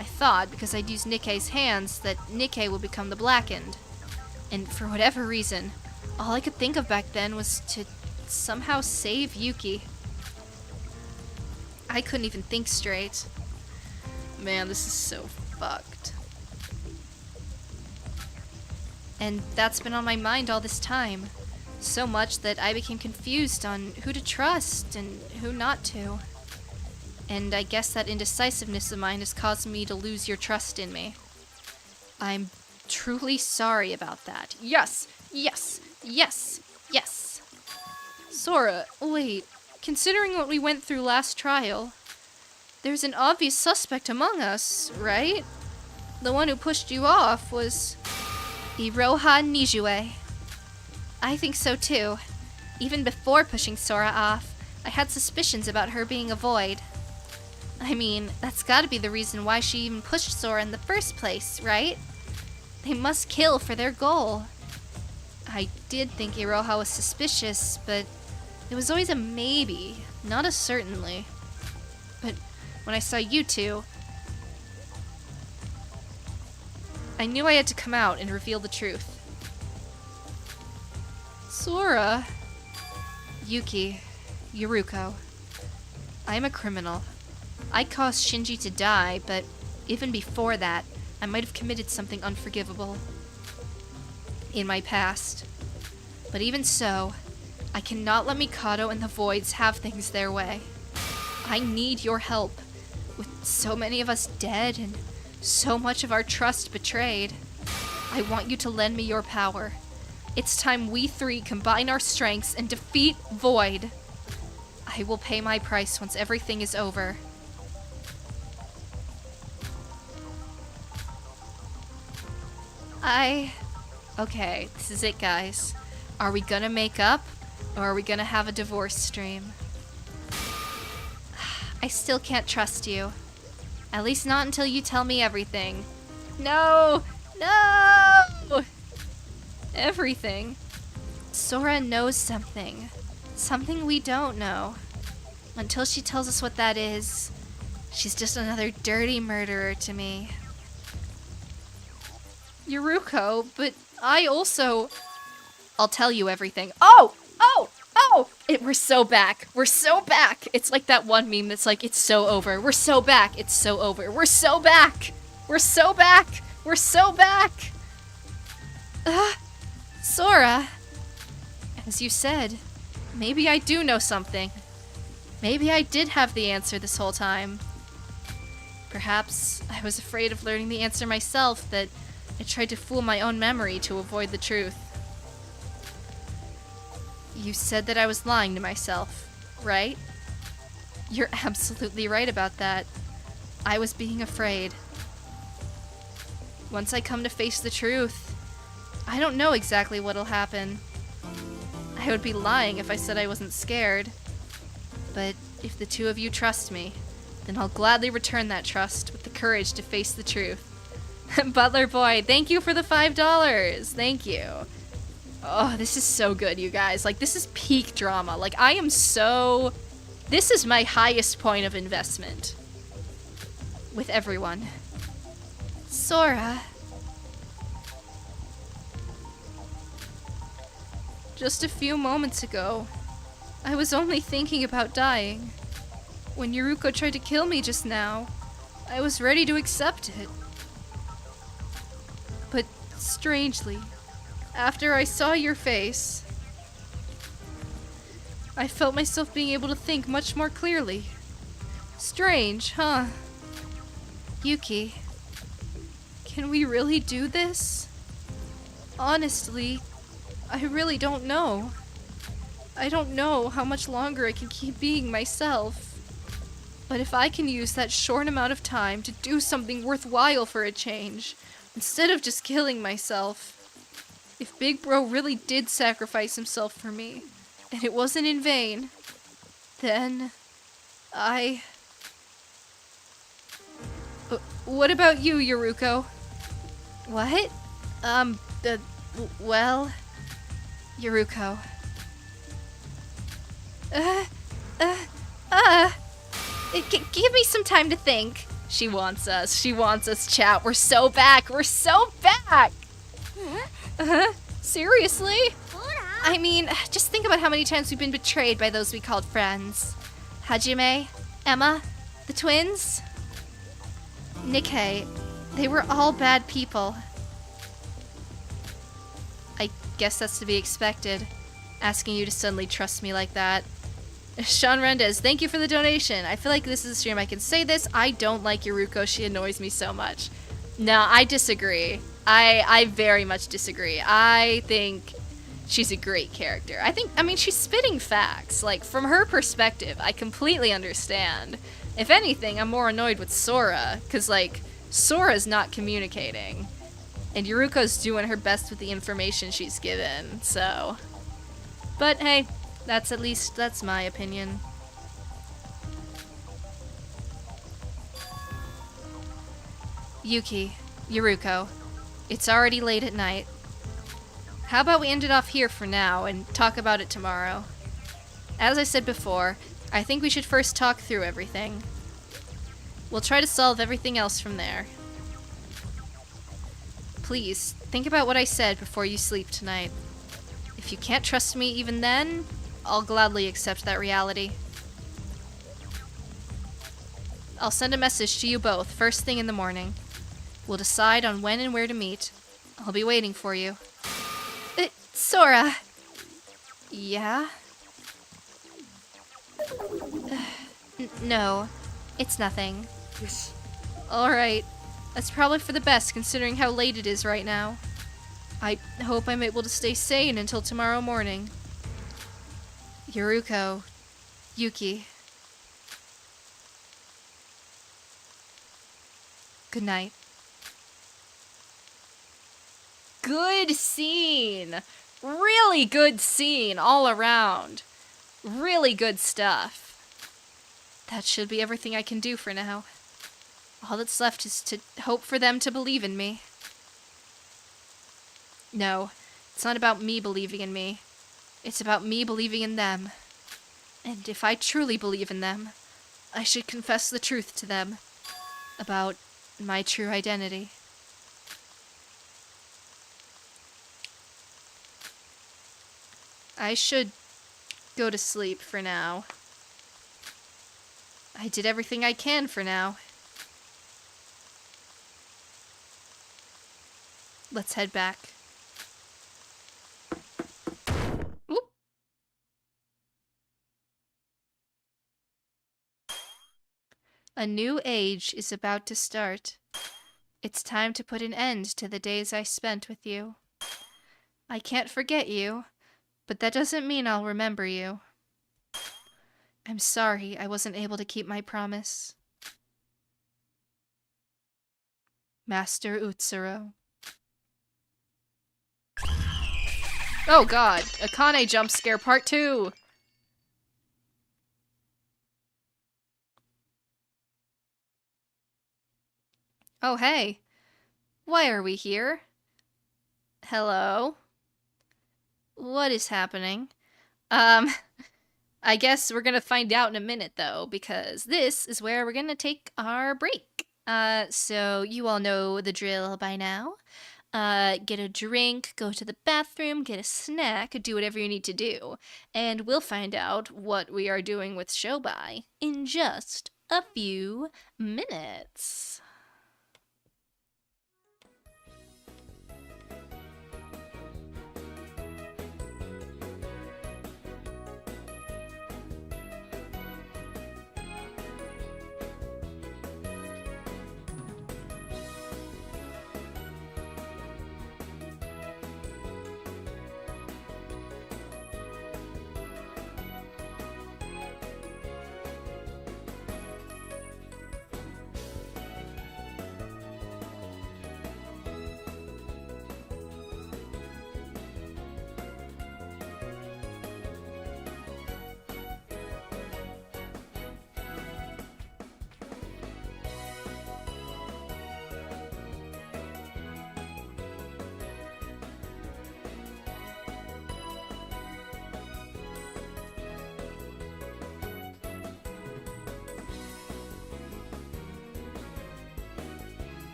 [SPEAKER 1] I thought because I'd used Nikkei's hands that Nikkei would become the blackened. And for whatever reason, all I could think of back then was to somehow save Yuki. I couldn't even think straight.
[SPEAKER 2] Man, this is so fucked.
[SPEAKER 1] And that's been on my mind all this time. So much that I became confused on who to trust and who not to. And I guess that indecisiveness of mine has caused me to lose your trust in me. I'm truly sorry about that. Yes, yes, yes, yes. Sora, wait. Considering what we went through last trial, there's an obvious suspect among us, right? The one who pushed you off was Iroha Nijue. I think so too. Even before pushing Sora off, I had suspicions about her being a void. I mean, that's gotta be the reason why she even pushed Sora in the first place, right? They must kill for their goal. I did think Iroha was suspicious, but it was always a maybe, not a certainly. But when I saw you two, I knew I had to come out and reveal the truth. Sora, Yuki, Yuruko, I'm a criminal. I caused Shinji to die, but even before that, I might have committed something unforgivable in my past. But even so, I cannot let Mikado and the Voids have things their way. I need your help. With so many of us dead and so much of our trust betrayed, I want you to lend me your power. It's time we three combine our strengths and defeat Void. I will pay my price once everything is over. Okay, this is it, guys. Are we gonna make up, or are we gonna have a divorce stream? I still can't trust you. At least not until you tell me everything. No! No! Everything. Sora knows something. Something we don't know. Until she tells us what that is, she's just another dirty murderer to me. Yuruko, but I also... I'll tell you everything. Oh! We're so back. We're so back. It's like that one meme that's like, it's so over. We're so back. It's so over. We're so back. We're so back. We're so back. Sora. As you said, maybe I do know something. Maybe I did have the answer this whole time. Perhaps I was afraid of learning the answer myself, that I tried to fool my own memory to avoid the truth. You said that I was lying to myself, right? You're absolutely right about that. I was being afraid. Once I come to face the truth, I don't know exactly what'll happen. I would be lying if I said I wasn't scared. But if the two of you trust me, then I'll gladly return that trust with the courage to face the truth. Butler Boy, thank you for the $5. Thank you. Oh, this is so good, you guys. Like, this is peak drama. Like, I am so... This is my highest point of investment. With everyone. Sora. Just a few moments ago, I was only thinking about dying. When Yuruko tried to kill me just now, I was ready to accept it. But strangely, after I saw your face, I felt myself being able to think much more clearly. Strange, huh? Yuki, can we really do this? Honestly, I really don't know. I don't know how much longer I can keep being myself. But if I can use that short amount of time to do something worthwhile for a change, instead of just killing myself,
[SPEAKER 2] If Big Bro really did sacrifice himself for me, and it wasn't in vain, then what about you, Yoruko?
[SPEAKER 1] What? Well... Yoruko. Give me some time to think.
[SPEAKER 2] She wants us. She wants us, chat. We're so back. We're so back! Seriously?
[SPEAKER 1] I mean, just think about how many times we've been betrayed by those we called friends. Hajime, Emma, the twins, Nikkei. They were all bad people.
[SPEAKER 2] I guess that's to be expected. Asking you to suddenly trust me like that. Sean Rendez, thank you for the donation. I feel like this is a stream I can say this. I don't like Yoruko. She annoys me so much. No, I disagree. I very much disagree. I think she's a great character. I mean, she's spitting facts. Like, from her perspective, I completely understand. If anything, I'm more annoyed with Sora, because, like, Sora's not communicating. And Yoruko's doing her best with the information she's given, so... But, hey, that's my opinion.
[SPEAKER 1] Yuki, Yoruko, it's already late at night. How about we end it off here for now and talk about it tomorrow? As I said before, I think we should first talk through everything. We'll try to solve everything else from there. Please, think about what I said before you sleep tonight. If you can't trust me even then, I'll gladly accept that reality. I'll send a message to you both first thing in the morning. We'll decide on when and where to meet. I'll be waiting for you. Sora! Yeah? No, it's nothing.
[SPEAKER 3] Yes.
[SPEAKER 1] Alright, that's probably for the best considering how late it is right now. I hope I'm able to stay sane until tomorrow morning. Yoruko, Yuki. Good night.
[SPEAKER 2] Good scene! Really good scene all around. Really good stuff.
[SPEAKER 1] That should be everything I can do for now. All that's left is to hope for them to believe in me. No, it's not about me believing in me. It's about me believing in them. And if I truly believe in them, I should confess the truth to them about my true identity. I should go to sleep for now. I did everything I can for now. Let's head back. Oop. A new age is about to start. It's time to put an end to the days I spent with you. I can't forget you, but that doesn't mean I'll remember you. I'm sorry I wasn't able to keep my promise. Master Utsuro.
[SPEAKER 2] Oh god, Akane jump scare part 2!
[SPEAKER 1] Oh hey, why are we here? Hello? What is happening? I guess we're gonna find out in a minute though, because this is where we're gonna take our break. So you all know the drill by now. Get a drink, go to the bathroom, get a snack, do whatever you need to do. And we'll find out what we are doing with Syobai in just a few minutes.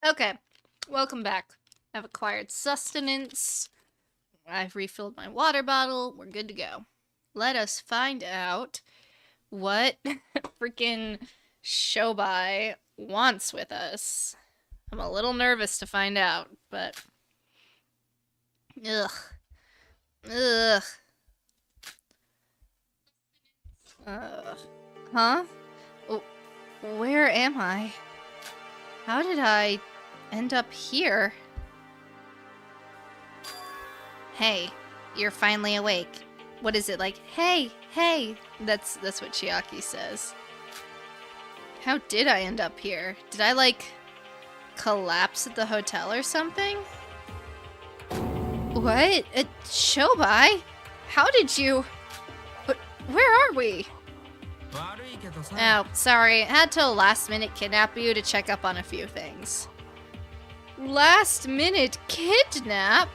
[SPEAKER 1] Okay, welcome back. I've acquired sustenance. I've refilled my water bottle. We're good to go. Let us find out what freaking Syobai wants with us. I'm a little nervous to find out, but... Ugh. Ugh. Huh? Where am I? How did I end up here? Hey, you're finally awake. What is it like? Hey, hey! That's what Chiaki says. How did I end up here? Did I, like, collapse at the hotel or something? What? Syobai? How did you... Where are we? Oh, sorry. I had to last minute kidnap you to check up on a few things. Last minute kidnap?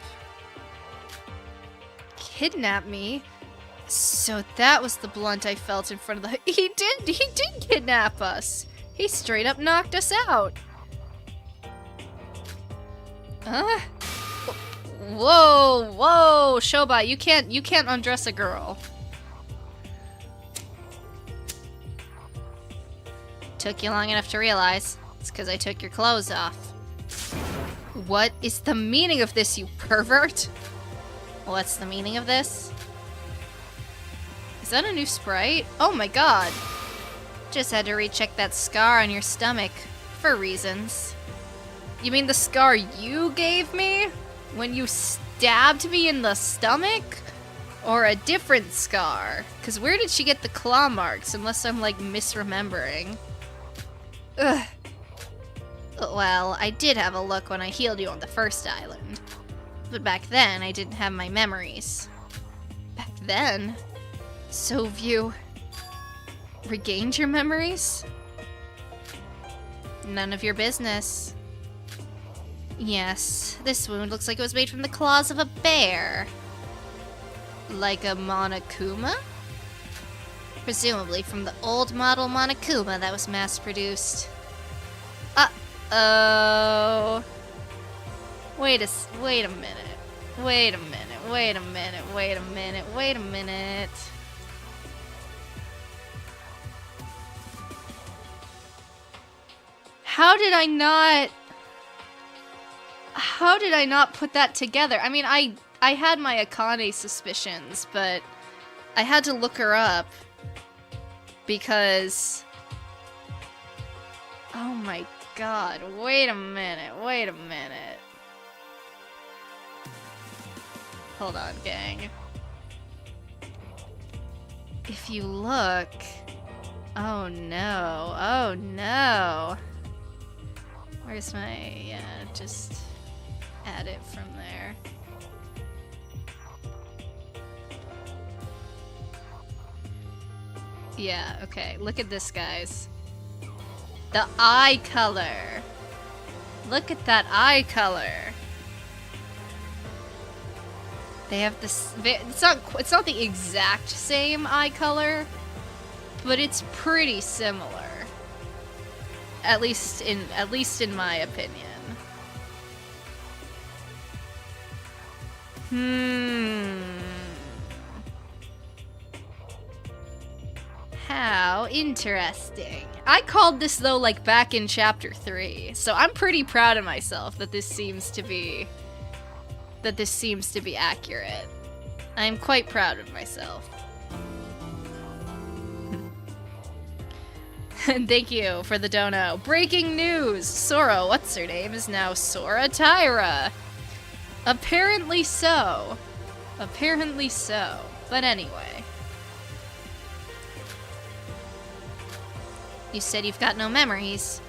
[SPEAKER 1] Kidnap me? So that was the blunt I felt in front of the... He did kidnap us. He straight up knocked us out. Whoa, Syobai, you can't undress a girl. Took you long enough to realize. It's because I took your clothes off. What is the meaning of this, you pervert? What's the meaning of this? Is that a new sprite? Oh my god. Just had to recheck that scar on your stomach. For reasons. You mean the scar you gave me? When you stabbed me in the stomach? Or a different scar? Because where did she get the claw marks? Unless I'm, like, misremembering. Ugh. Well, I did have a look when I healed you on the first island. But back then, I didn't have my memories. Back then? So have you... regained your memories? None of your business. Yes, this wound looks like it was made from the claws of a bear. Like a Monokuma? Presumably from the old model Monokuma that was mass-produced. Uh-oh. Wait a minute. How did I not put that together? I mean, I had my Akane suspicions, but I had to look her up because... Oh my god, wait a minute. Hold on, gang. If you look... Oh no. Where's my... Yeah, just add it from there. Yeah, okay. Look at this, guys. The eye color. Look at that eye color. They have this... It's not the exact same eye color, but it's pretty similar. At least in my opinion. How interesting. I called this though like back in chapter 3, so I'm pretty proud of myself that this seems to be accurate. I'm quite proud of myself. And thank you for the dono. Breaking news! Sora, what's her name, is now Sora Tyra. Apparently so. But anyway. You said you've got no memories.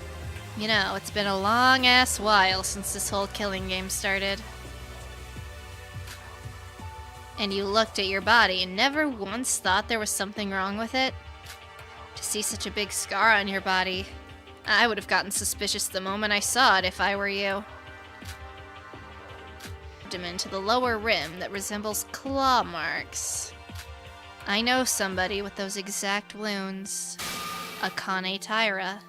[SPEAKER 1] You know, it's been a long-ass while since this whole killing game started. And you looked at your body and never once thought there was something wrong with it? To see such a big scar on your body, I would have gotten suspicious the moment I saw it if I were you. Abdomen to the lower rim that resembles claw marks. I know somebody with those exact wounds. Akane Tyra.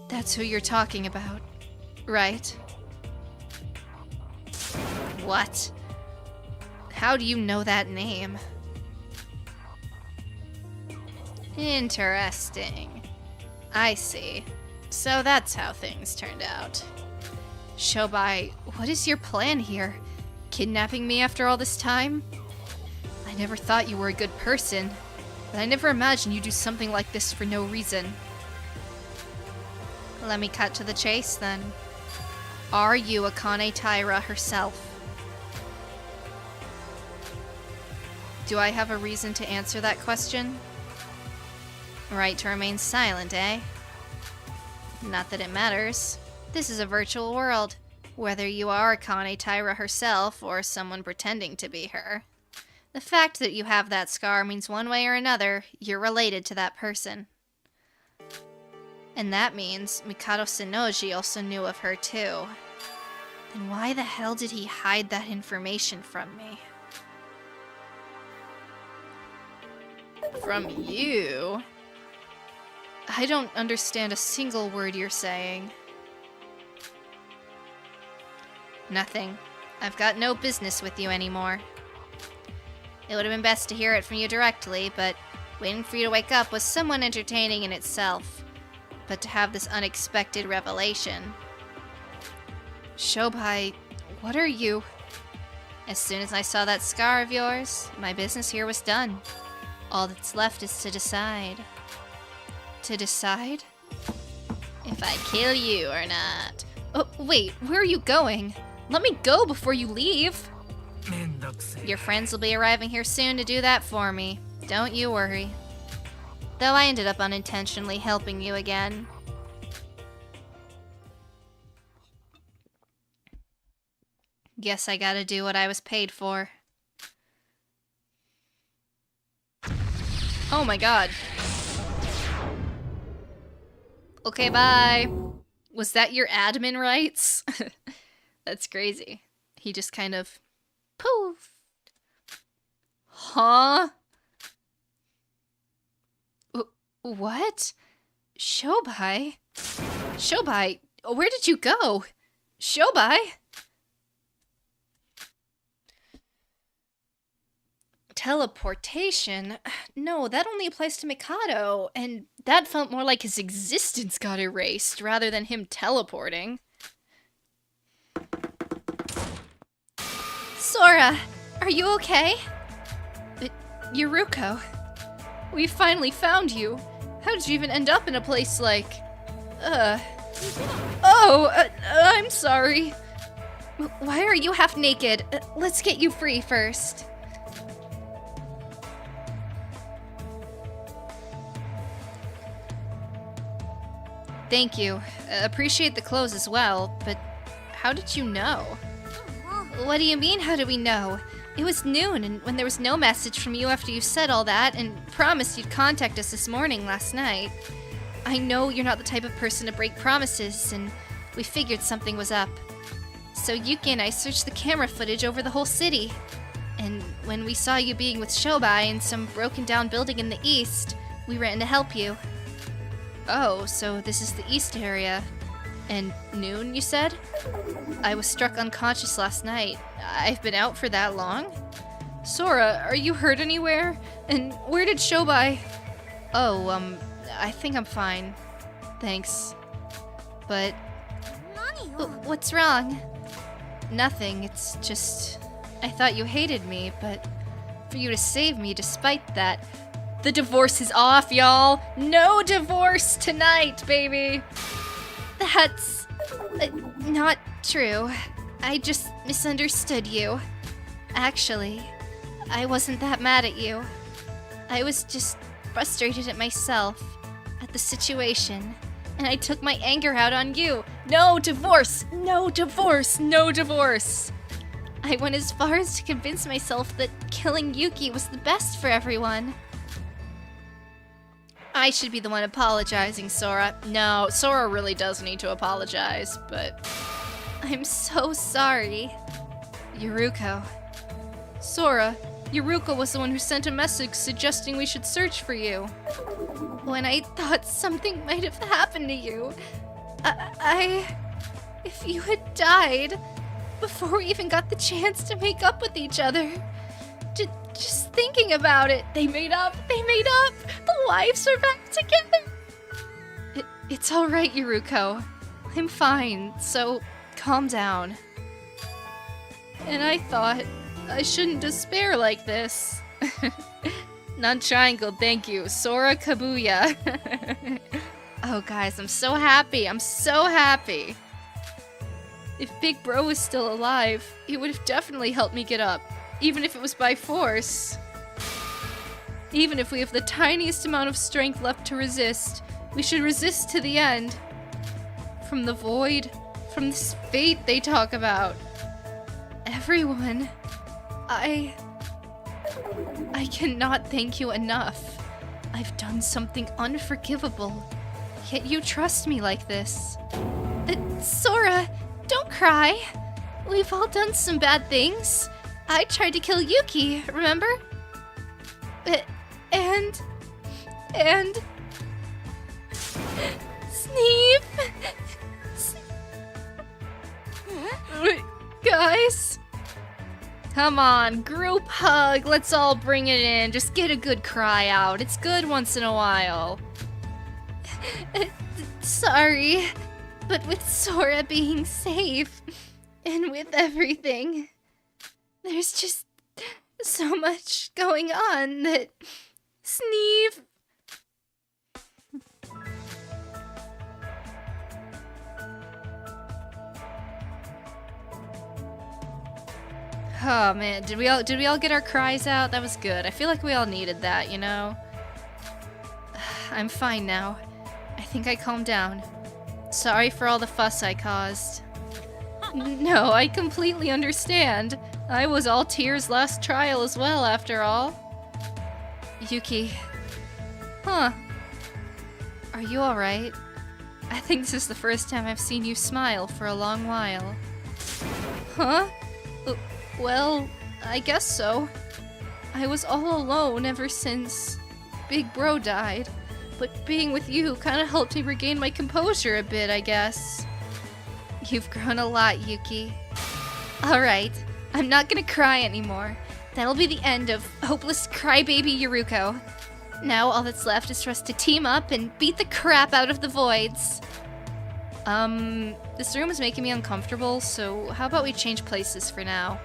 [SPEAKER 1] That's who you're talking about. Right. What? How do you know that name? Interesting. I see. So that's how things turned out. Syobai, what is your plan here? Kidnapping me after all this time? I never thought you were a good person, but I never imagined you'd do something like this for no reason. Let me cut to the chase then. Are you Akane Taira herself? Do I have a reason to answer that question? Right to remain silent, eh? Not that it matters. This is a virtual world, whether you are Akane Taira herself or someone pretending to be her. The fact that you have that scar means one way or another, you're related to that person. And that means Mikado Sennoji also knew of her too. Then why the hell did he hide that information from me?
[SPEAKER 2] From you?
[SPEAKER 1] I don't understand a single word you're saying. Nothing. I've got no business with you anymore. It would have been best to hear it from you directly, but waiting for you to wake up was somewhat entertaining in itself. But to have this unexpected revelation... Syobai, what are you? As soon as I saw that scar of yours, my business here was done. All that's left is to decide. To decide? If I kill you or not. Oh, wait, where are you going? Let me go before you leave. Your friends will be arriving here soon to do that for me. Don't you worry. Though I ended up unintentionally helping you again. Guess I gotta do what I was paid for.
[SPEAKER 2] Oh my god.
[SPEAKER 1] Okay, bye. Was that your admin rights? That's crazy. He just kind of... poof. Huh? What? Syobai? Syobai, where did you go? Syobai? Teleportation? No, that only applies to Mikado, and that felt more like his existence got erased rather than him teleporting. Sora, are you okay? Yuruko, we finally found you. How did you even end up in a place like... I'm sorry. Why are you half naked? Let's get you free first. Thank you. Appreciate the clothes as well, but how did you know? What do you mean, how do we know? It was noon, and when there was no message from you after you said all that, and promised you'd contact us this morning last night. I know you're not the type of person to break promises, and we figured something was up. So Yuki and I searched the camera footage over the whole city. And when we saw you being with Syobai in some broken down building in the east, we ran to help you. Oh, so this is the east area. And noon, you said? I was struck unconscious last night. I've been out for that long? Sora, are you hurt anywhere? And where did Syobai... Oh, I think I'm fine. Thanks. But... What's wrong? Nothing, it's just... I thought you hated me, but... For you to save me despite that... The divorce is off, y'all! No divorce tonight, baby! That's... not true. I just misunderstood you. Actually, I wasn't that mad at you. I was just frustrated at myself, at the situation, and I took my anger out on you. No divorce! No divorce! No divorce! I went as far as to convince myself that killing Yuki was the best for everyone. I should be the one apologizing, Sora.
[SPEAKER 2] No, Sora really does need to apologize, but...
[SPEAKER 1] I'm so sorry. Yuruko. Sora, Yuruko was the one who sent a message suggesting we should search for you. When I thought something might have happened to you, if you had died before we even got the chance to make up with each other. Just thinking about it. They made up. The lives are back together. It's all right, Yuruko. I'm fine, so calm down. And I thought I shouldn't despair like this. Non-triangle, thank you. Sora Kabuya. Oh, guys, I'm so happy. If Big Bro was still alive, he would have definitely helped me get up, even if it was by force. Even if we have the tiniest amount of strength left to resist, we should resist to the end. From the void, from this fate they talk about. Everyone, I cannot thank you enough. I've done something unforgivable, yet you trust me like this. Sora, don't cry. We've all done some bad things. I tried to kill Yuki, remember? And... Sneep! Guys? Come on, group hug, let's all bring it in. Just get a good cry out. It's good once in a while. Sorry, but with Sora being safe, and with everything, there's just so much going on that... Sneeve! Oh man, did we all get our cries out? That was good. I feel like we all needed that, you know? I'm fine now. I think I calmed down. Sorry for all the fuss I caused. No, I completely understand. I was all tears last trial as well, after all. Yuki. Huh. Are you alright? I think this is the first time I've seen you smile for a long while. Huh? Well, I guess so. I was all alone ever since Big Bro died, but being with you kind of helped me regain my composure a bit, I guess. You've grown a lot, Yuki. Alright, I'm not gonna cry anymore. That'll be the end of hopeless crybaby Yuruko. Now all that's left is for us to team up and beat the crap out of the voids. This room is making me uncomfortable, so how about we change places for now?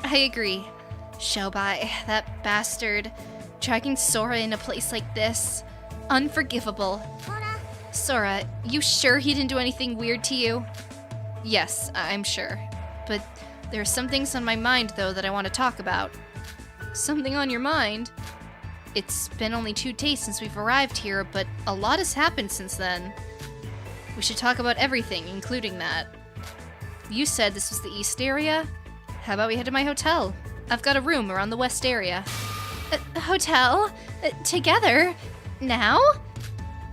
[SPEAKER 1] I agree. Syobai, that bastard. Dragging Sora in a place like this. Unforgivable. Sora, you sure he didn't do anything weird to you? Yes, I'm sure. But there are some things on my mind, though, that I want to talk about. Something on your mind? It's been only 2 days since we've arrived here, but a lot has happened since then. We should talk about everything, including that. You said this was the east area? How about we head to my hotel? I've got a room around the west area. Hotel? Together? Now?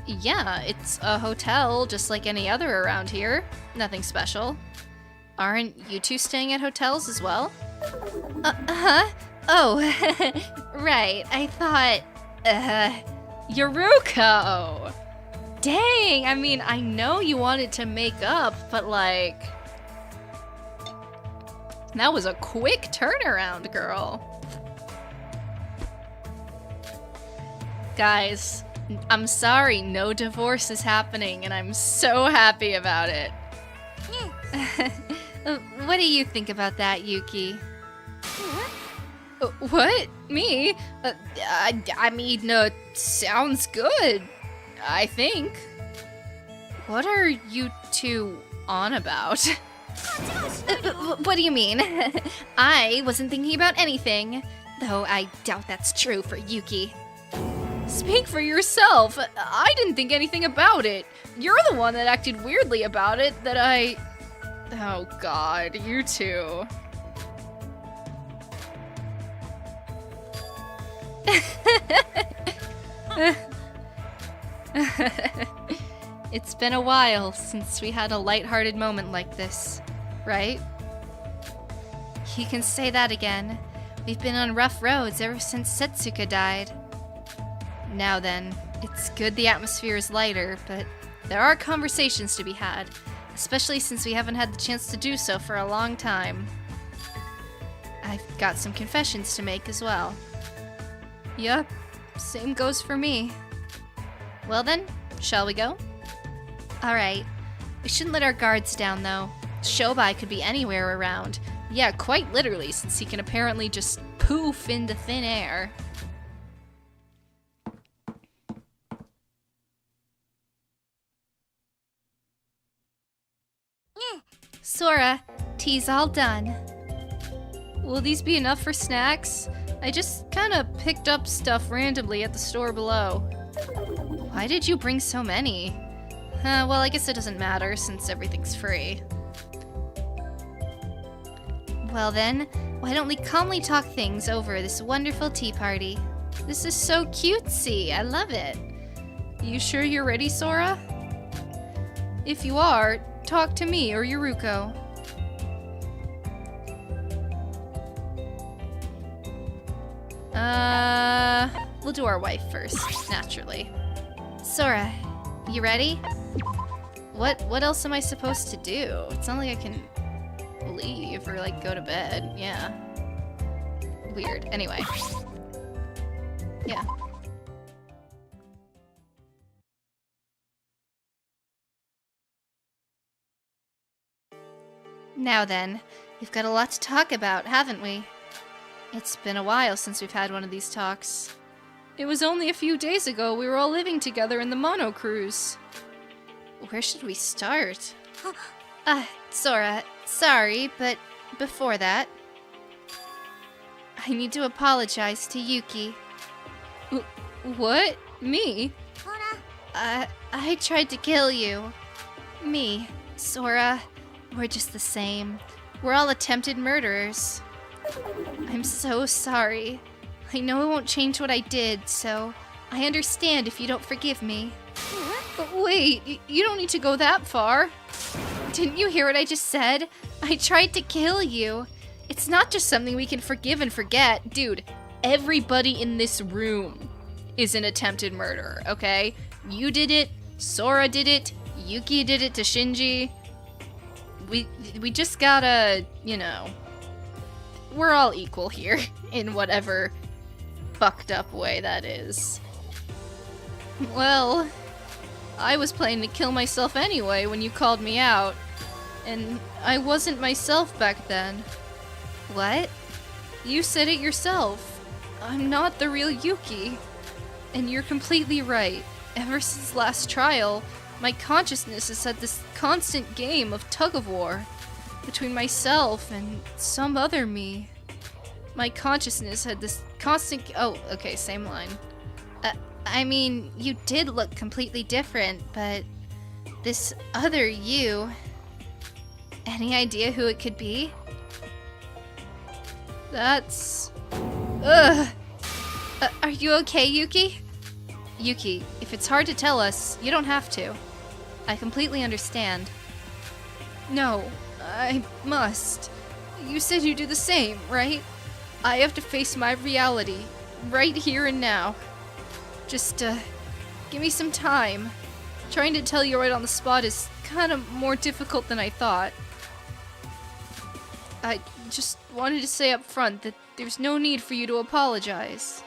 [SPEAKER 1] Yeah, it's a hotel, just like any other around here. Nothing special. Aren't you two staying at hotels as well? Oh, right, I thought, Yuruko! Dang, I mean, I know you wanted to make up, but like... That was a quick turnaround, girl. Guys, I'm sorry, no divorce is happening, and I'm so happy about it. What do you think about that, Yuki? What? Me? I mean, sounds good, I think. What are you two on about? What do you mean? I wasn't thinking about anything, though I doubt that's true for Yuki. Speak for yourself. I didn't think anything about it. You're the one that acted weirdly about it that I... Oh god, you two. It's been a while since we had a lighthearted moment like this, right? You can say that again. We've been on rough roads ever since Setsuka died. Now then, it's good the atmosphere is lighter, but there are conversations to be had. especially since we haven't had the chance to do so for a long time. I've got some confessions to make as well.
[SPEAKER 2] Yep, same goes for me.
[SPEAKER 1] Well then, shall we go? Alright. We shouldn't let our guards down though. Syobai could be anywhere around.
[SPEAKER 2] Yeah, quite literally, since he can apparently just poof into thin air.
[SPEAKER 1] Sora, tea's all done.
[SPEAKER 2] Will these be enough for snacks? I just kinda picked up stuff randomly at the store below.
[SPEAKER 1] Why did you bring so many? Well, I guess it doesn't matter since everything's free. Well then, why don't we calmly talk things over this wonderful tea party? This is so cutesy, I love it.
[SPEAKER 2] You sure you're ready, Sora? If you are, talk to me or Yuruko.
[SPEAKER 1] We'll do our wife first, naturally. Sora, you ready?
[SPEAKER 2] What else am I supposed to do? It's not like I can leave or like go to bed. Yeah. Weird. Anyway. Yeah.
[SPEAKER 1] Now then, we've got a lot to talk about, haven't we?
[SPEAKER 2] It's been a while since we've had one of these talks. It was only a few days ago we were all living together in the Mono Cruise.
[SPEAKER 1] Where should we start? Sora, sorry, but before that, I need to apologize to Yuki.
[SPEAKER 2] What? Me?
[SPEAKER 1] I tried to kill you. Me, Sora, we're just the same. We're all attempted murderers. I'm so sorry. I know it won't change what I did, so I understand if you don't forgive me.
[SPEAKER 2] But wait, you don't need to go that far.
[SPEAKER 1] Didn't you hear what I just said? I tried to kill you.
[SPEAKER 2] It's not just something we can forgive and forget. Dude, everybody in this room is an attempted murderer, okay? You did it, Sora did it, Yuki did it to Shinji. We just gotta, you know, we're all equal here in whatever fucked up way that is. Well, I was planning to kill myself anyway when you called me out, and I wasn't myself back then.
[SPEAKER 1] What?
[SPEAKER 2] You said it yourself. I'm not the real Yuki. And you're completely right. Ever since last trial, my consciousness has had this constant game of tug-of-war between myself and some other me. My consciousness had this constant... Oh, okay, same line.
[SPEAKER 1] I mean, you did look completely different, but this other you... Any idea who it could be?
[SPEAKER 2] That's...
[SPEAKER 1] Are you okay, Yuki?
[SPEAKER 2] Yuki, if it's hard to tell us, you don't have to. I completely understand. No, I must. You said you'd do the same, right? I have to face my reality, right here and now. Just, give me some time. Trying to tell you right on the spot is kind of more difficult than I thought. I just wanted to say up front that there's no need for you to apologize.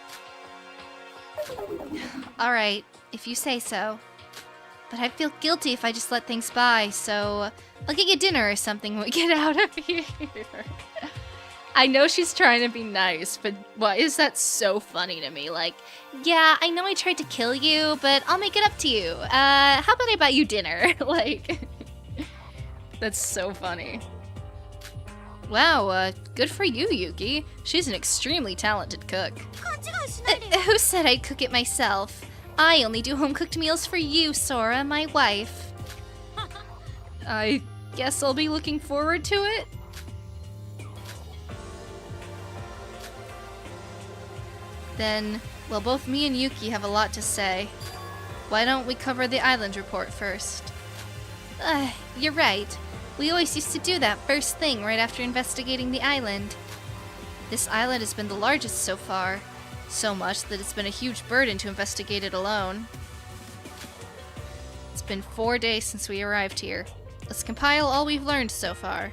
[SPEAKER 1] Alright, if you say so. But I feel guilty if I just let things by, so I'll get you dinner or something when we get out of here.
[SPEAKER 2] I know she's trying to be nice, but why is that so funny to me? Like,
[SPEAKER 1] yeah, I know I tried to kill you, but I'll make it up to you. How about I buy you dinner? Like,
[SPEAKER 2] that's so funny. Wow, good for you, Yuki. She's an extremely talented cook.
[SPEAKER 1] Who said I'd cook it myself? I only do home-cooked meals for you, Sora, my wife.
[SPEAKER 2] I guess I'll be looking forward to it. Then, well, both me and Yuki have a lot to say. Why don't we cover the island report first?
[SPEAKER 1] You're right. We always used to do that first thing right after investigating the island.
[SPEAKER 2] This island has been the largest so far, so much that it's been a huge burden to investigate it alone. It's been 4 days since we arrived here.
[SPEAKER 1] Let's compile all we've learned so far.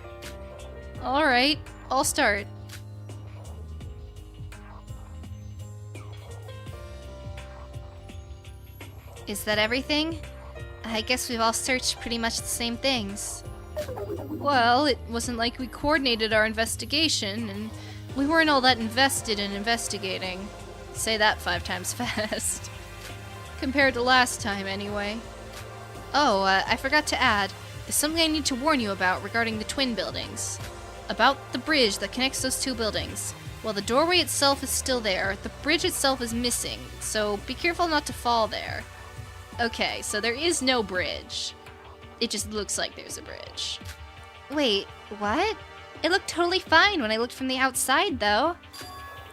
[SPEAKER 1] Alright, I'll start. Is that everything? I guess we've all searched pretty much the same things. Well, it wasn't like we coordinated our investigation, and we weren't all that invested in investigating. Say that 5 times fast. Compared to last time, anyway. Oh, I forgot to add, there's something I need to warn you about regarding the twin buildings. About the bridge that connects those 2 buildings. While the doorway itself is still there, the bridge itself is missing, so be careful not to fall there. Okay, so there is no bridge. It just looks like there's a bridge. Wait, what? It looked totally fine when I looked from the outside, though.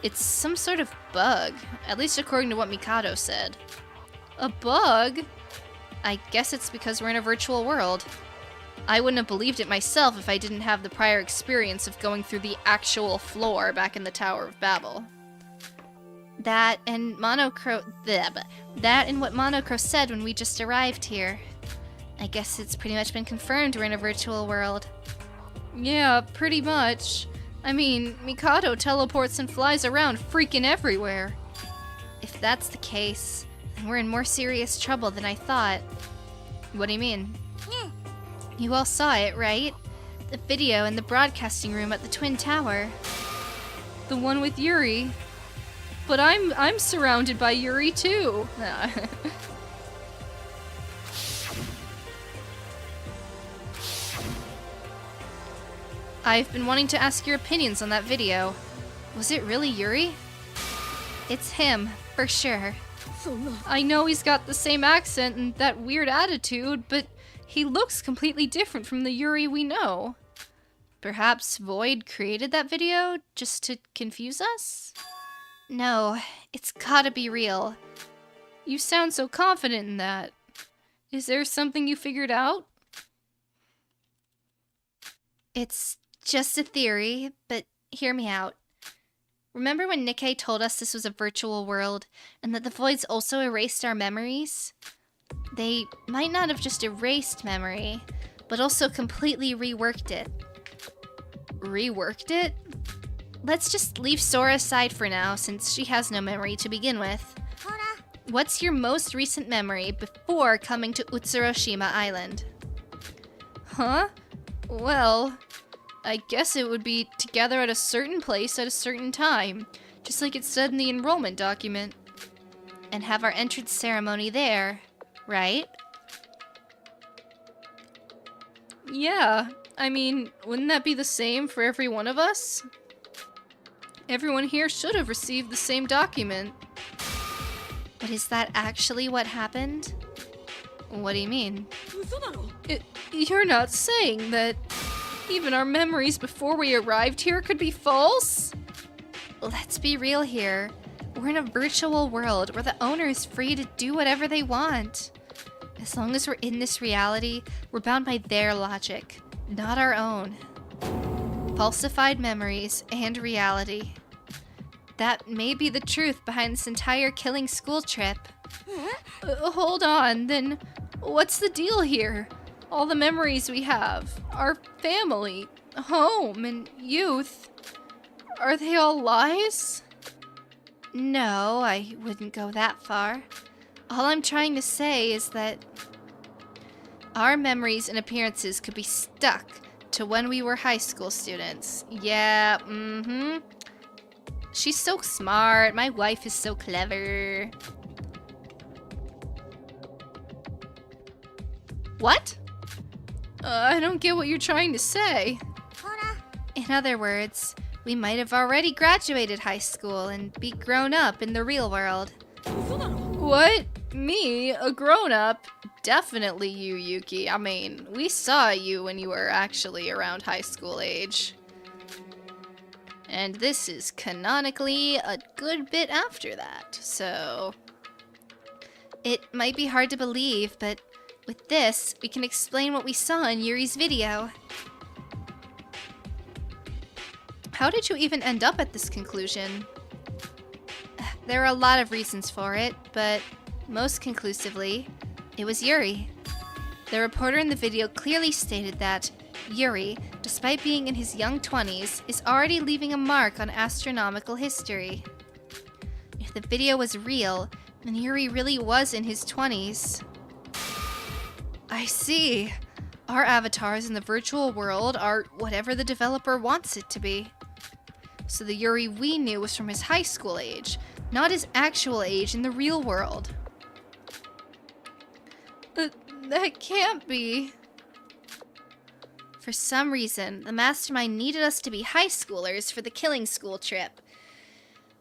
[SPEAKER 1] It's some sort of bug, at least according to what Mikado said. A bug? I guess it's because we're in a virtual world. I wouldn't have believed it myself if I didn't have the prior experience of going through the actual floor back in the Tower of Babel. That and what Monocro said when we just arrived here. I guess it's pretty much been confirmed we're in a virtual world. Yeah, pretty much. I mean, Mikado teleports and flies around freaking everywhere. If that's the case, then we're in more serious trouble than I thought. What do you mean? You all saw it, right? The video in the broadcasting room at the Twin Tower. The one with Yuri. But I'm surrounded by Yuri too. I've been wanting to ask your opinions on that video. Was it really Yuri? It's him, for sure. I know he's got the same accent and that weird attitude, but he looks completely different from the Yuri we know. Perhaps Void created that video just to confuse us? No, it's gotta be real. You sound so confident in that. Is there something you figured out? It's just a theory, but hear me out. Remember when Nikkei told us this was a virtual world, and that the Voids also erased our memories? They might not have just erased memory, but also completely reworked it. Reworked it? Let's just leave Sora aside for now, since she has no memory to begin with. What's your most recent memory before coming to Utsuroshima Island? Huh? Well, I guess it would be together at a certain place at a certain time, just like it said in the enrollment document. And have our entrance ceremony there, right? Yeah, I mean, wouldn't that be the same for every one of us? Everyone here should have received the same document. But is that actually what happened? What do you mean? You're not saying that even our memories before we arrived here could be false? Let's be real here. We're in a virtual world where the owner is free to do whatever they want. As long as we're in this reality, we're bound by their logic, not our own. Falsified memories and reality. That may be the truth behind this entire killing school trip. Hold on, then what's the deal here? All the memories we have, our family, home, and youth, are they all lies? No, I wouldn't go that far. All I'm trying to say is that our memories and appearances could be stuck to when we were high school students. Yeah, She's so smart. My wife is so clever. What? I don't get what you're trying to say. In other words, we might have already graduated high school and be grown up in the real world. What? Me? A grown-up? Definitely you, Yuki. I mean, we saw you when you were actually around high school age. And this is canonically a good bit after that, so... It might be hard to believe, but with this, we can explain what we saw in Yuri's video. How did you even end up at this conclusion? There are a lot of reasons for it, but most conclusively, it was Yuri. The reporter in the video clearly stated that Yuri, despite being in his young 20s, is already leaving a mark on astronomical history. If the video was real, then Yuri really was in his 20s. I see. Our avatars in the virtual world are whatever the developer wants it to be. So the Yuri we knew was from his high school age, not his actual age in the real world. That can't be. For some reason, the mastermind needed us to be high schoolers for the killing school trip.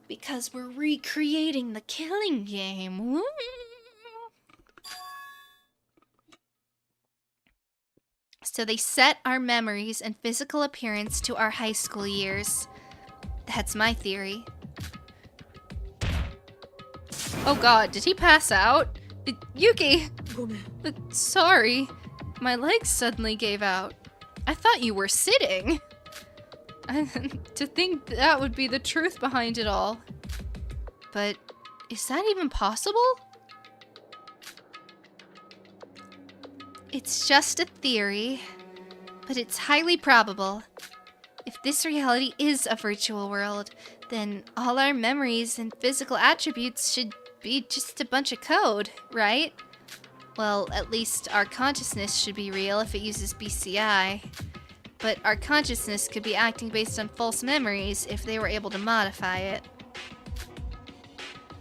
[SPEAKER 1] Because we're recreating the killing game. Woo! So they set our memories and physical appearance to our high school years. That's my theory.
[SPEAKER 2] Oh god, did he pass out? Yuki!
[SPEAKER 3] ごめん。
[SPEAKER 2] Sorry. My legs suddenly gave out. I thought you were sitting. To think that would be the truth behind it all. But is that even possible?
[SPEAKER 1] It's just a theory, but it's highly probable. If this reality is a virtual world, then all our memories and physical attributes should be just a bunch of code, right? Well, at least our consciousness should be real if it uses BCI. But our consciousness could be acting based on false memories if they were able to modify it.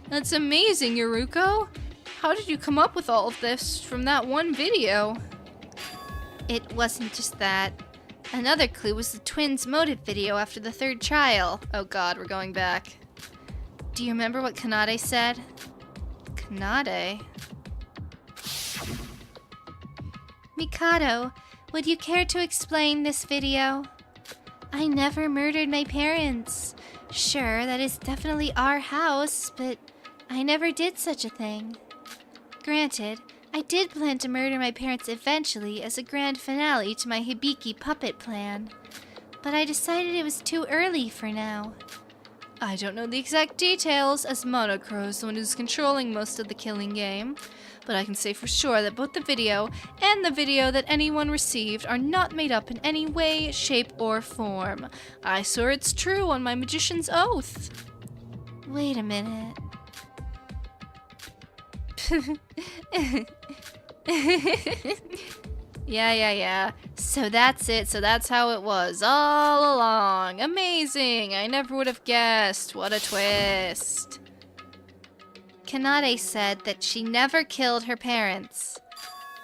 [SPEAKER 2] That's amazing, Yuruko. How did you come up with all of this from that one video?
[SPEAKER 1] It wasn't just that. Another clue was the twins' motive video after the third trial.
[SPEAKER 2] Oh god, we're going back.
[SPEAKER 1] Do you remember what Kanade said?
[SPEAKER 2] Kanade?
[SPEAKER 1] Mikado, would you care to explain this video? I never murdered my parents. Sure, that is definitely our house, but I never did such a thing. Granted, I did plan to murder my parents eventually as a grand finale to my Hibiki puppet plan, but I decided it was too early for now.
[SPEAKER 2] I don't know the exact details, as Monocro is the one who's controlling most of the killing game, but I can say for sure that both the video and the video that anyone received are not made up in any way, shape, or form. I swear it's true on my magician's oath.
[SPEAKER 1] Wait a minute.
[SPEAKER 2] Yeah. So that's it. So that's how it was all along. Amazing. I never would have guessed. What a twist.
[SPEAKER 1] Kanade said that she never killed her parents,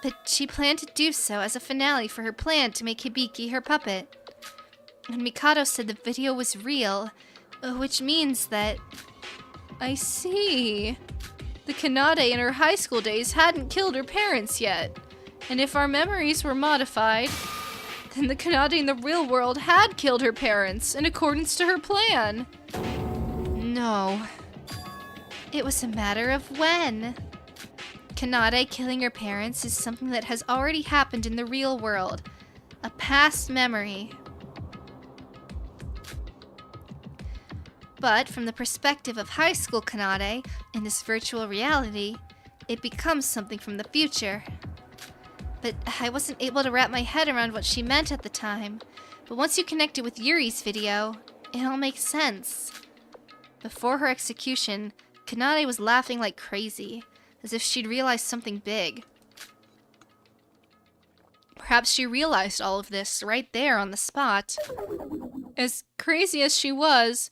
[SPEAKER 1] but she planned to do so as a finale for her plan to make Hibiki her puppet. And Mikado said the video was real, which means that...
[SPEAKER 2] I see. The Kanade in her high school days hadn't killed her parents yet. And if our memories were modified, then the Kanade in the real world had killed her parents in accordance to her plan.
[SPEAKER 1] No. It was a matter of when. Kanade killing her parents is something that has already happened in the real world. A past memory. But from the perspective of high school Kanade, in this virtual reality, it becomes something from the future. But I wasn't able to wrap my head around what she meant at the time. But once you connect it with Yuri's video, it all makes sense. Before her execution, Kanade was laughing like crazy, as if she'd realized something big.
[SPEAKER 2] Perhaps she realized all of this right there on the spot. As crazy as she was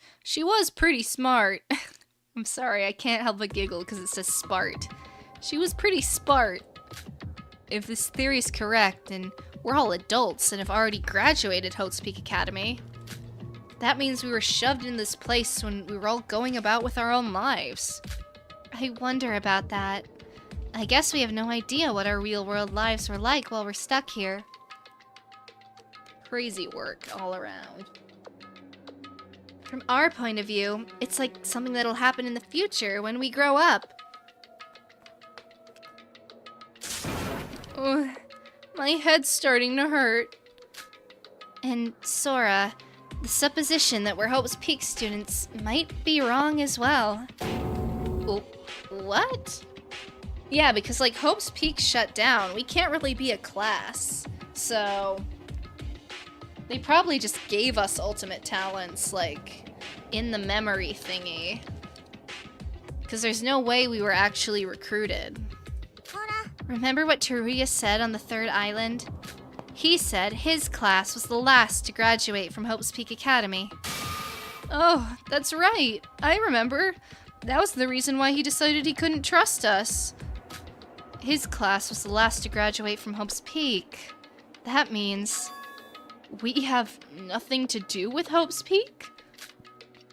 [SPEAKER 2] pretty smart. I'm sorry, I can't help but giggle because it says Spart. She was pretty smart. If this theory is correct, and we're all adults and have already graduated Hope's Peak Academy, that means we were shoved in this place when we were all going about with our own lives.
[SPEAKER 1] I wonder about that. I guess we have no idea what our real-world lives were like while we're stuck here.
[SPEAKER 2] Crazy work all around.
[SPEAKER 1] From our point of view, it's like something that'll happen in the future when we grow up.
[SPEAKER 2] Oh, my head's starting to hurt.
[SPEAKER 1] And Sora, the supposition that we're Hope's Peak students might be wrong as well.
[SPEAKER 2] Oh, what?
[SPEAKER 1] Yeah, because, like, Hope's Peak shut down. We can't really be a class. So, they probably just gave us ultimate talents, like, in the memory thingy. Because there's no way we were actually recruited. Remember what Teruya said on the 3rd island? He said his class was the last to graduate from Hope's Peak Academy. Oh, that's right. I remember. That was the reason why he decided he couldn't trust us. His class was the last to graduate from Hope's Peak. That means we have nothing to do with Hope's Peak?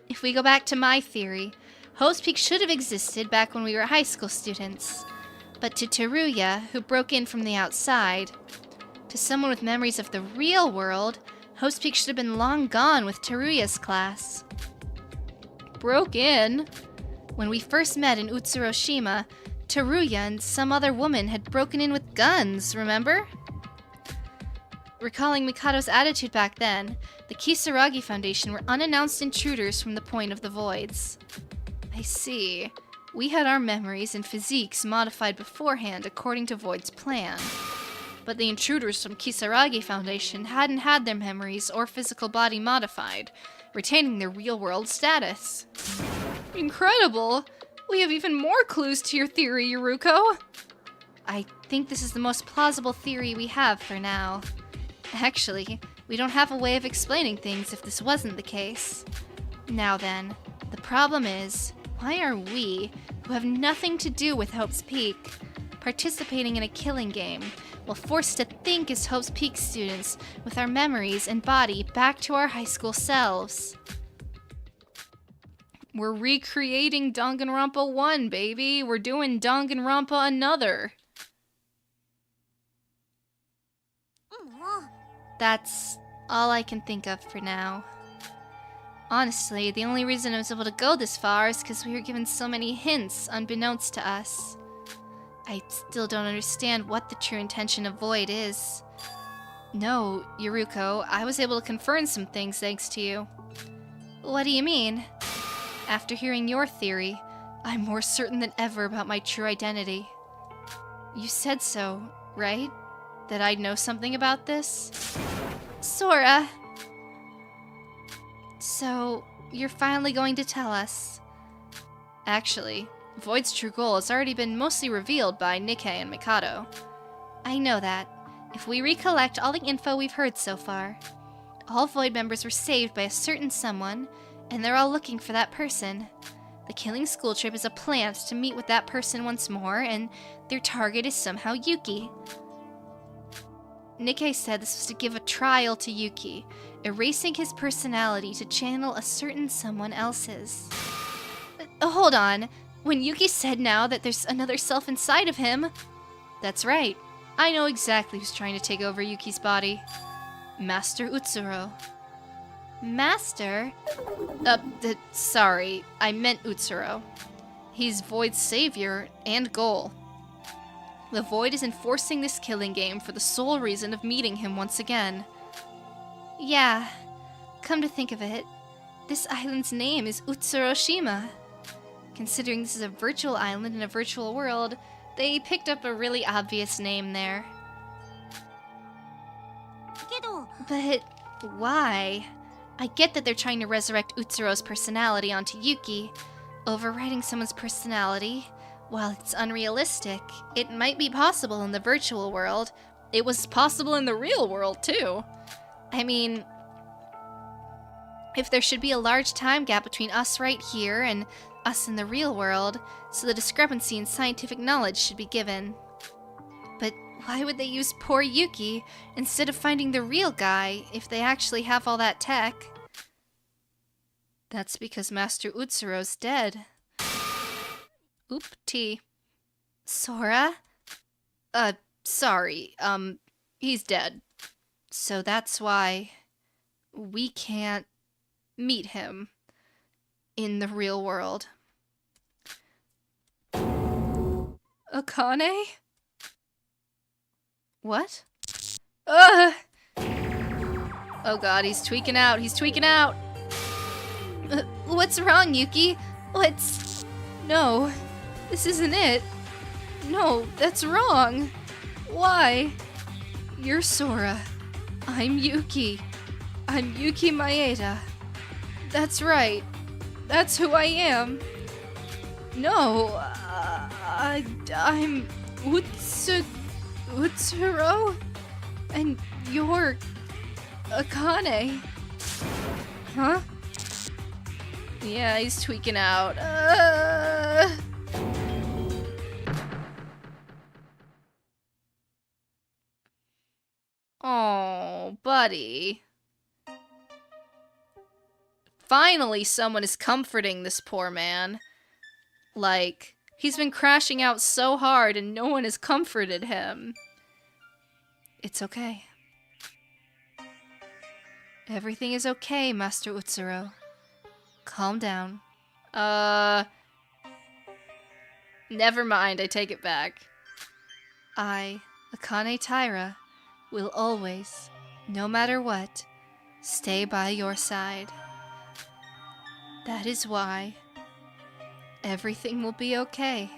[SPEAKER 1] If we go back to my theory, Hope's Peak should have existed back when we were high school students. But to Teruya, who broke in from the outside, to someone with memories of the real world, Hope's Peak should have been long gone with Teruya's class. Broke in? When we first met in Utsuroshima, Teruya and some other woman had broken in with guns, remember? Recalling Mikado's attitude back then, the Kisaragi Foundation were unannounced intruders from the Point of the Voids. I see. We had our memories and physiques modified beforehand according to Void's plan. But the intruders from Kisaragi Foundation hadn't had their memories or physical body modified, retaining their real-world status. Incredible! We have even more clues to your theory, Yuruko! I think this is the most plausible theory we have for now. Actually, we don't have a way of explaining things if this wasn't the case. Now then, the problem is, why are we, who have nothing to do with Hope's Peak, participating in a killing game, while forced to think as Hope's Peak students with our memories and body back to our high school selves? We're recreating Danganronpa 1, baby. We're doing Danganronpa another. That's all I can think of for now. Honestly, the only reason I was able to go this far is because we were given so many hints unbeknownst to us. I still don't understand what the true intention of Void is. No, Yuruko, I was able to confirm some things thanks to you. What do you mean? After hearing your theory, I'm more certain than ever about my true identity. You said so, right? That I'd know something about this? Sora! So, you're finally going to tell us? Actually, Void's true goal has already been mostly revealed by Nikkei and Mikado. I know that. If we recollect all the info we've heard so far, all Void members were saved by a certain someone, and they're all looking for that person. The killing school trip is a plant to meet with that person once more, and their target is somehow Yuki. Nikkei said this was to give a trial to Yuki, erasing his personality to channel a certain someone else's. Hold on. When Yuki said now that there's another self inside of him... That's right. I know exactly who's trying to take over Yuki's body. Master Utsuro. Master? Sorry. I meant Utsuro. He's Void's savior and goal. The Void is enforcing this killing game for the sole reason of meeting him once again. Yeah. Come to think of it, this island's name is Utsuroshima. Considering this is a virtual island in a virtual world, they picked up a really obvious name there. But why? I get that they're trying to resurrect Utsuro's personality onto Yuki. Overwriting someone's personality, while it's unrealistic, it might be possible in the virtual world.
[SPEAKER 2] It was possible in the real world, too.
[SPEAKER 1] I mean, if there should be a large time gap between us right here and us in the real world, so the discrepancy in scientific knowledge should be given. But why would they use poor Yuki instead of finding the real guy if they actually have all that tech? That's because Master Utsuro's dead. Oop-T. Sora?
[SPEAKER 2] Sorry, he's dead.
[SPEAKER 1] So that's why we can't meet him in the real world. Akane? What?
[SPEAKER 2] Oh god, he's tweaking out,
[SPEAKER 1] What's wrong, Yuki? What's... No, this isn't it.
[SPEAKER 2] No, that's wrong. Why? You're Sora. I'm Yuki. I'm Yuki Maeda. That's right. That's who I am. No, I'm Utsuro, and you're Akane. Huh? Yeah, he's tweaking out. Oh, buddy. Finally, someone is comforting this poor man. Like, he's been crashing out so hard and no one has comforted him. It's okay. Everything is okay, Master Utsuro. Calm down. Never mind, I take it back. I, Akane Taira, will always, no matter what, stay by your side. That is why everything will be okay.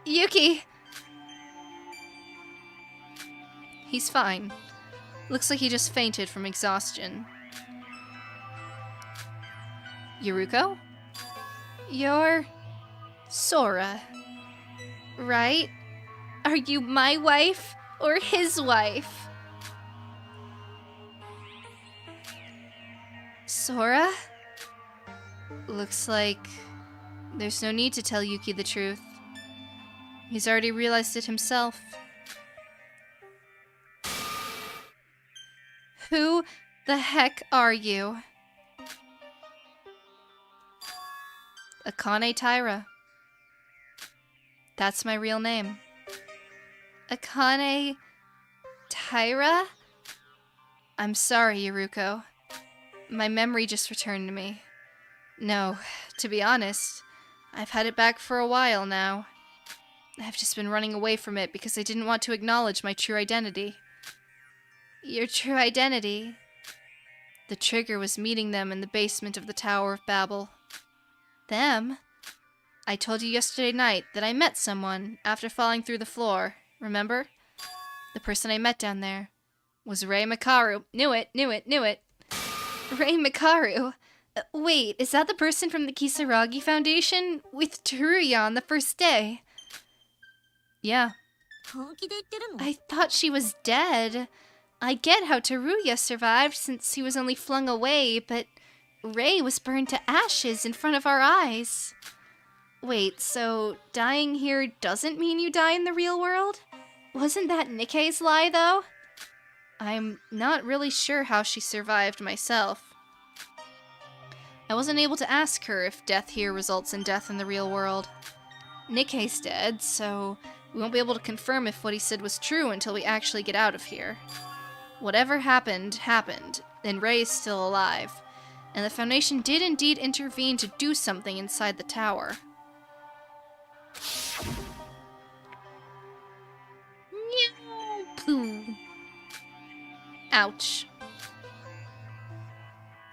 [SPEAKER 2] Yuki! He's fine. Looks like he just fainted from exhaustion. Yuruko? You're Sora, right? Are you my wife or his wife? Sora? Looks like there's no need to tell Yuki the truth. He's already realized it himself. Who the heck are you? Akane Taira. That's my real name. Akane Taira? I'm sorry, Yuruko. My memory just returned to me. No, to be honest, I've had it back for a while now. I've just been running away from it because I didn't want to acknowledge my true identity. Your true identity? The trigger was meeting them in the basement of the Tower of Babel. Them? I told you yesterday night that I met someone after falling through the floor, remember? The person I met down there was Rei Mikaru. Knew it. Rei Mikaru? Wait, is that the person from the Kisaragi Foundation with Teruya on the first day? Yeah. I thought she was dead. I get how Teruya survived since he was only flung away, but Rei was burned to ashes in front of our eyes. Wait, so dying here doesn't mean you die in the real world? Wasn't that Nikkei's lie, though? I'm not really sure how she survived myself. I wasn't able to ask her if death here results in death in the real world. Nikkei's dead, so we won't be able to confirm if what he said was true until we actually get out of here. Whatever happened, happened, and Rei is still alive. And the Foundation did indeed intervene to do something inside the tower. Pooh. Ouch.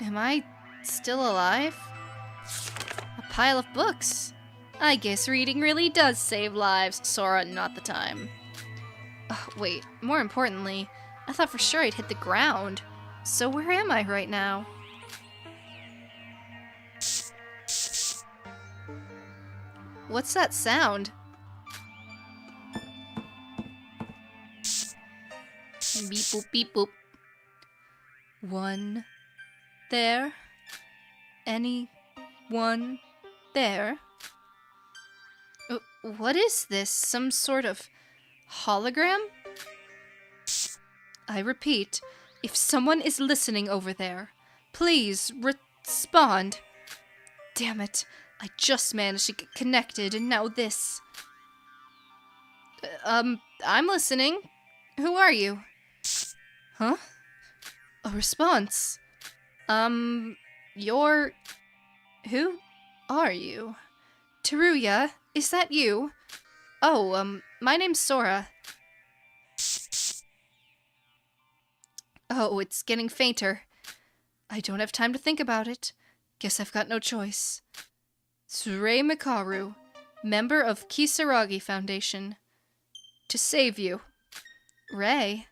[SPEAKER 2] Am I still alive? A pile of books. I guess reading really does save lives, Sora, not the time. Wait, more importantly, I thought for sure I'd hit the ground. So where am I right now? What's that sound? Beep boop beep boop. One there? Anyone there? What is this? Some sort of hologram? I repeat, if someone is listening over there, please respond. Damn it, I just managed to get connected and now this. I'm listening. Who are you? Huh? A response. You're... Who are you? Teruya, is that you? Oh, my name's Sora. Oh, it's getting fainter. I don't have time to think about it. Guess I've got no choice. Surei Mikaru, member of Kisaragi Foundation. To save you. Rei?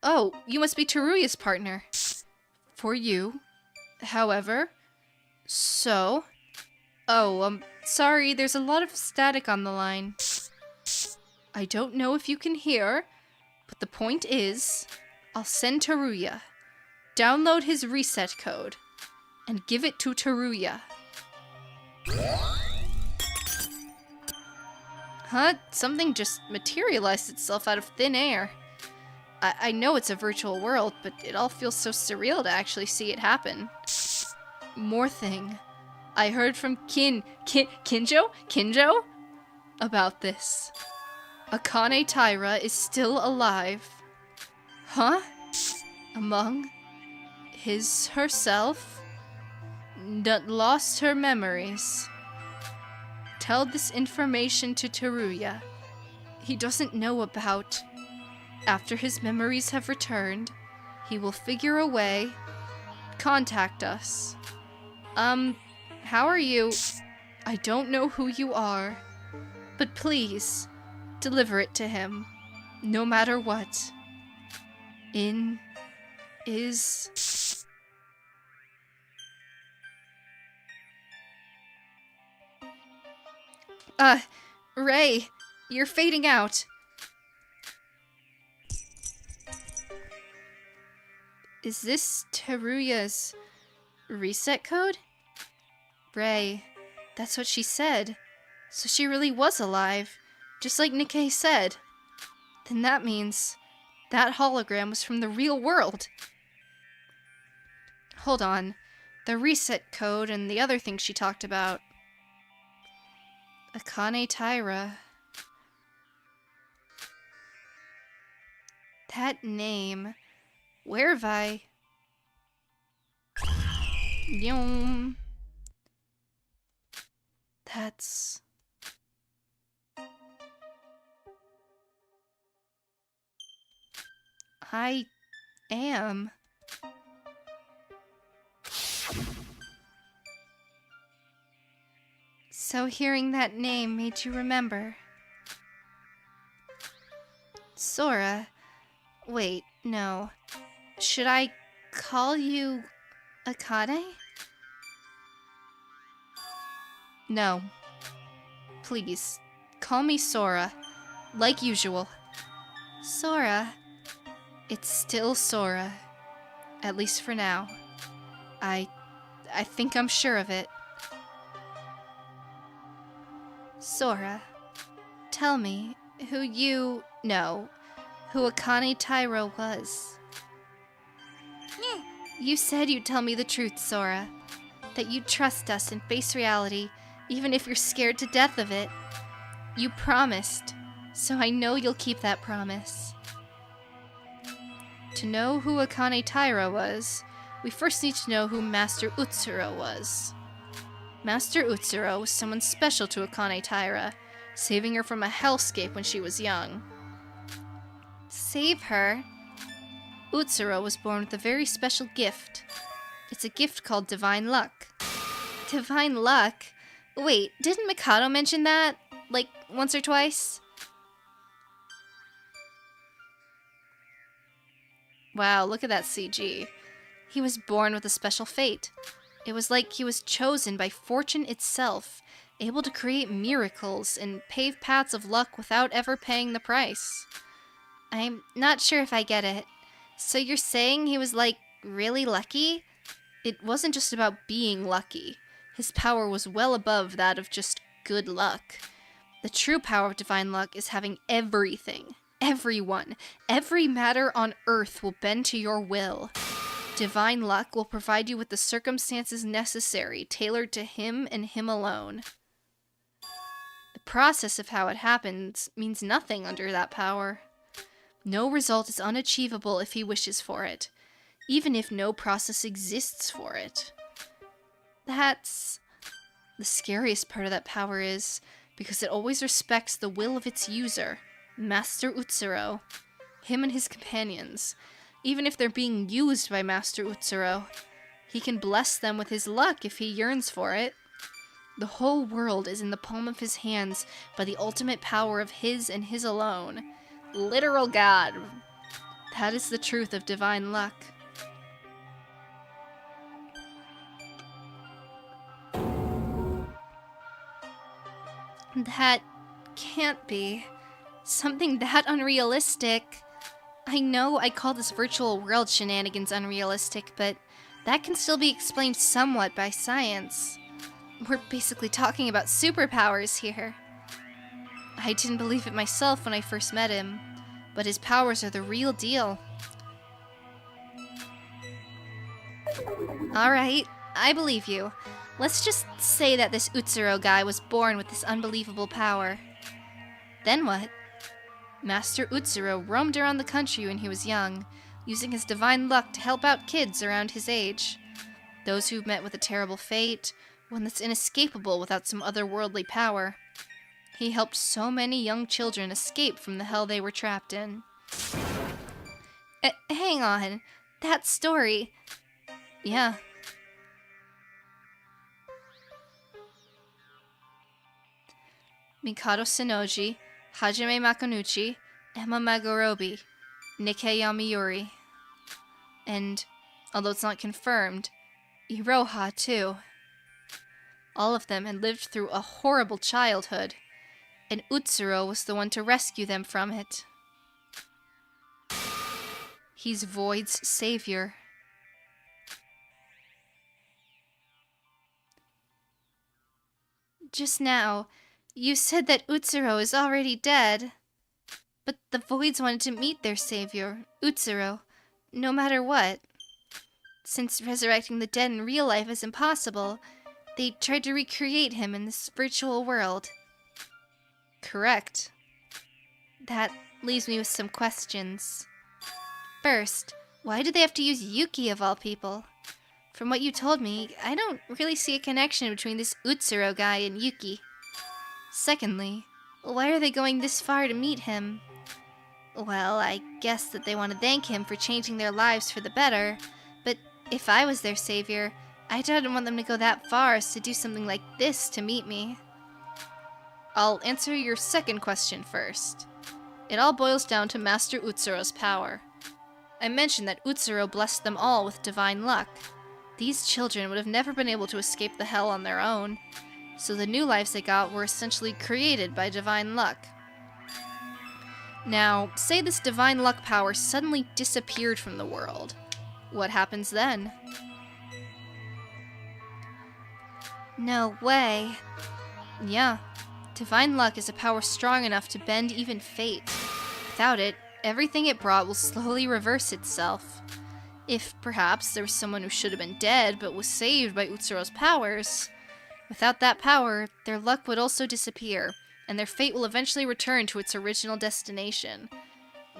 [SPEAKER 2] Oh, you must be Teruya's partner. For you. However. So. Oh, sorry, there's a lot of static on the line. I don't know if you can hear, but the point is, I'll send Teruya. Download his reset code, and give it to Teruya. Huh? Something just materialized itself out of thin air. I know it's a virtual world, but it all feels so surreal to actually see it happen. More thing. I heard from Kinjo about this. Akane Taira is still alive. Huh? Among herself that lost her memories. Tell this information to Teruya. He doesn't know about. After his memories have returned, he will figure a way. Contact us. How are you? I don't know who you are, but please, deliver it to him, no matter what. Rei, you're fading out. Is this Teruya's reset code? Rei, that's what she said. So she really was alive, just like Nikkei said. Then that means that hologram was from the real world. Hold on. The reset code and the other things she talked about. Akane Taira. That name. Where have I? Yum. That's... I am. So hearing that name made you remember. Sora. Wait, no. Should I call you Akane? No. Please, call me Sora. Like usual. Sora. It's still Sora. At least for now. I think I'm sure of it. Sora, tell me who you know, who Akane Taira was. You said you'd tell me the truth, Sora. That you'd trust us and face reality, even if you're scared to death of it. You promised, so I know you'll keep that promise. To know who Akane Taira was, we first need to know who Master Utsuro was. Master Utsuro was someone special to Akane Taira, saving her from a hellscape when she was young. Save her? Utsuro was born with a very special gift. It's a gift called Divine Luck. Divine Luck? Wait, didn't Mikado mention that? Like, once or twice? Wow, look at that CG. He was born with a special fate. It was like he was chosen by fortune itself, able to create miracles and pave paths of luck without ever paying the price. I'm not sure if I get it. So you're saying he was, like, really lucky? It wasn't just about being lucky. His power was well above that of just good luck. The true power of divine luck is having everything, everyone, every matter on earth will bend to your will. Divine luck will provide you with the circumstances necessary, tailored to him and him alone. The process of how it happens means nothing under that power. No result is unachievable if he wishes for it, even if no process exists for it. That's the scariest part of that power is, because it always respects the will of its user, Master Utsuro, him and his companions.
[SPEAKER 1] even if they're being used by Master Utsuro. He can bless them with his luck if he yearns for it. The whole world is in the palm of his hands by the ultimate power of his and his alone. Literal God. That is the truth of divine luck. That can't be. Something that unrealistic. I know I call this virtual world shenanigans unrealistic, but that can still be explained somewhat by science. We're basically talking about superpowers here. I didn't believe it myself when I first met him, but his powers are the real deal. Alright, I believe you. Let's just say that this Utsuro guy was born with this unbelievable power. Then what? Master Utsuro roamed around the country when he was young, using his divine luck to help out kids around his age. Those who've met with a terrible fate, one that's inescapable without some otherworldly power. He helped so many young children escape from the hell they were trapped in. Hang on, that story... Yeah. Mikado Sennoji, Hajime Makonuchi, Emma Magorobi, Nikkei Yamiyuri. And, although it's not confirmed, Iroha too. All of them had lived through a horrible childhood, and Utsuro was the one to rescue them from it. He's Void's savior. Just now, you said that Utsuro is already dead. But the Voids wanted to meet their savior, Utsuro, no matter what. Since resurrecting the dead in real life is impossible, they tried to recreate him in this virtual world. Correct. That leaves me with some questions. First, why did they have to use Yuki of all people? From what you told me, I don't really see a connection between this Utsuro guy and Yuki. Secondly, why are they going this far to meet him? Well, I guess that they want to thank him for changing their lives for the better, but if I was their savior, I didn't want them to go that far as to do something like this to meet me. I'll answer your second question first. It all boils down to Master Utsuro's power. I mentioned that Utsuro blessed them all with divine luck. These children would have never been able to escape the hell on their own, so the new lives they got were essentially created by divine luck. Now, say this divine luck power suddenly disappeared from the world. What happens then? No way. Yeah, divine luck is a power strong enough to bend even fate. Without it, everything it brought will slowly reverse itself. If, perhaps, there was someone who should have been dead but was saved by Utsuro's powers, without that power, their luck would also disappear, and their fate will eventually return to its original destination.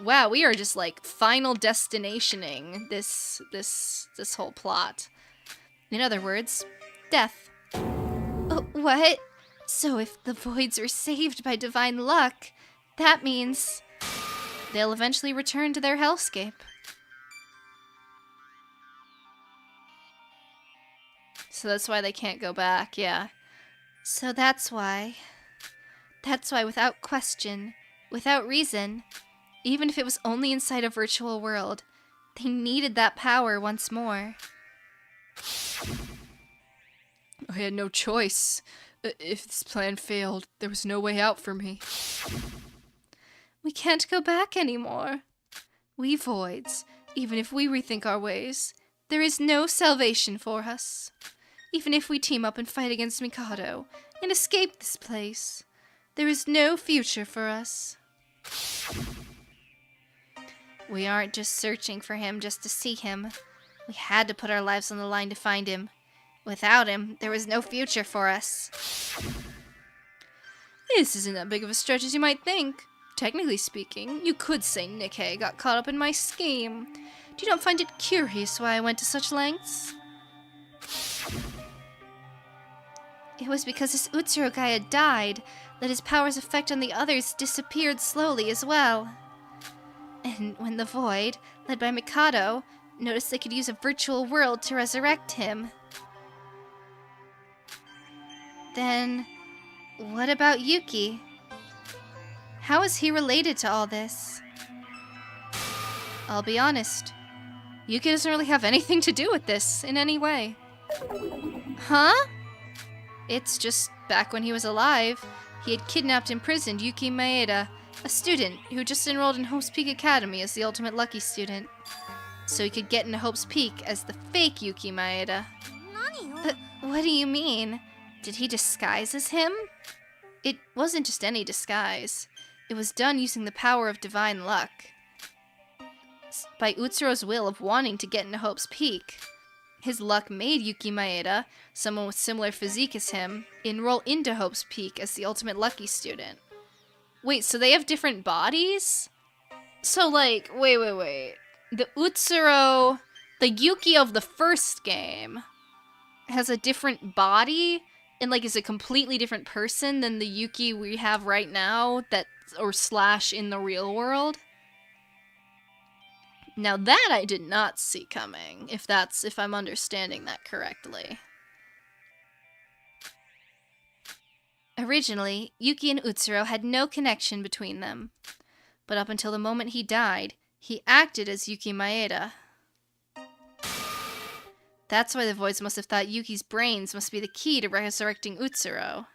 [SPEAKER 1] Wow, we are just like final destinationing this whole plot. In other words, death. What? So if the Voids were saved by divine luck, that means they'll eventually return to their hellscape. So that's why they can't go back, yeah. So that's why without question, without reason, even if it was only inside a virtual world, they needed that power once more.
[SPEAKER 2] I had no choice. If this plan failed, there was no way out for me.
[SPEAKER 1] We can't go back anymore. We Voids, even if we rethink our ways, there is no salvation for us. Even if we team up and fight against Mikado and escape this place, there is no future for us. We aren't just searching for him just to see him. We had to put our lives on the line to find him. Without him, there was no future for us.
[SPEAKER 2] This isn't that big of a stretch as you might think. Technically speaking, you could say Nikkei got caught up in my scheme.
[SPEAKER 1] Do you not find it curious why I went to such lengths? It was because this Utsuro guy had died that his power's effect on the others disappeared slowly as well. And when the Void, led by Mikado, noticed they could use a virtual world to resurrect him. Then, what about Yuki? How is he related to all this? I'll be honest, Yuki doesn't really have anything to do with this in any way. Huh? It's just back when he was alive, he had kidnapped and imprisoned Yuki Maeda, a student who just enrolled in Hope's Peak Academy as the ultimate lucky student, so he could get into Hope's Peak as the fake Yuki Maeda. But what do you mean? Did he disguise as him? It wasn't just any disguise. It was done using the power of divine luck. By Utsuro's will of wanting to get into Hope's Peak. His luck made Yuki Maeda, someone with similar physique as him, enroll into Hope's Peak as the ultimate lucky student. Wait, so they have different bodies? So like, wait. The Utsuro, the Yuki of the first game, has a different body? And like is a completely different person than the Yuki we have right now, or slash in the real world? Now that I did not see coming, if I'm understanding that correctly. Originally, Yuki and Utsuro had no connection between them, but up until the moment he died, he acted as Yuki Maeda. That's why the Voids must have thought Yuki's brains must be the key to resurrecting Utsuro.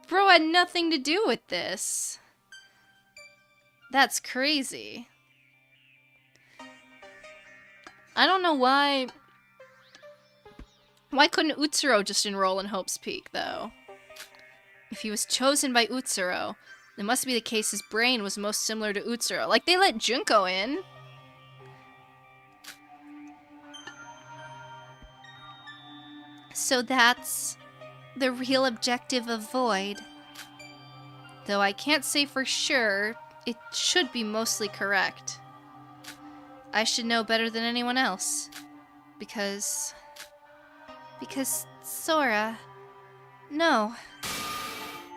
[SPEAKER 1] Bro had nothing to do with this. That's crazy. I don't know why... Why couldn't Utsuro just enroll in Hope's Peak, though? If he was chosen by Utsuro, it must be the case his brain was most similar to Utsuro. Like, they let Junko in. So that's the real objective of Void. Though I can't say for sure, it should be mostly correct. I should know better than anyone else. Because Sora... No.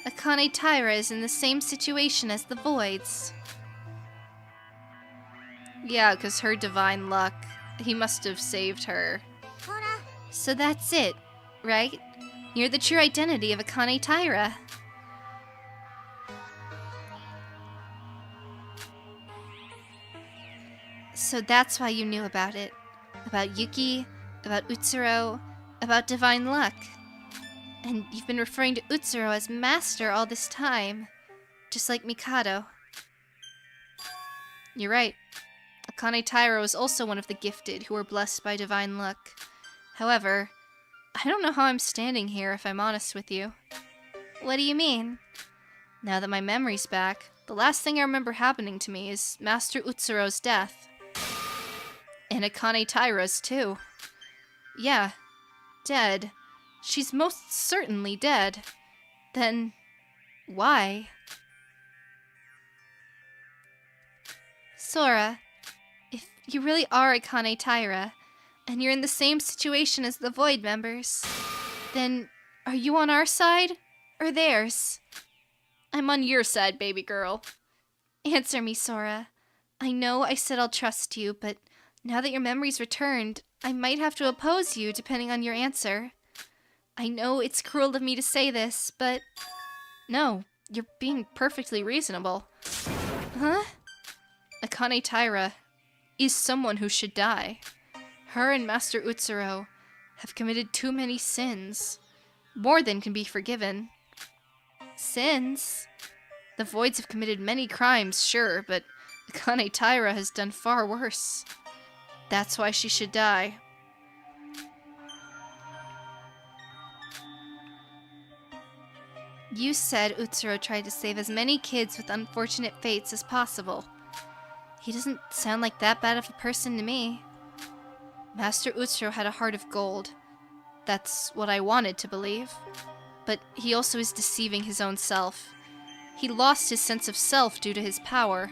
[SPEAKER 1] Akane Taira is in the same situation as the Voids. Yeah, because her divine luck, he must have saved her. So that's it, right? You're the true identity of Akane Taira. So that's why you knew about it. About Yuki, about Utsuro, about divine luck. And you've been referring to Utsuro as master all this time. Just like Mikado. You're right. Akane Taira was also one of the gifted who were blessed by divine luck. However, I don't know how I'm standing here if I'm honest with you. What do you mean? Now that my memory's back, the last thing I remember happening to me is Master Utsuro's death. And Akane Taira's too. Yeah, dead. She's most certainly dead. Then, why? Sora, if you really are Akane Taira, and you're in the same situation as the Void members, then are you on our side, or theirs? I'm on your side, baby girl. Answer me, Sora. I know I said I'll trust you, but now that your memory's returned, I might have to oppose you depending on your answer. I know it's cruel of me to say this, but... No, you're being perfectly reasonable. Huh? Akane Taira is someone who should die. Her and Master Utsuro have committed too many sins. More than can be forgiven. Sins? The Voids have committed many crimes, sure, but Akane Taira has done far worse. That's why she should die. You said Utsuro tried to save as many kids with unfortunate fates as possible. He doesn't sound like that bad of a person to me. Master Utsuro had a heart of gold. That's what I wanted to believe. But he also is deceiving his own self. He lost his sense of self due to his power.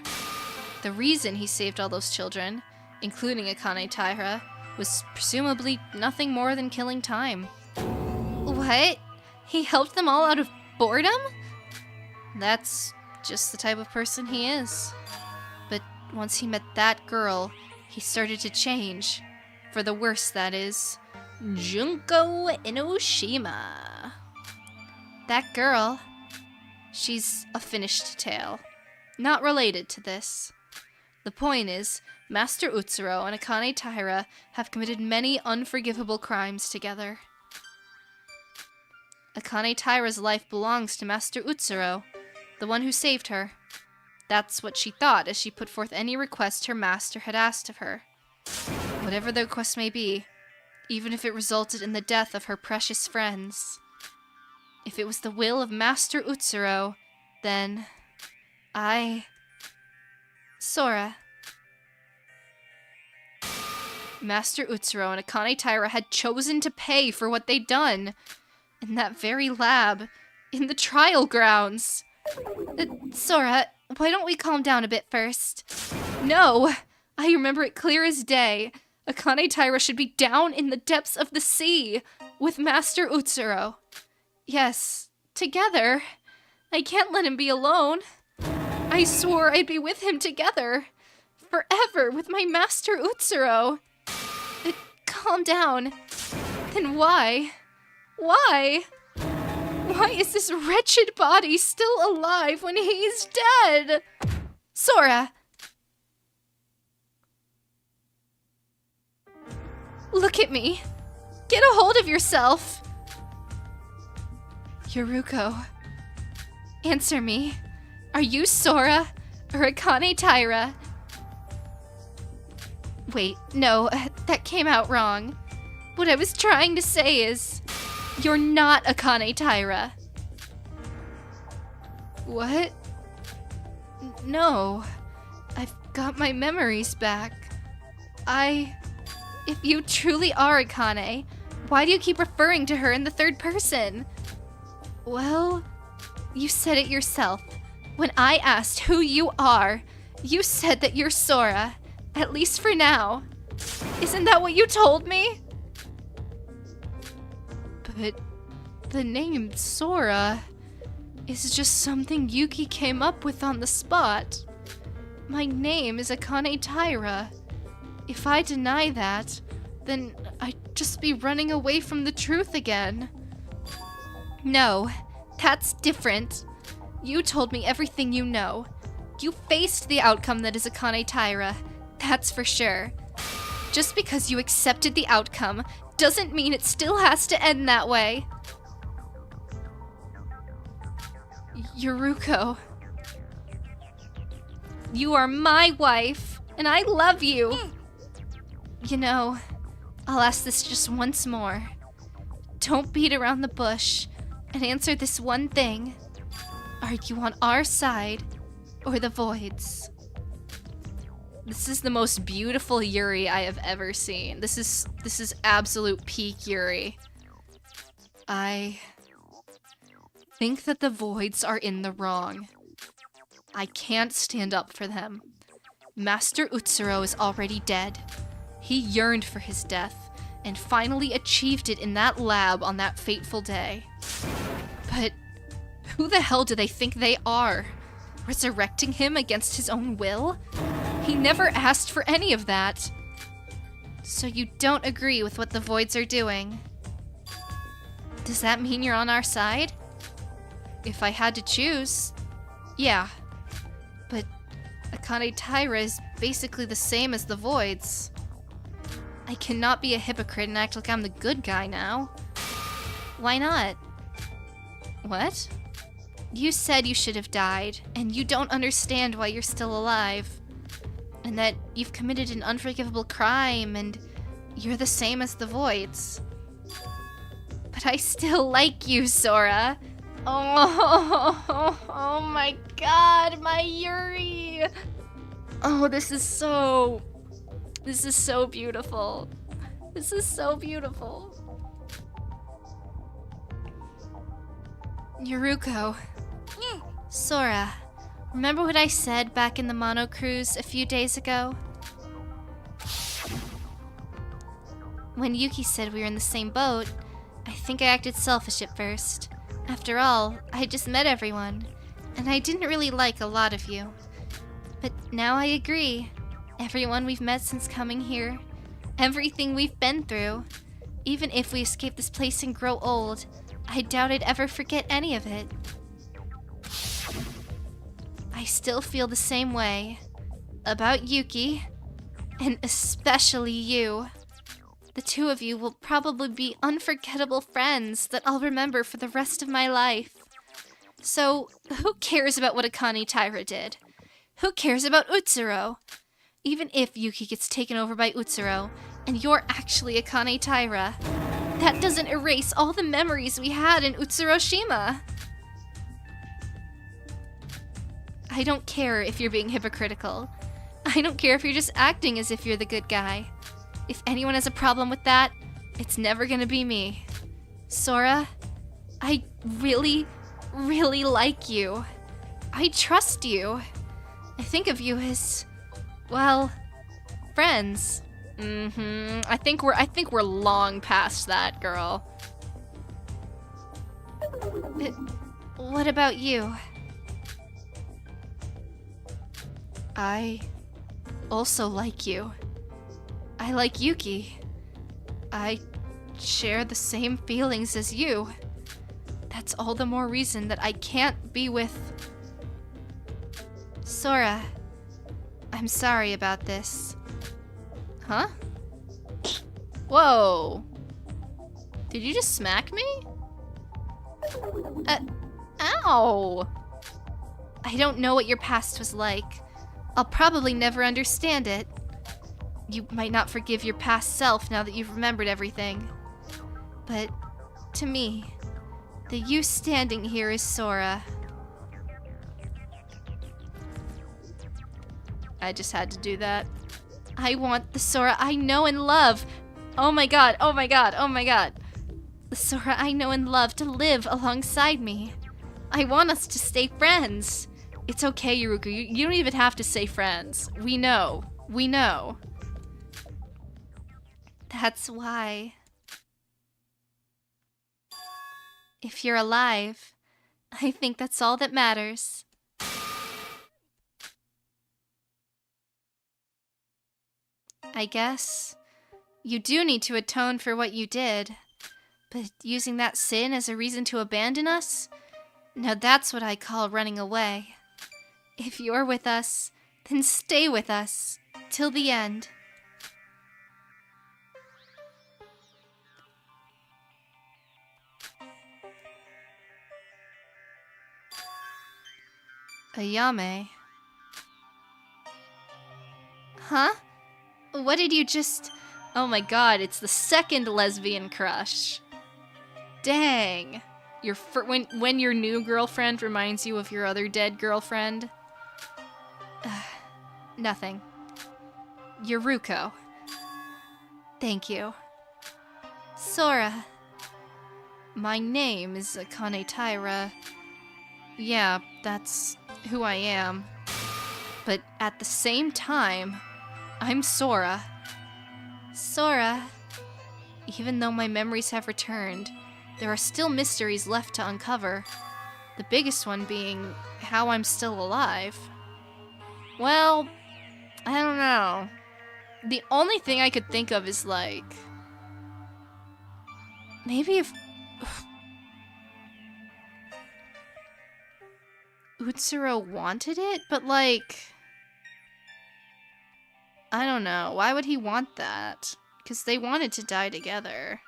[SPEAKER 1] The reason he saved all those children, including Akane Taira, was presumably nothing more than killing time. What? He helped them all out of boredom? That's just the type of person he is. But once he met that girl, he started to change. For the worse, that is. Junko Enoshima. That girl, she's a finished tale. Not related to this. The point is, Master Utsuro and Akane Taira have committed many unforgivable crimes together. Akane Taira's life belongs to Master Utsuro, the one who saved her. That's what she thought as she put forth any request her master had asked of her. Whatever the request may be, even if it resulted in the death of her precious friends. If it was the will of Master Utsuro, then Sora. Master Utsuro and Akane Taira had chosen to pay for what they'd done. In that very lab. In the trial grounds. Sora, why don't we calm down a bit first? No! I remember it clear as day. Akane Taira should be down in the depths of the sea. With Master Utsuro. Yes, together. I can't let him be alone. I swore I'd be with him together. Forever with my Master Utsuro. Calm down. Then why? Why? Why is this wretched body still alive when he's dead? Sora! Look at me. Get a hold of yourself. Yuruko. Answer me. Are you Sora or Akane Taira? Wait, no, that came out wrong. What I was trying to say is, you're not Akane Taira. What? No. I've got my memories back. If you truly are Akane, why do you keep referring to her in the third person? Well, you said it yourself. When I asked who you are, you said that you're Sora. At least for now. Isn't that what you told me? But the name Sora is just something Yuki came up with on the spot. My name is Akane Taira. If I deny that, then I'd just be running away from the truth again. No, that's different. You told me everything you know. You faced the outcome that is Akane Taira. That's for sure. Just because you accepted the outcome doesn't mean it still has to end that way. Yuruko. You are my wife, and I love you. You know, I'll ask this just once more. Don't beat around the bush, and answer this one thing. Are you on our side, or the Void's? This is the most beautiful Yuri I have ever seen. This is absolute peak Yuri. I think that the Voids are in the wrong. I can't stand up for them. Master Utsuro is already dead. He yearned for his death, and finally achieved it in that lab on that fateful day. But who the hell do they think they are? Resurrecting him against his own will? He never asked for any of that. So you don't agree with what the Voids are doing? Does that mean you're on our side? If I had to choose, yeah. But Akane Taira is basically the same as the Voids. I cannot be a hypocrite and act like I'm the good guy now. Why not? What? You said you should have died, and you don't understand why you're still alive. And that you've committed an unforgivable crime, and you're the same as the Voids. But I still like you, Sora. Oh my god, my Yuri. Oh, this is so beautiful. This is so beautiful. Yuruko. Sora, remember what I said back in the Mono Cruise a few days ago? When Yuki said we were in the same boat, I think I acted selfish at first. After all, I had just met everyone, and I didn't really like a lot of you. But now I agree. Everyone we've met since coming here, everything we've been through, even if we escape this place and grow old, I doubt I'd ever forget any of it. I still feel the same way about Yuki, and especially you. The two of you will probably be unforgettable friends that I'll remember for the rest of my life. So, who cares about what Akane Taira did? Who cares about Utsuro? Even if Yuki gets taken over by Utsuro, and you're actually Akane Taira, that doesn't erase all the memories we had in Utsuroshima. I don't care if you're being hypocritical. I don't care if you're just acting as if you're the good guy. If anyone has a problem with that, it's never gonna be me. Sora, I really, really like you. I trust you. I think of you as, well, friends.
[SPEAKER 2] I think we're long past that, girl.
[SPEAKER 1] What about you? I also like you. I like Yuki. I share the same feelings as you. That's all the more reason that I can't be with... Sora, I'm sorry about this.
[SPEAKER 2] Huh? Whoa. Did you just smack me? Ow!
[SPEAKER 1] I don't know what your past was like. I'll probably never understand it. You might not forgive your past self now that you've remembered everything. But to me, the you standing here is Sora.
[SPEAKER 2] I just had to do that.
[SPEAKER 1] I want the Sora I know and love. Oh my god, oh my god, oh my god. The Sora I know and love to live alongside me. I want us to stay friends.
[SPEAKER 2] It's okay, Yuruku. You don't even have to say friends. We know. We know.
[SPEAKER 1] That's why. If you're alive, I think that's all that matters. I guess you do need to atone for what you did, but using that sin as a reason to abandon us? Now that's what I call running away. If you're with us, then stay with us till the end. Ayame. Huh? What did you just...
[SPEAKER 2] Oh my god, it's the second lesbian crush. Dang. When your new girlfriend reminds you of your other dead girlfriend?
[SPEAKER 1] Nothing. Yuruko. Thank you. Sora.
[SPEAKER 2] My name is Akane Taira. Yeah, that's who I am. But at the same time, I'm Sora.
[SPEAKER 1] Sora.
[SPEAKER 2] Even though my memories have returned, there are still mysteries left to uncover. The biggest one being how I'm still alive. Well, I don't know. The only thing I could think of is like... maybe if... Utsuro wanted it, but like... I don't know. Why would he want that? Because they wanted to die together.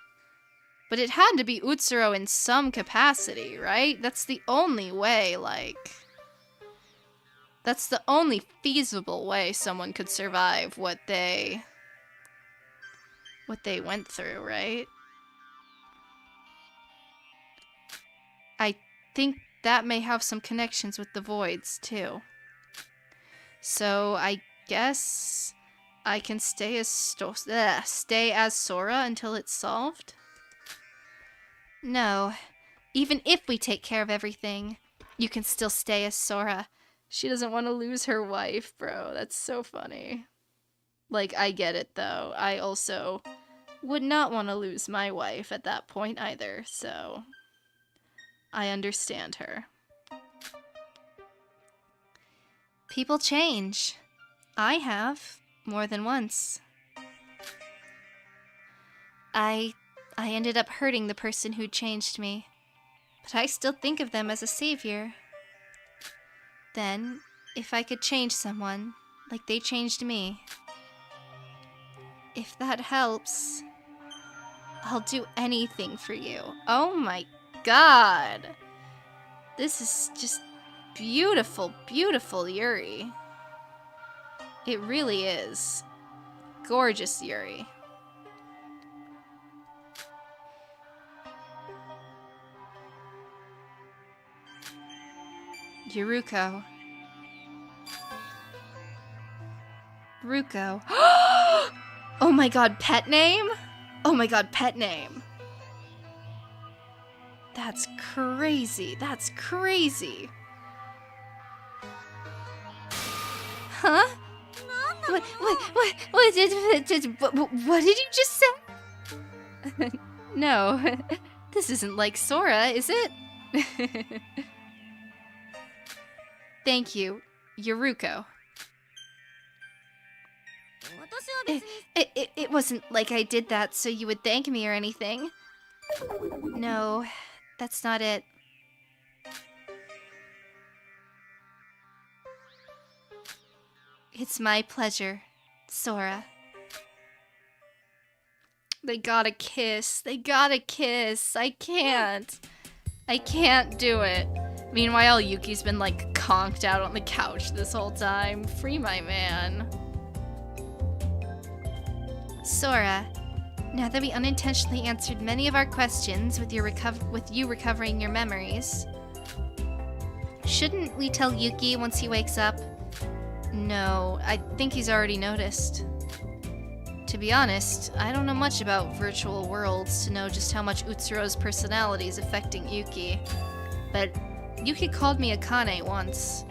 [SPEAKER 2] But it had to be Utsuro in some capacity, right? That's the only way, like... That's the only feasible way someone could survive what they went through, right? I think that may have some connections with the voids, too. So, I guess I can stay as Sora until it's solved?
[SPEAKER 1] No. Even if we take care of everything, you can still stay as Sora.
[SPEAKER 2] She doesn't want to lose her wife, bro. That's so funny. Like, I get it, though. I also would not want to lose my wife at that point either, so I understand her.
[SPEAKER 1] People change. I have, more than once. I ended up hurting the person who changed me, but I still think of them as a savior. Then, if I could change someone, like they changed me, if that helps, I'll do anything for you. Oh my god! This is just beautiful, beautiful Yuri. It really is. Gorgeous Yuri. Yuruko. Ruko. Oh my god, pet name? Oh my god, pet name. That's crazy. That's crazy. Huh? What did you just say? No, this isn't like Sora, is it? Thank you, Yuruko. It wasn't like I did that so you would thank me or anything. No, that's not it. It's my pleasure, Sora. They gotta kiss. They gotta kiss. I can't do it. Meanwhile, Yuki's been like conked out on the couch this whole time. Free my man. Sora, now that we unintentionally answered many of our questions with you recovering your memories, shouldn't we tell Yuki once he wakes up? No, I think he's already noticed. To be honest, I don't know much about virtual worlds to know just how much Utsuro's personality is affecting Yuki. But Yuki called me Akane once.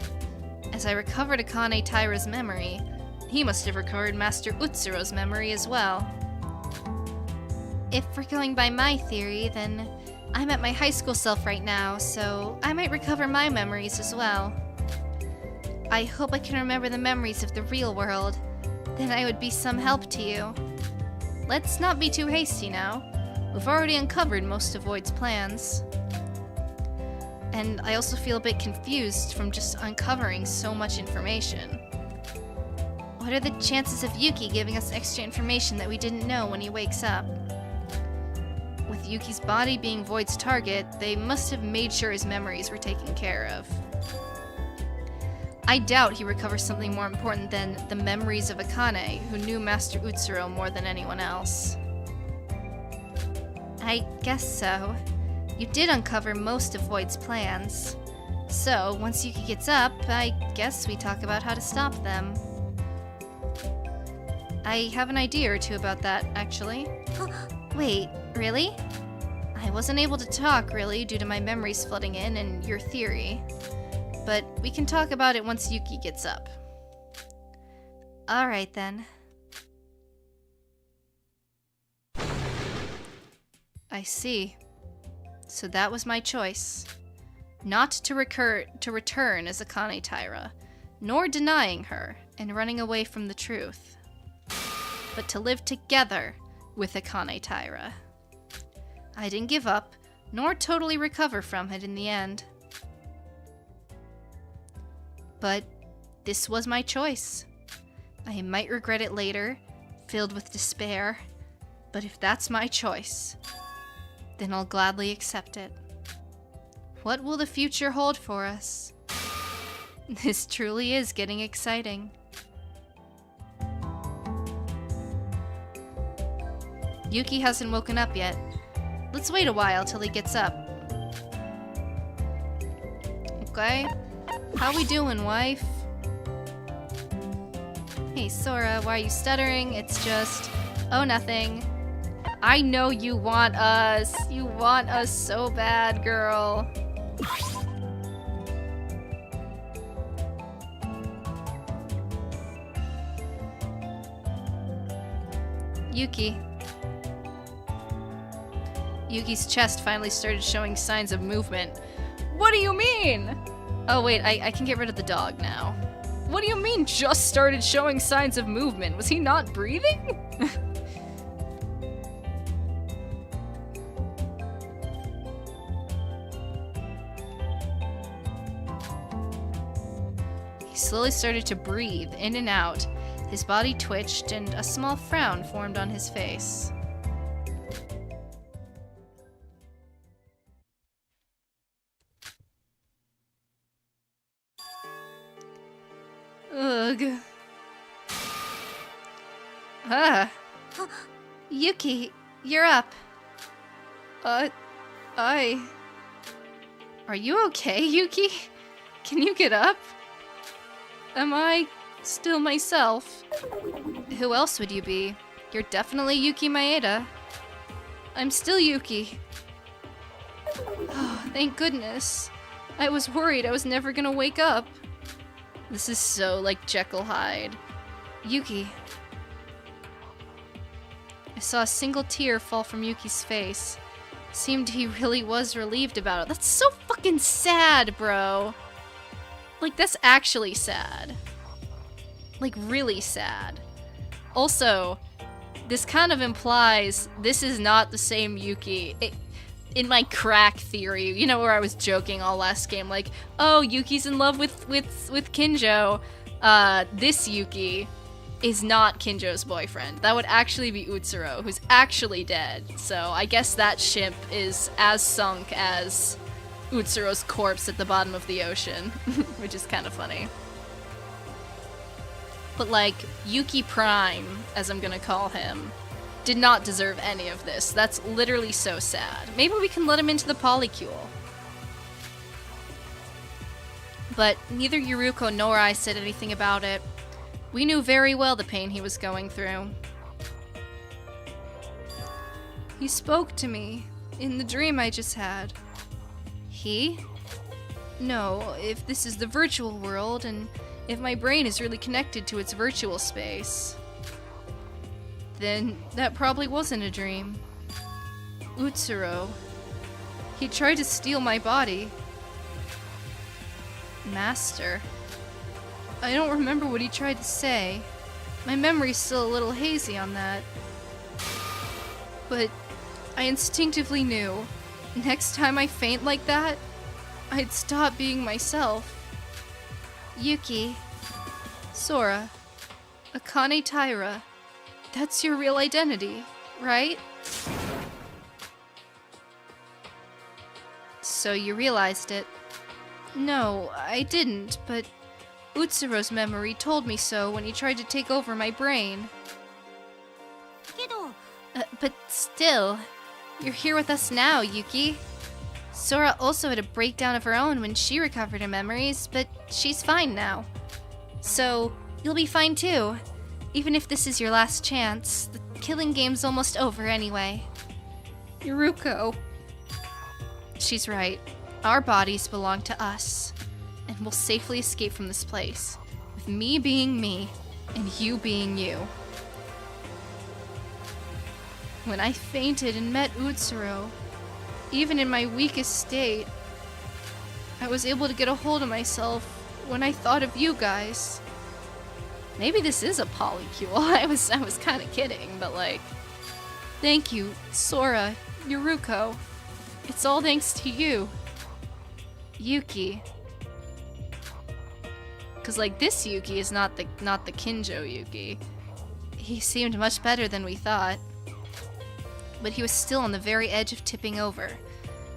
[SPEAKER 1] As I recovered Akane Taira's memory, he must have recovered Master Utsuro's memory as well. If we're going by my theory, then I'm at my high school self right now, so I might recover my memories as well. I hope I can remember the memories of the real world. Then I would be some help to you. Let's not be too hasty now. We've already uncovered most of Void's plans. And I also feel a bit confused from just uncovering so much information. What are the chances of Yuki giving us extra information that we didn't know when he wakes up? With Yuki's body being Void's target, they must have made sure his memories were taken care of. I doubt he recovers something more important than the memories of Akane, who knew Master Utsuro more than anyone else. I guess so. You did uncover most of Void's plans. So, once Yuki gets up, I guess we talk about how to stop them. I have an idea or two about that, actually. Wait, really? I wasn't able to talk, really, due to my memories flooding in and your theory. But we can talk about it once Yuki gets up. Alright then. I see. So that was my choice. Not to return as Akane Taira, nor denying her and running away from the truth, but to live together with Akane Taira. I didn't give up, nor totally recover from it in the end. But this was my choice. I might regret it later, filled with despair, but if that's my choice, then I'll gladly accept it. What will the future hold for us? This truly is getting exciting. Yuki hasn't woken up yet. Let's wait a while till he gets up. Okay. How we doing, wife? Hey, Sora, why are you stuttering? It's just... Oh, nothing. I know you want us. You want us so bad, girl. Yuki. Yuki's chest finally started showing signs of movement. What do you mean? Oh wait, I can get rid of the dog now.
[SPEAKER 2] What do you mean just started showing signs of movement? Was he not breathing?
[SPEAKER 1] He slowly started to breathe in and out. His body twitched and a small frown formed on his face. Ugh. Ah. Yuki, you're up.
[SPEAKER 2] Are you okay, Yuki? Can you get up? Am I still myself?
[SPEAKER 1] Who else would you be? You're definitely Yuki Maeda.
[SPEAKER 2] I'm still Yuki. Oh, thank goodness. I was worried I was never gonna wake up. This is so like Jekyll Hyde.
[SPEAKER 1] Yuki. I saw a single tear fall from Yuki's face. Seemed he really was relieved about it. That's so fucking sad, bro. Like, that's actually sad. Like, really sad. Also, this kind of implies this is not the same Yuki. In my crack theory, you know, where I was joking all last game, like, oh, Yuki's in love with Kinjo. This Yuki is not Kinjo's boyfriend. That would actually be Utsuro, who's actually dead. So I guess that ship is as sunk as Utsuro's corpse at the bottom of the ocean, which is kind of funny. But like, Yuki Prime, as I'm gonna call him, did not deserve any of this. That's literally so sad. Maybe we can let him into the polycule. But neither Yuruko nor I said anything about it. We knew very well the pain he was going through.
[SPEAKER 2] He spoke to me in the dream I just had.
[SPEAKER 1] He?
[SPEAKER 2] No, if this is the virtual world, and if my brain is really connected to its virtual space, then that probably wasn't a dream. Utsuro. He tried to steal my body.
[SPEAKER 1] Master.
[SPEAKER 2] I don't remember what he tried to say. My memory's still a little hazy on that. But I instinctively knew, next time I faint like that, I'd stop being myself.
[SPEAKER 1] Yuki.
[SPEAKER 2] Sora. Akane Taira. That's your real identity, right?
[SPEAKER 1] So you realized it.
[SPEAKER 2] No, I didn't, but Utsuro's memory told me so when he tried to take over my brain.
[SPEAKER 1] But still, you're here with us now, Yuki. Sora also had a breakdown of her own when she recovered her memories, but she's fine now. So, you'll be fine too. Even if this is your last chance, the killing game's almost over anyway.
[SPEAKER 2] Yuruko.
[SPEAKER 1] She's right. Our bodies belong to us, and we'll safely escape from this place, with me being me, and you being you.
[SPEAKER 2] When I fainted and met Utsuro, even in my weakest state, I was able to get a hold of myself when I thought of you guys.
[SPEAKER 1] Maybe this is a polycule. I was kind of kidding, but like...
[SPEAKER 2] Thank you, Sora, Yuruko. It's all thanks to you.
[SPEAKER 1] Yuki. Cause like this Yuki is not the Kinjo Yuki. He seemed much better than we thought. But he was still on the very edge of tipping over.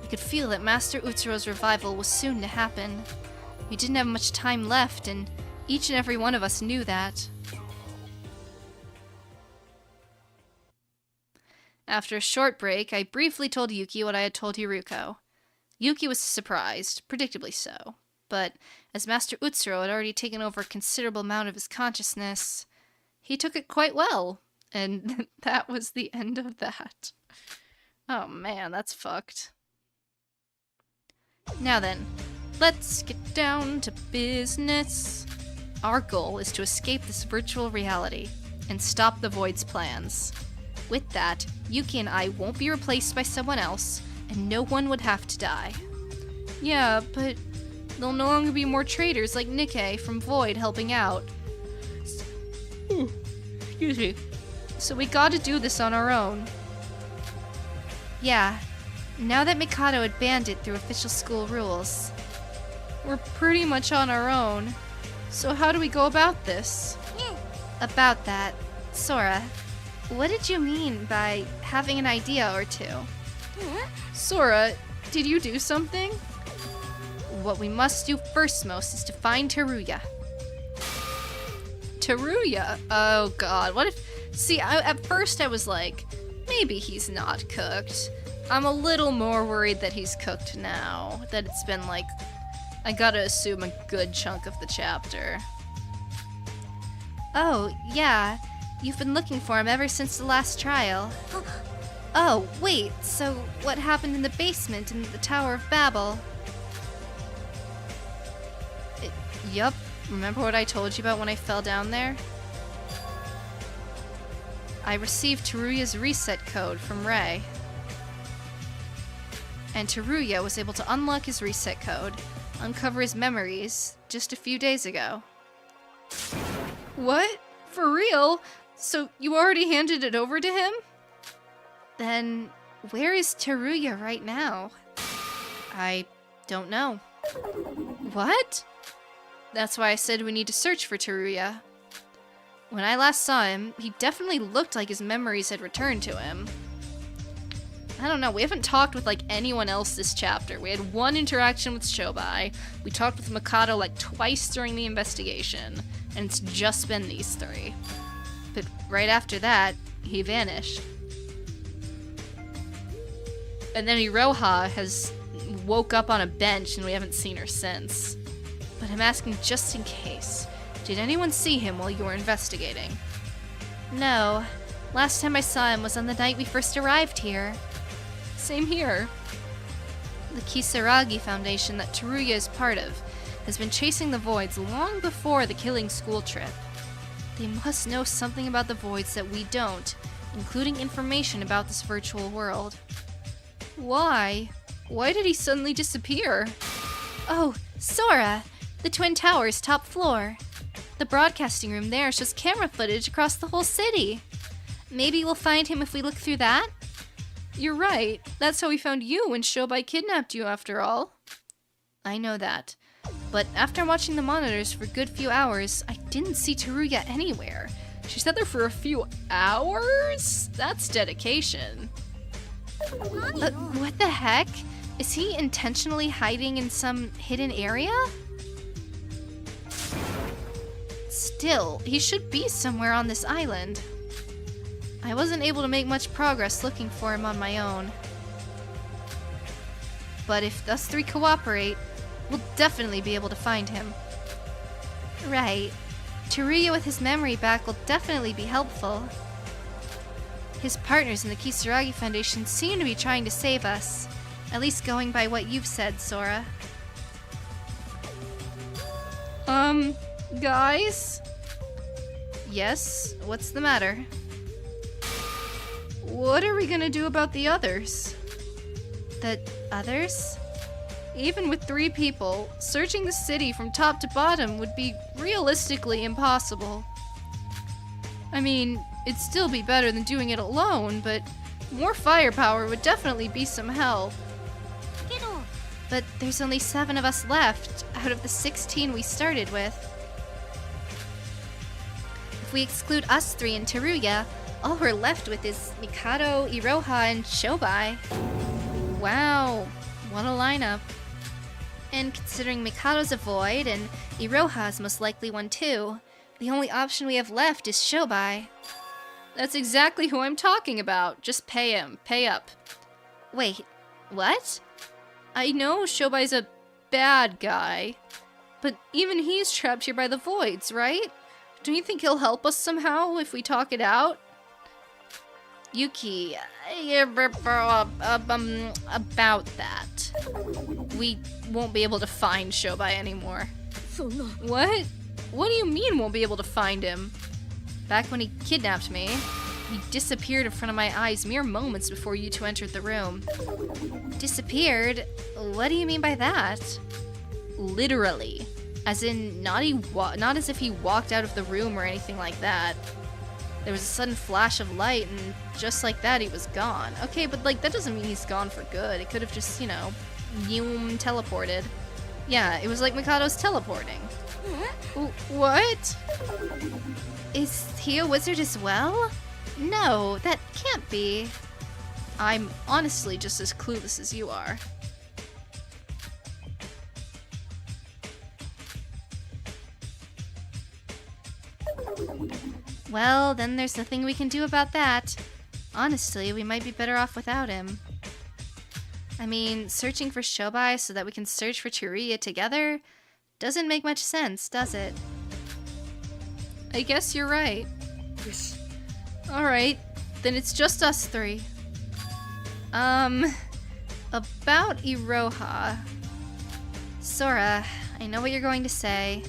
[SPEAKER 1] We could feel that Master Utsuro's revival was soon to happen. We didn't have much time left, and each and every one of us knew that. After a short break, I briefly told Yuki what I had told Yuruko. Yuki was surprised, predictably so, but as Master Utsuro had already taken over a considerable amount of his consciousness, he took it quite well, and that was the end of that. Oh man, that's fucked. Now then, let's get down to business. Our goal is to escape this virtual reality and stop the Void's plans. With that, Yuki and I won't be replaced by someone else, and no one would have to die.
[SPEAKER 2] Yeah, but There'll no longer be more traitors like Nikkei from Void helping out. Excuse me. So we gotta do this on our own.
[SPEAKER 1] Yeah, now that Mikado had banned it through official school rules.
[SPEAKER 2] We're pretty much on our own. So how do we go about this?
[SPEAKER 1] About that, Sora, what did you mean by having an idea or two?
[SPEAKER 2] Sora, did you do something?
[SPEAKER 1] What we must do first most is to find Teruya.
[SPEAKER 2] Teruya? Oh god, what if... See, at first I was like, maybe he's not cooked. I'm a little more worried that he's cooked now. That it's been like, I gotta assume a good chunk of the chapter.
[SPEAKER 1] Oh, yeah. You've been looking for him ever since the last trial. Oh, wait, so what happened in the basement in the Tower of Babel?
[SPEAKER 2] Yup. Remember what I told you about when I fell down there? I received Teruya's reset code from Ray. And Teruya was able to unlock his reset code, uncover his memories, just a few days ago. What? For real? So you already handed it over to him?
[SPEAKER 1] Then, where is Teruya right now?
[SPEAKER 2] I don't know.
[SPEAKER 1] What?
[SPEAKER 2] That's why I said we need to search for Teruya. When I last saw him, he definitely looked like his memories had returned to him. I don't know, we haven't talked with like anyone else this chapter. We had one interaction with Syobai, we talked with Mikado like twice during the investigation, and it's just been these three. But right after that, he vanished. And then Iroha has woke up on a bench and we haven't seen her since. But I'm asking just in case. Did anyone see him while you were investigating?
[SPEAKER 1] No. Last time I saw him was on the night we first arrived here.
[SPEAKER 2] Same here.
[SPEAKER 1] The Kisaragi Foundation that Teruya is part of has been chasing the Voids long before the killing school trip. They must know something about the Voids that we don't, including information about this virtual world.
[SPEAKER 2] Why? Why did he suddenly disappear?
[SPEAKER 1] Oh, Sora! The Twin Towers, top floor. The broadcasting room there shows camera footage across the whole city. Maybe we'll find him if we look through that?
[SPEAKER 2] You're right. That's how we found you when Syobai kidnapped you, after all.
[SPEAKER 1] I know that. But after watching the monitors for a good few hours, I didn't see Teruya anywhere.
[SPEAKER 2] She sat there for a few hours? That's dedication.
[SPEAKER 1] What the heck? Is he intentionally hiding in some hidden area? Still, he should be somewhere on this island. I wasn't able to make much progress looking for him on my own. But if us three cooperate, we'll definitely be able to find him. Right. Teruya with his memory back will definitely be helpful. His partners in the Kisaragi Foundation seem to be trying to save us. At least going by what you've said, Sora.
[SPEAKER 2] Guys?
[SPEAKER 1] Yes? What's the matter?
[SPEAKER 2] What are we gonna do about the others?
[SPEAKER 1] The others?
[SPEAKER 2] Even with 3 people, searching the city from top to bottom would be realistically impossible. I mean, it'd still be better than doing it alone, but more firepower would definitely be some help.
[SPEAKER 1] But there's only 7 of us left out of the 16 we started with. If we exclude us 3 and Teruya, all we're left with is Mikado, Iroha, and Syobai.
[SPEAKER 2] Wow, what a lineup.
[SPEAKER 1] And considering Mikado's a Void and Iroha's most likely one too, the only option we have left is Syobai.
[SPEAKER 2] That's exactly who I'm talking about. Just pay him. Pay up.
[SPEAKER 1] Wait, what?
[SPEAKER 2] I know Shobai's a bad guy, but even he's trapped here by the Voids, right? Don't you think he'll help us somehow if we talk it out?
[SPEAKER 1] Yuki, about that.
[SPEAKER 2] We won't be able to find Syobai anymore. What? What do you mean won't be able to find him? Back when he kidnapped me, he disappeared in front of my eyes mere moments before you 2 entered the room.
[SPEAKER 1] Disappeared? What do you mean by that? literally. As in, not as if he walked out of the room or anything like that. There was a sudden flash of light, and just like that, he was gone. Okay, but like, that doesn't mean he's gone for good. It could have just, you know, teleported. Yeah, it was like Mikado's teleporting. What? Is he a wizard as well? No, that can't be. I'm honestly just as clueless as you are. Well, then there's nothing we can do about that. Honestly, we might be better off without him. I mean, searching for Syobai so that we can search for Teruya together doesn't make much sense, does it? I guess you're right. Alright, then it's just us three. About Iroha. Sora, I know what you're going to say.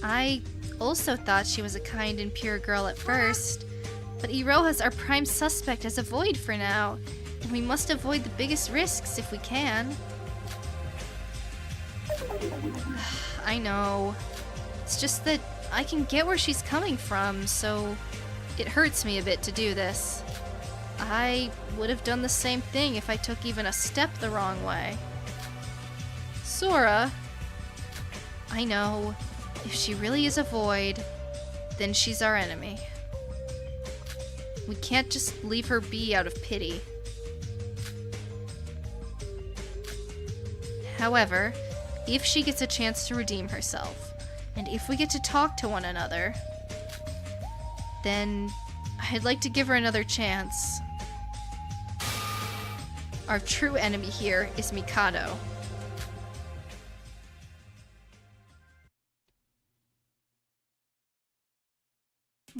[SPEAKER 1] I also thought she was a kind and pure girl at first, but Iroha's our prime suspect as a void for now, and we must avoid the biggest risks if we can. I know. It's just that I can get where she's coming from, so it hurts me a bit to do this. I would have done the same thing if I took even a step the wrong way. Sora, I know. If she really is a void, then she's our enemy. We can't just leave her be out of pity. However, if she gets a chance to redeem herself, and if we get to talk to one another, then I'd like to give her another chance. Our true enemy here is Mikado.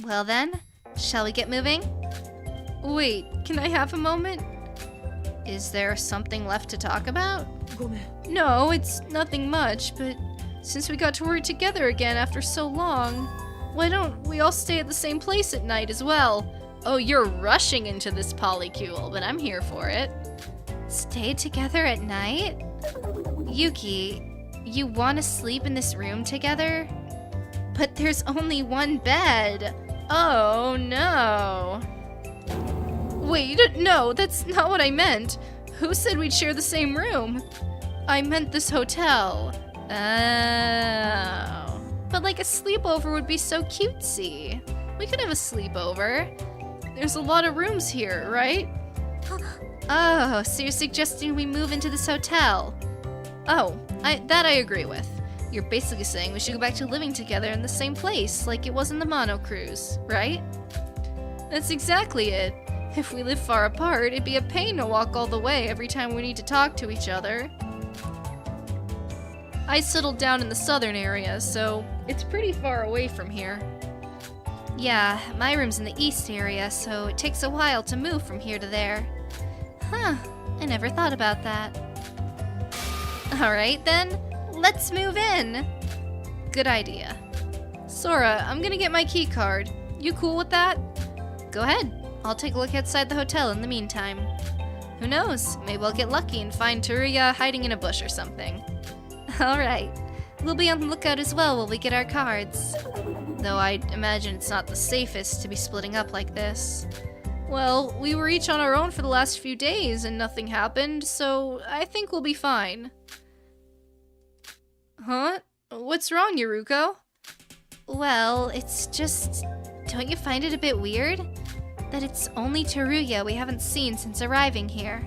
[SPEAKER 1] Well then, shall we get moving? Wait, can I have a moment? Is there something left to talk about? No, it's nothing much, but since we got to work together again after so long, why don't we all stay at the same place at night as well? Oh, you're rushing into this polycule, but I'm here for it. Stay together at night? Yuki, you want to sleep in this room together? But there's only one bed. Oh no. Wait, no, that's not what I meant. Who said we'd share the same room? I meant this hotel. Oh. But like a sleepover would be so cutesy. We could have a sleepover. There's a lot of rooms here, right? Oh, so you're suggesting we move into this hotel? Oh, that I agree with. You're basically saying we should go back to living together in the same place, like it was in the Mono Cruise, right? That's exactly it. If we live far apart, it'd be a pain to walk all the way every time we need to talk to each other. I settled down in the southern area, so it's pretty far away from here. Yeah, my room's in the east area, so it takes a while to move from here to there. Huh, I never thought about that. Alright then, let's move in! Good idea. Sora, I'm gonna get my key card. You cool with that? Go ahead. I'll take a look outside the hotel in the meantime. Who knows? Maybe I'll get lucky and find Teruya hiding in a bush or something. Alright. We'll be on the lookout as well while we get our cards. Though I imagine it's not the safest to be splitting up like this. Well, we were each on our own for the last few days and nothing happened, so I think we'll be fine. Huh? What's wrong, Yuruko? Well, it's just... Don't you find it a bit weird? That it's only Teruya we haven't seen since arriving here.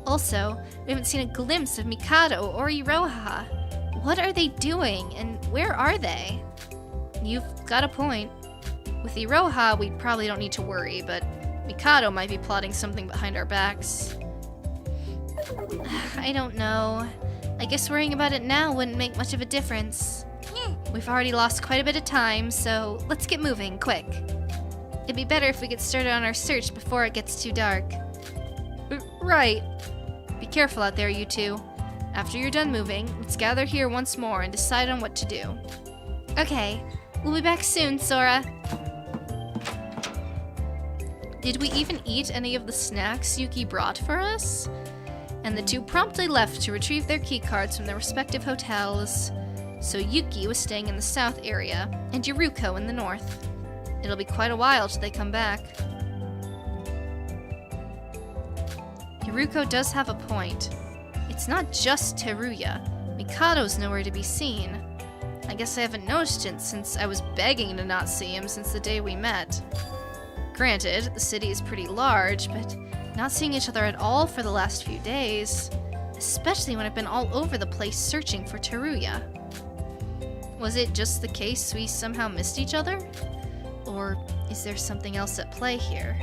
[SPEAKER 1] Also, we haven't seen a glimpse of Mikado or Iroha. What are they doing, and where are they? You've got a point. With Iroha, we probably don't need to worry, but Mikado might be plotting something behind our backs. I don't know. I guess worrying about it now wouldn't make much of a difference. We've already lost quite a bit of time, so let's get moving, quick. It'd be better if we get started on our search before it gets too dark. Right. Be careful out there, you two. After you're done moving, let's gather here once more and decide on what to do. Okay. We'll be back soon, Sora. Did we even eat any of the snacks Yuki brought for us? and the two promptly left to retrieve their keycards from their respective hotels. So Yuki was staying in the south area, and Yuruko in the north. It'll be quite a while till they come back. Yuruko does have a point. It's not just Teruya. Mikado's nowhere to be seen. I guess I haven't noticed it since I was begging to not see him since the day we met. Granted, the city is pretty large, but not seeing each other at all for the last few days, especially when I've been all over the place searching for Teruya. Was it just the case we somehow missed each other? Or is there something else at play here?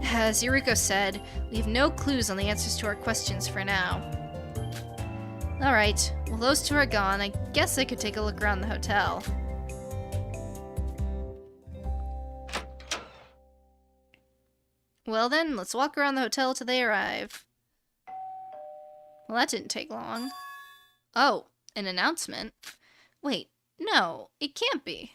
[SPEAKER 1] As Yuruko said, we have no clues on the answers to our questions for now. Alright, well those two are gone, I guess I could take a look around the hotel. Well then, let's walk around the hotel till they arrive. Well, that didn't take long. Oh, an announcement? Wait, no, it can't be.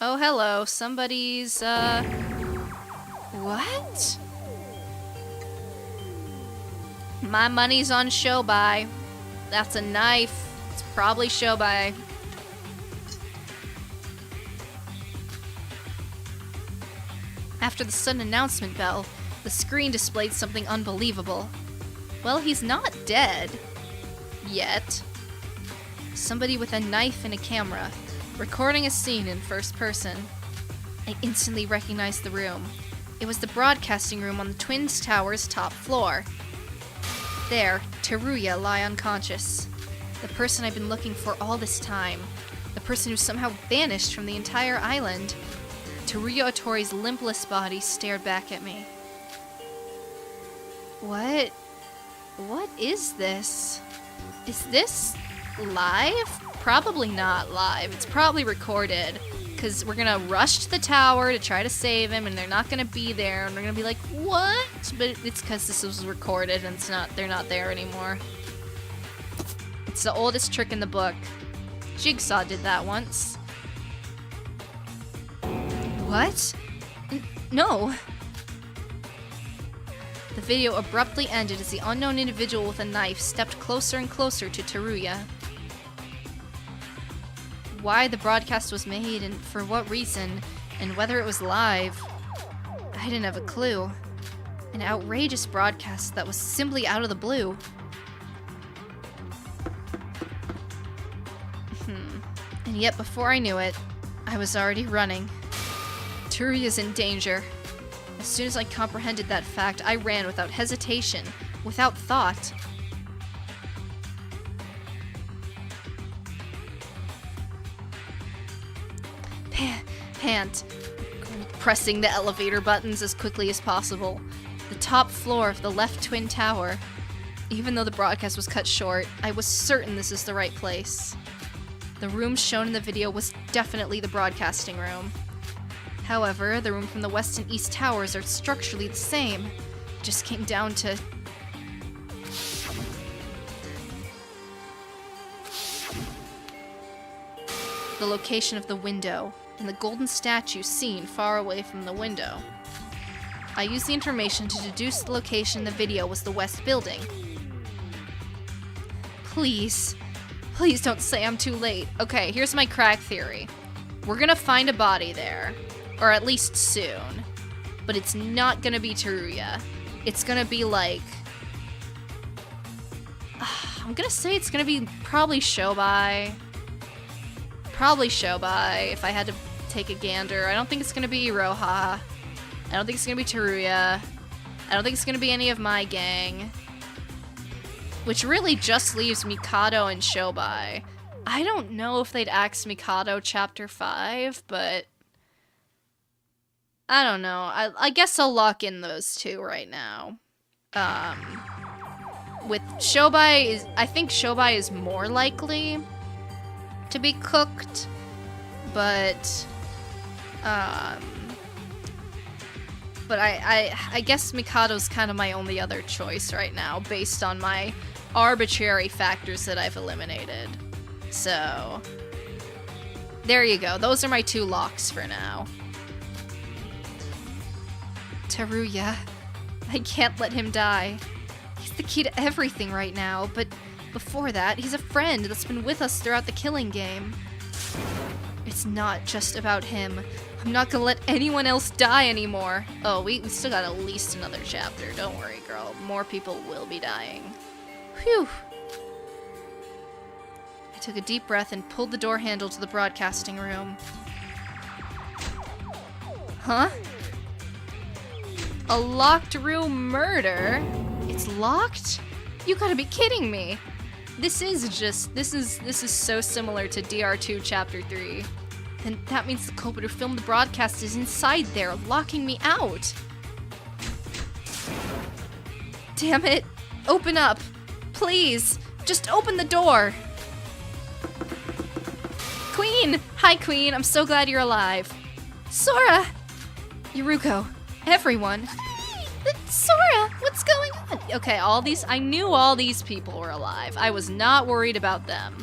[SPEAKER 1] Oh, hello, somebody's, what? My money's on Syobai. That's a knife. It's probably Syobai. After the sudden announcement bell, the screen displayed something unbelievable. Well, he's not dead. Yet. Somebody with a knife and a camera, recording a scene in first person. I instantly recognized the room. It was the broadcasting room on the Twin Tower's top floor. There, Teruya lay unconscious. The person I've been looking for all this time. The person who somehow vanished from the entire island. Teruya Otori's limpless body stared back at me. What is this? Is this live? Probably not live. It's probably recorded. Because we're gonna rush to the tower to try to save him, and they're not gonna be there, and we're gonna be like, what? But it's because this was recorded, and they're not there anymore. It's the oldest trick in the book. Jigsaw did that once. What? No. The video abruptly ended as the unknown individual with a knife stepped closer and closer to Teruya. Why the broadcast was made and for what reason, and whether it was live, I didn't have a clue. An outrageous broadcast that was simply out of the blue. And yet before I knew it, I was already running. Teruya's in danger. As soon as I comprehended that fact, I ran without hesitation, without thought. Pant, pressing the elevator buttons as quickly as possible. The top floor of the left twin tower. Even though the broadcast was cut short, I was certain this is the right place. The room shown in the video was definitely the broadcasting room. However, the room from the west and east towers are structurally the same. It just came down to... the location of the window, and the golden statue seen far away from the window. I used the information to deduce the location in the video was the west building. Please don't say I'm too late. Okay, here's my crack theory. We're gonna find a body there. Or at least soon. But it's not gonna be Teruya. It's gonna be like... I'm gonna say it's gonna be probably Syobai. Probably Syobai, if I had to take a gander. I don't think it's gonna be Iroha. I don't think it's gonna be Teruya. I don't think it's gonna be any of my gang. Which really just leaves Mikado and Syobai. I don't know if they'd axe Mikado Chapter 5, but... I don't know. I guess I'll lock in those two right now. With Syobai, I think Syobai is more likely to be cooked, but I guess Mikado's kind of my only other choice right now, based on my arbitrary factors that I've eliminated. So,
[SPEAKER 2] There you go. Those are my 2 locks for now. Teruya. I can't let him die. He's the key to everything right now, but before that, he's a friend that's been with us throughout the killing game. It's not just about him. I'm not gonna let anyone else die anymore. Oh, we still got at least another chapter. Don't worry, girl. More people will be dying. Whew. I took a deep breath and pulled the door handle to the broadcasting room. Huh? A locked room murder? It's locked? You gotta be kidding me. This is so similar to DR2 Chapter 3. And that means the culprit who filmed the broadcast is inside there, locking me out. Damn it. Open up. Please. Just open the door. Queen! Hi, Queen. I'm so glad you're alive. Sora! Yuruko. Everyone. Sora! What's going on? Okay, I knew all these people were alive. I was not worried about them.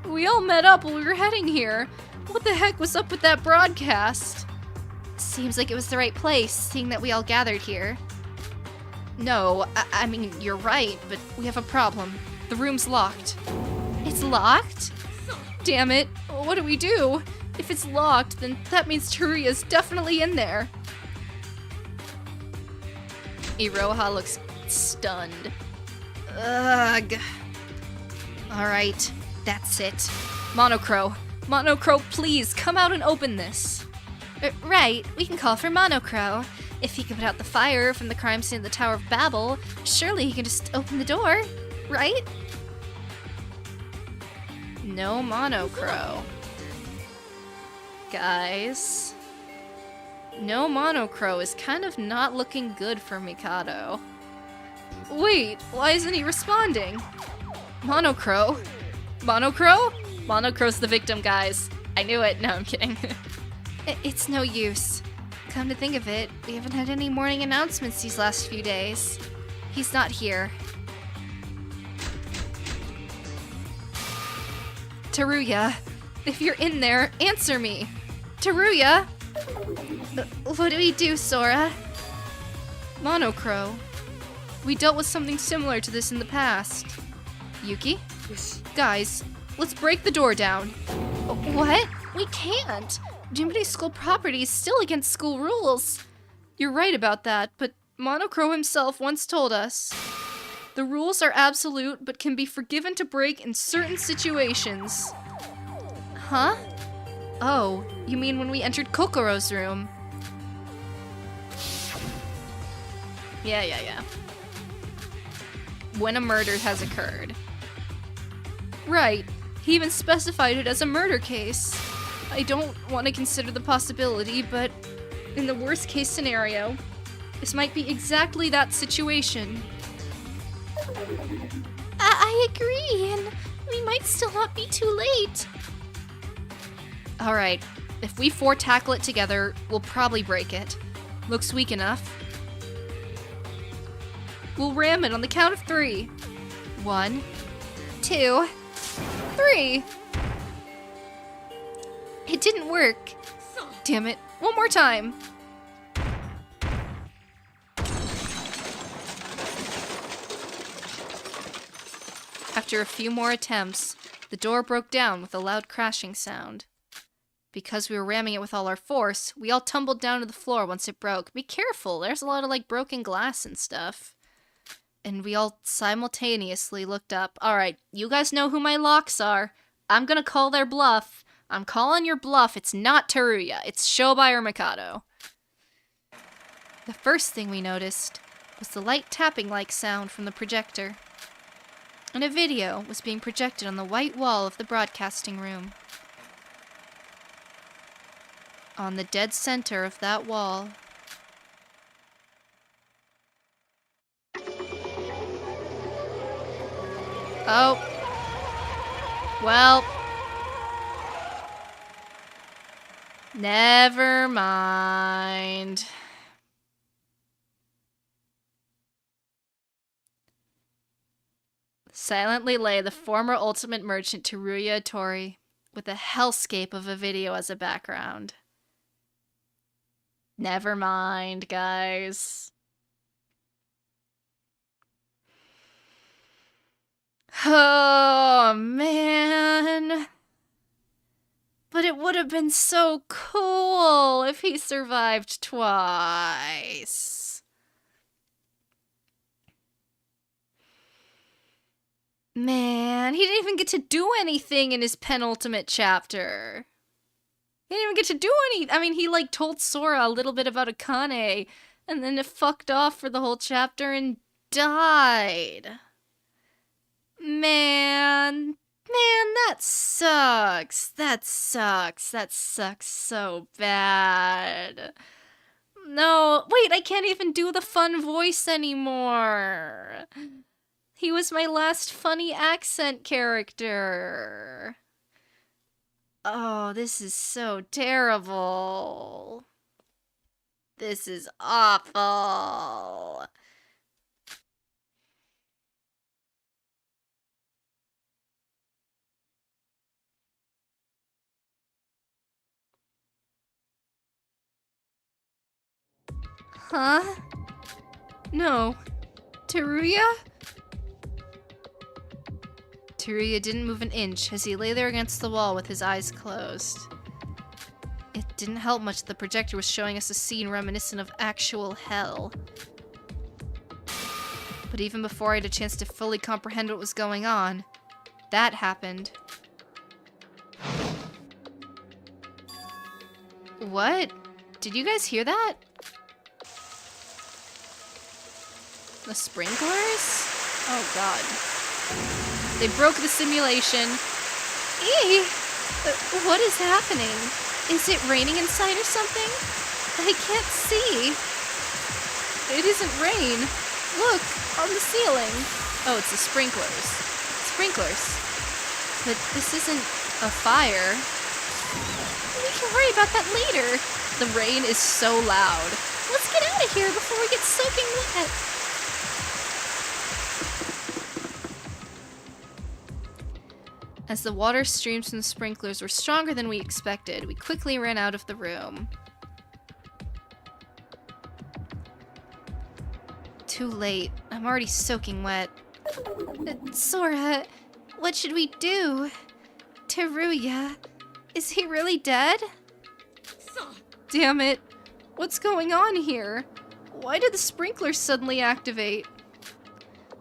[SPEAKER 2] We all met up while we were heading here. What the heck was up with that broadcast? Seems like it was the right place, seeing that we all gathered here. No, I mean, you're right, but we have a problem. The room's locked. It's locked? Damn it. What do we do? If it's locked, then that means Teruya's definitely in there. Iroha looks stunned. Ugh. Alright, that's it. Monocro, please, come out and open this. Right, we can call for Monocro. If he can put out the fire from the crime scene at the Tower of Babel, surely he can just open the door, right? No Monocro. Guys. No Monocro is kind of not looking good for Mikado. Wait, why isn't he responding? Monocro? Monocro's the victim, guys. I knew it. No, I'm kidding. It's no use. Come to think of it, we haven't had any morning announcements these last few days. He's not here. Teruya, if you're in there, answer me. Teruya! What do we do, Sora? Monocro. We dealt with something similar to this in the past. Yuki?
[SPEAKER 3] Yes.
[SPEAKER 2] Guys, let's break the door down. What? We can't. Jiminy school property is still against school rules. You're right about that, but Monocro himself once told us. The rules are absolute, but can be forgiven to break in certain situations. Huh? Oh, you mean when we entered Kokoro's room? Yeah. When a murder has occurred. Right. He even specified it as a murder case. I don't want to consider the possibility, but in the worst case scenario, this might be exactly that situation. I agree, and we might still not be too late. Alright, if we 4 tackle it together, we'll probably break it. Looks weak enough. We'll ram it on the count of 3. 1, 2, 3. It didn't work. Damn it. One more time. After a few more attempts, the door broke down with a loud crashing sound. Because we were ramming it with all our force, we all tumbled down to the floor once it broke. Be careful, there's a lot of, broken glass and stuff. And we all simultaneously looked up. Alright, you guys know who my locks are. I'm gonna call their bluff. I'm calling your bluff. It's not Teruya. It's Syobai or Mikado. The first thing we noticed was the light tapping-like sound from the projector. And a video was being projected on the white wall of the broadcasting room. On the dead center of that wall. Oh. Well. Never mind. Silently lay the former ultimate merchant Teruya Tori,
[SPEAKER 1] with a hellscape of a video as a background. Never mind, guys. Oh, man. But it would have been so cool if he survived twice. Man, he didn't even get to do anything in his penultimate chapter. He didn't even get to do any. I mean, he like told Sora a little bit about Akane, and then it fucked off for the whole chapter and died. Man, that sucks. That sucks so bad. No, wait, I can't even do the fun voice anymore. He was my last funny accent character. Oh, this is so terrible. This is awful. Huh? No. Teruya? Teruya didn't move an inch as he lay there against the wall with his eyes closed. It didn't help much that the projector was showing us a scene reminiscent of actual hell. But even before I had a chance to fully comprehend what was going on, that happened. What? Did you guys hear that? The sprinklers? Oh god. They broke the simulation. Eee! What is happening? Is it raining inside or something? I can't see. It isn't rain. Look, on the ceiling. Oh, it's the sprinklers. Sprinklers. But this isn't a fire. We can worry about that later. The rain is so loud. Let's get out of here before we get soaking wet. As the water streams from the sprinklers were stronger than we expected, we quickly ran out of the room. Too late. I'm already soaking wet. Sora, what should we do? Teruya, is he really dead? Damn it. What's going on here? Why did the sprinklers suddenly activate?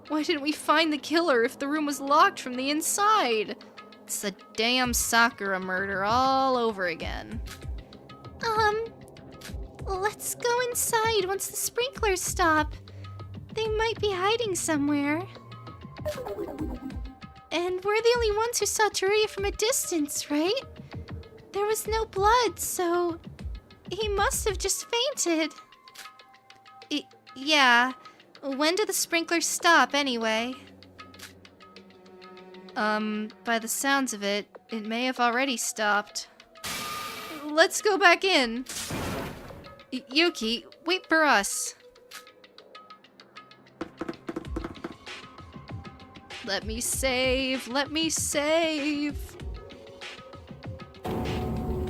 [SPEAKER 1] Why didn't we find the killer if the room was locked from the inside? It's the damn Sakura murder all over again. Let's go inside once the sprinklers stop. They might be hiding somewhere. And we're the only ones who saw Teruya from a distance, right? There was no blood, so he must have just fainted. Yeah. When did the sprinklers stop, anyway? By the sounds of it, it may have already stopped. Let's go back in. Yuki, wait for us. Let me save.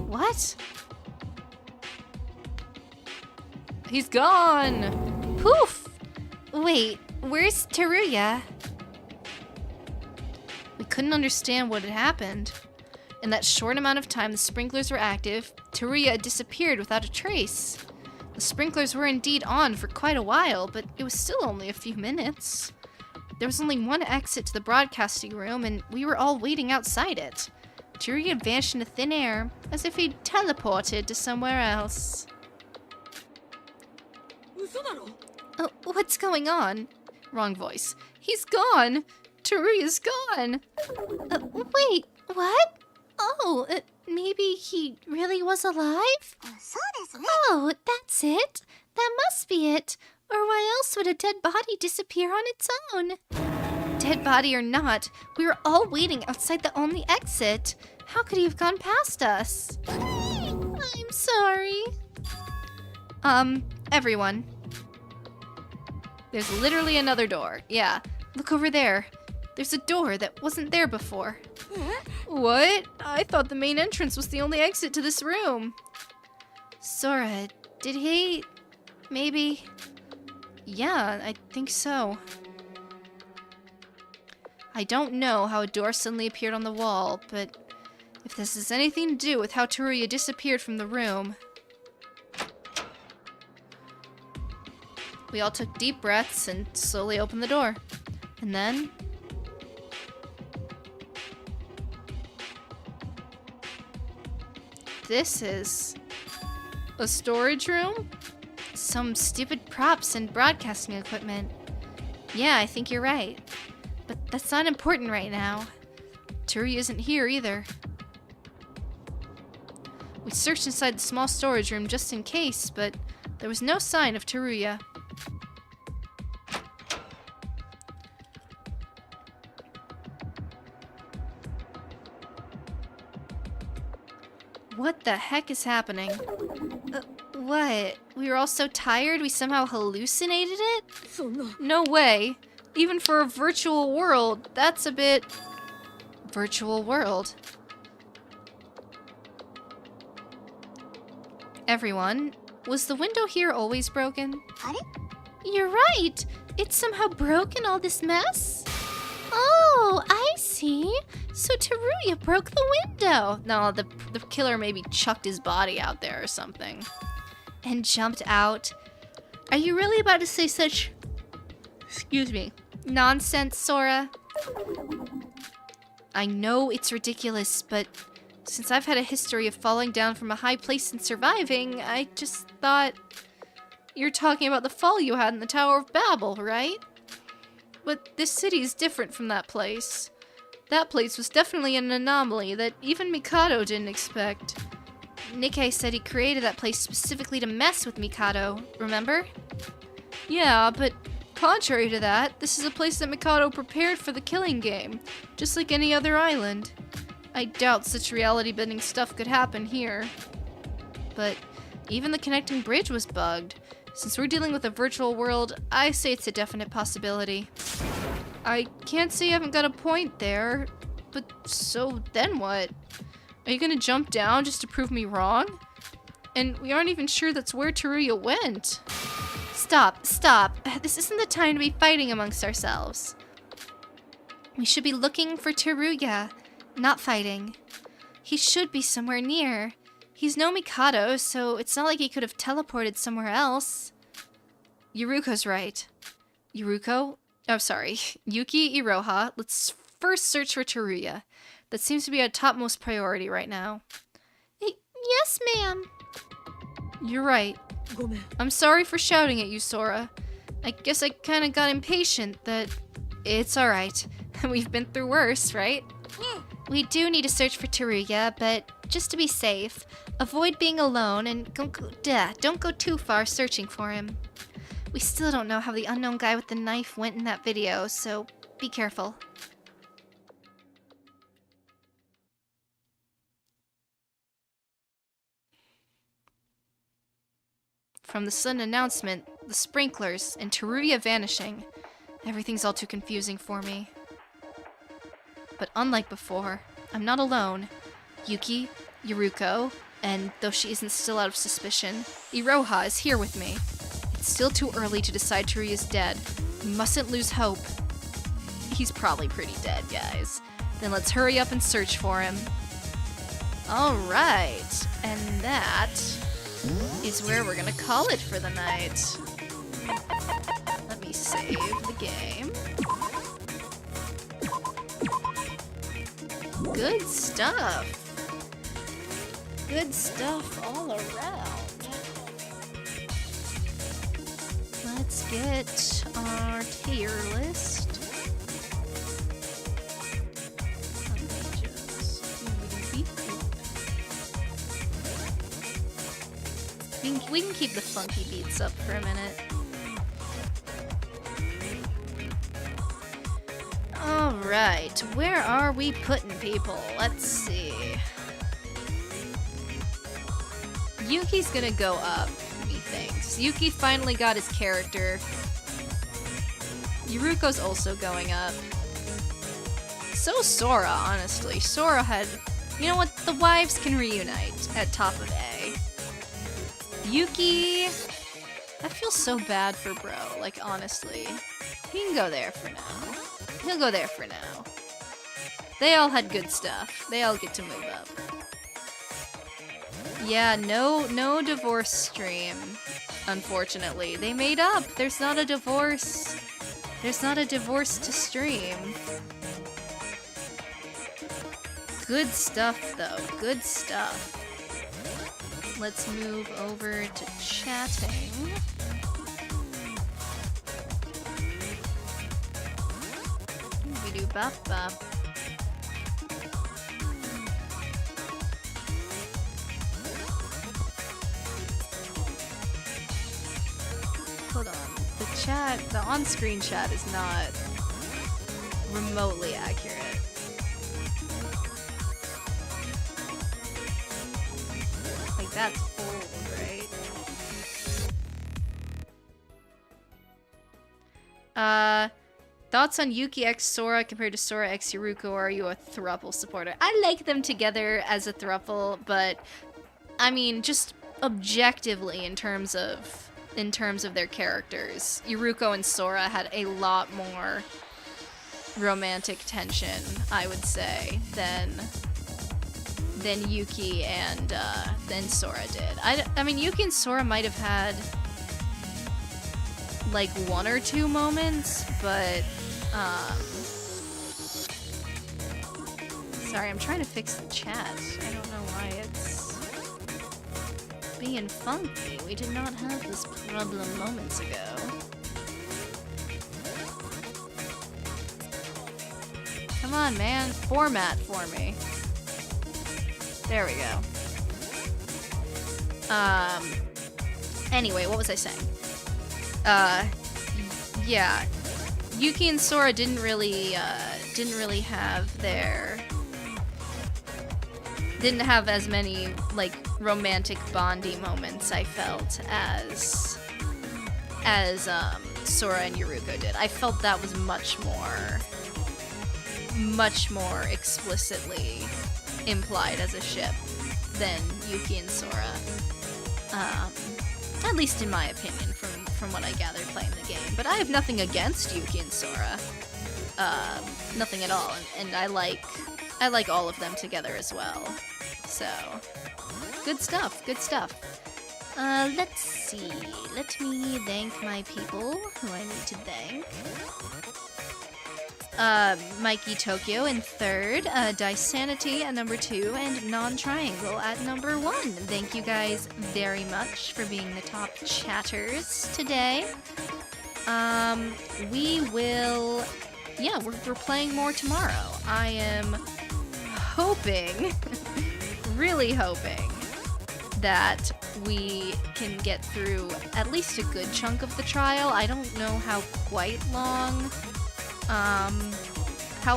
[SPEAKER 1] What? He's gone. Poof. Wait, where's Teruya? We couldn't understand what had happened. In that short amount of time the sprinklers were active, Teruya had disappeared without a trace. The sprinklers were indeed on for quite a while, but it was still only a few minutes. There was only one exit to the broadcasting room, and we were all waiting outside it. Teruya vanished into thin air, as if he'd teleported to somewhere else. Oh, what's going on? Wrong voice. He's gone! Teruya's gone! Wait, what? Oh, maybe he really was alive? Oh, that's it. That must be it. Or why else would a dead body disappear on its own? Dead body or not, we were all waiting outside the only exit. How could he have gone past us? I'm sorry. Everyone. There's literally another door. Yeah, look over there. There's a door that wasn't there before.
[SPEAKER 2] What? I thought the main entrance was the only exit to this room.
[SPEAKER 1] Sora, did he... maybe...
[SPEAKER 2] Yeah, I think so.
[SPEAKER 1] I don't know how a door suddenly appeared on the wall, but if this has anything to do with how Teruya disappeared from the room... We all took deep breaths and slowly opened the door. And then... This is...
[SPEAKER 2] A storage room?
[SPEAKER 1] some stupid props and broadcasting equipment. Yeah, I think you're right. But that's not important right now. Teruya isn't here either. We searched inside the small storage room just in case, but there was no sign of Teruya. What the heck is happening? What? We were all so tired we somehow hallucinated it? No way. Even for a virtual world, that's a bit... Virtual world. Everyone, was the window here always broken? You're right! It's somehow broken, all this mess? Oh, I see. So Teruya broke the window. No, the killer maybe chucked his body out there or something. And jumped out. Are you really about to say such... Excuse me. Nonsense, Sora? I know it's ridiculous, but since I've had a history of falling down from a high place and surviving, I just thought... You're talking about the fall you had in the Tower of Babel, right? But this city is different from that place. That place was definitely an anomaly that even Mikado didn't expect. Nikkei said he created that place specifically to mess with Mikado, remember? Yeah, but contrary to that, this is a place that Mikado prepared for the killing game, just like any other island. I doubt such reality-bending stuff could happen here. But even the connecting bridge was bugged. Since we're dealing with a virtual world, I say it's a definite possibility. I can't say I haven't got a point there, but so then what? Are you gonna jump down just to prove me wrong? And we aren't even sure that's where Teruya went. Stop. This isn't the time to be fighting amongst ourselves. We should be looking for Teruya, not fighting. He should be somewhere near. He's no Mikado, so it's not like he could have teleported somewhere else. Yuruko's right. Yuki Iroha, let's first search for Teruya. That seems to be our topmost priority right now. Yes, ma'am. You're right. I'm sorry for shouting at you, Sora. I guess I kinda got impatient, that it's alright. We've been through worse, right? We do need to search for Teruya, but just to be safe, avoid being alone and don't go too far searching for him. We still don't know how the unknown guy with the knife went in that video, so be careful. From the sudden announcement, the sprinklers, and Teruya vanishing, everything's all too confusing for me. But unlike before, I'm not alone. Yuki, Yuruko, and though she isn't still out of suspicion, Iroha is here with me. It's still too early to decide Teruya's dead. We mustn't lose hope. He's probably pretty dead, guys. Then let's hurry up and search for him. Alright, and that is where we're gonna call it for the night. Let me save the game. Good stuff. Good stuff all around. Let's get our tier list. We can keep the funky beats up for a minute. Alright, where are we putting people? Let's see. Yuki's gonna go up, methinks. Yuki finally got his character. Yuruko's also going up.
[SPEAKER 2] So Sora, honestly. Sora had... You know what? The wives can reunite at top of A. Yuki... I feel so bad for bro, like, honestly. He can go there for now. He'll go there for now. They all had good stuff. They all get to move up. Yeah, no divorce stream, unfortunately. They made up. There's not a divorce. There's not a divorce to stream. Good stuff, though. Good stuff. Let's move over to chatting. Bop. Hold on. The on-screen chat is not remotely accurate. Like, that's old, right? Thoughts on Yuki x Sora compared to Sora x Yuruko, or are you a throuple supporter? I like them together as a throuple, but I mean, just objectively in terms of their characters, Yuruko and Sora had a lot more romantic tension, I would say, than Yuki and than Sora did. I mean, Yuki and Sora might have had like one or two moments, but sorry, I'm trying to fix the chat. I don't know why it's being funky. We did not have this problem moments ago. Come on, man. Format for me. There we go. Anyway, what was I saying? Yeah. Yuki and Sora didn't really didn't have as many, like, romantic bondy moments, I felt, as Sora and Yuruko did. I felt that was much more explicitly implied as a ship than Yuki and Sora. At least in my opinion, from what I gathered playing the game. But I have nothing against Yuki and Sora. Nothing at all. And I like all of them together as well. So, good stuff, good stuff. Let's see. Let me thank my people who I need to thank. Mikey Tokyo in 3rd, Disanity at number 2, and Non-Triangle at number 1. Thank you guys very much for being the top chatters today. We will... Yeah, we're playing more tomorrow. I am hoping, really hoping, that we can get through at least a good chunk of the trial. I don't know how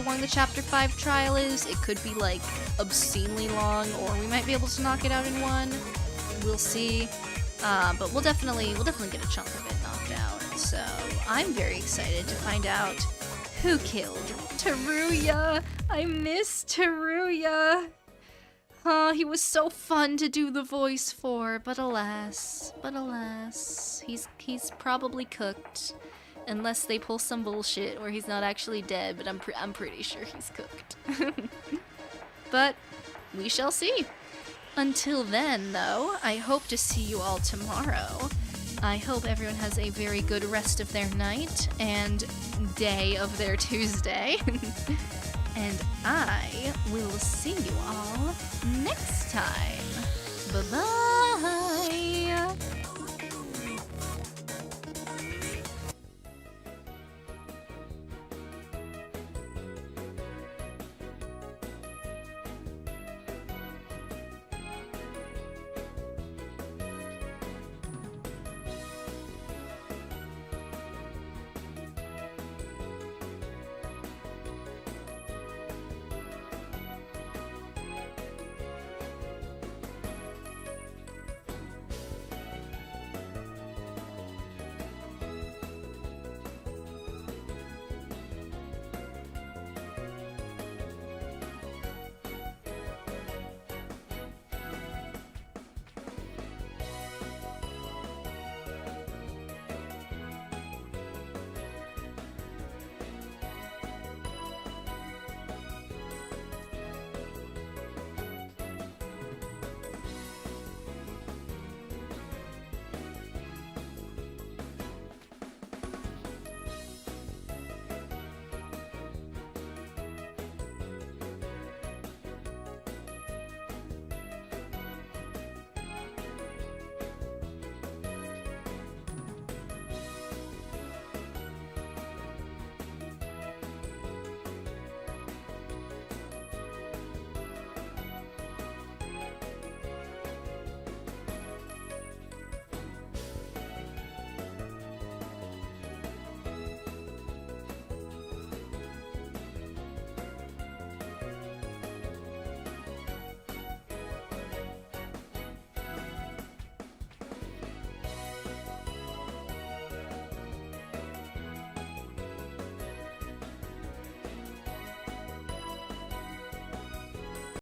[SPEAKER 2] long the Chapter 5 trial is. It could be, like, obscenely long, or we might be able to knock it out in one. We'll see. But we'll definitely get a chunk of it knocked out. So, I'm very excited to find out who killed Teruya. I miss Teruya. He was so fun to do the voice for, but alas, he's probably cooked. Unless they pull some bullshit or he's not actually dead, but I'm pretty sure he's cooked. But we shall see. Until then, though, I hope to see you all tomorrow. I hope everyone has a very good rest of their night and day of their Tuesday. And I will see you all next time. Bye-bye!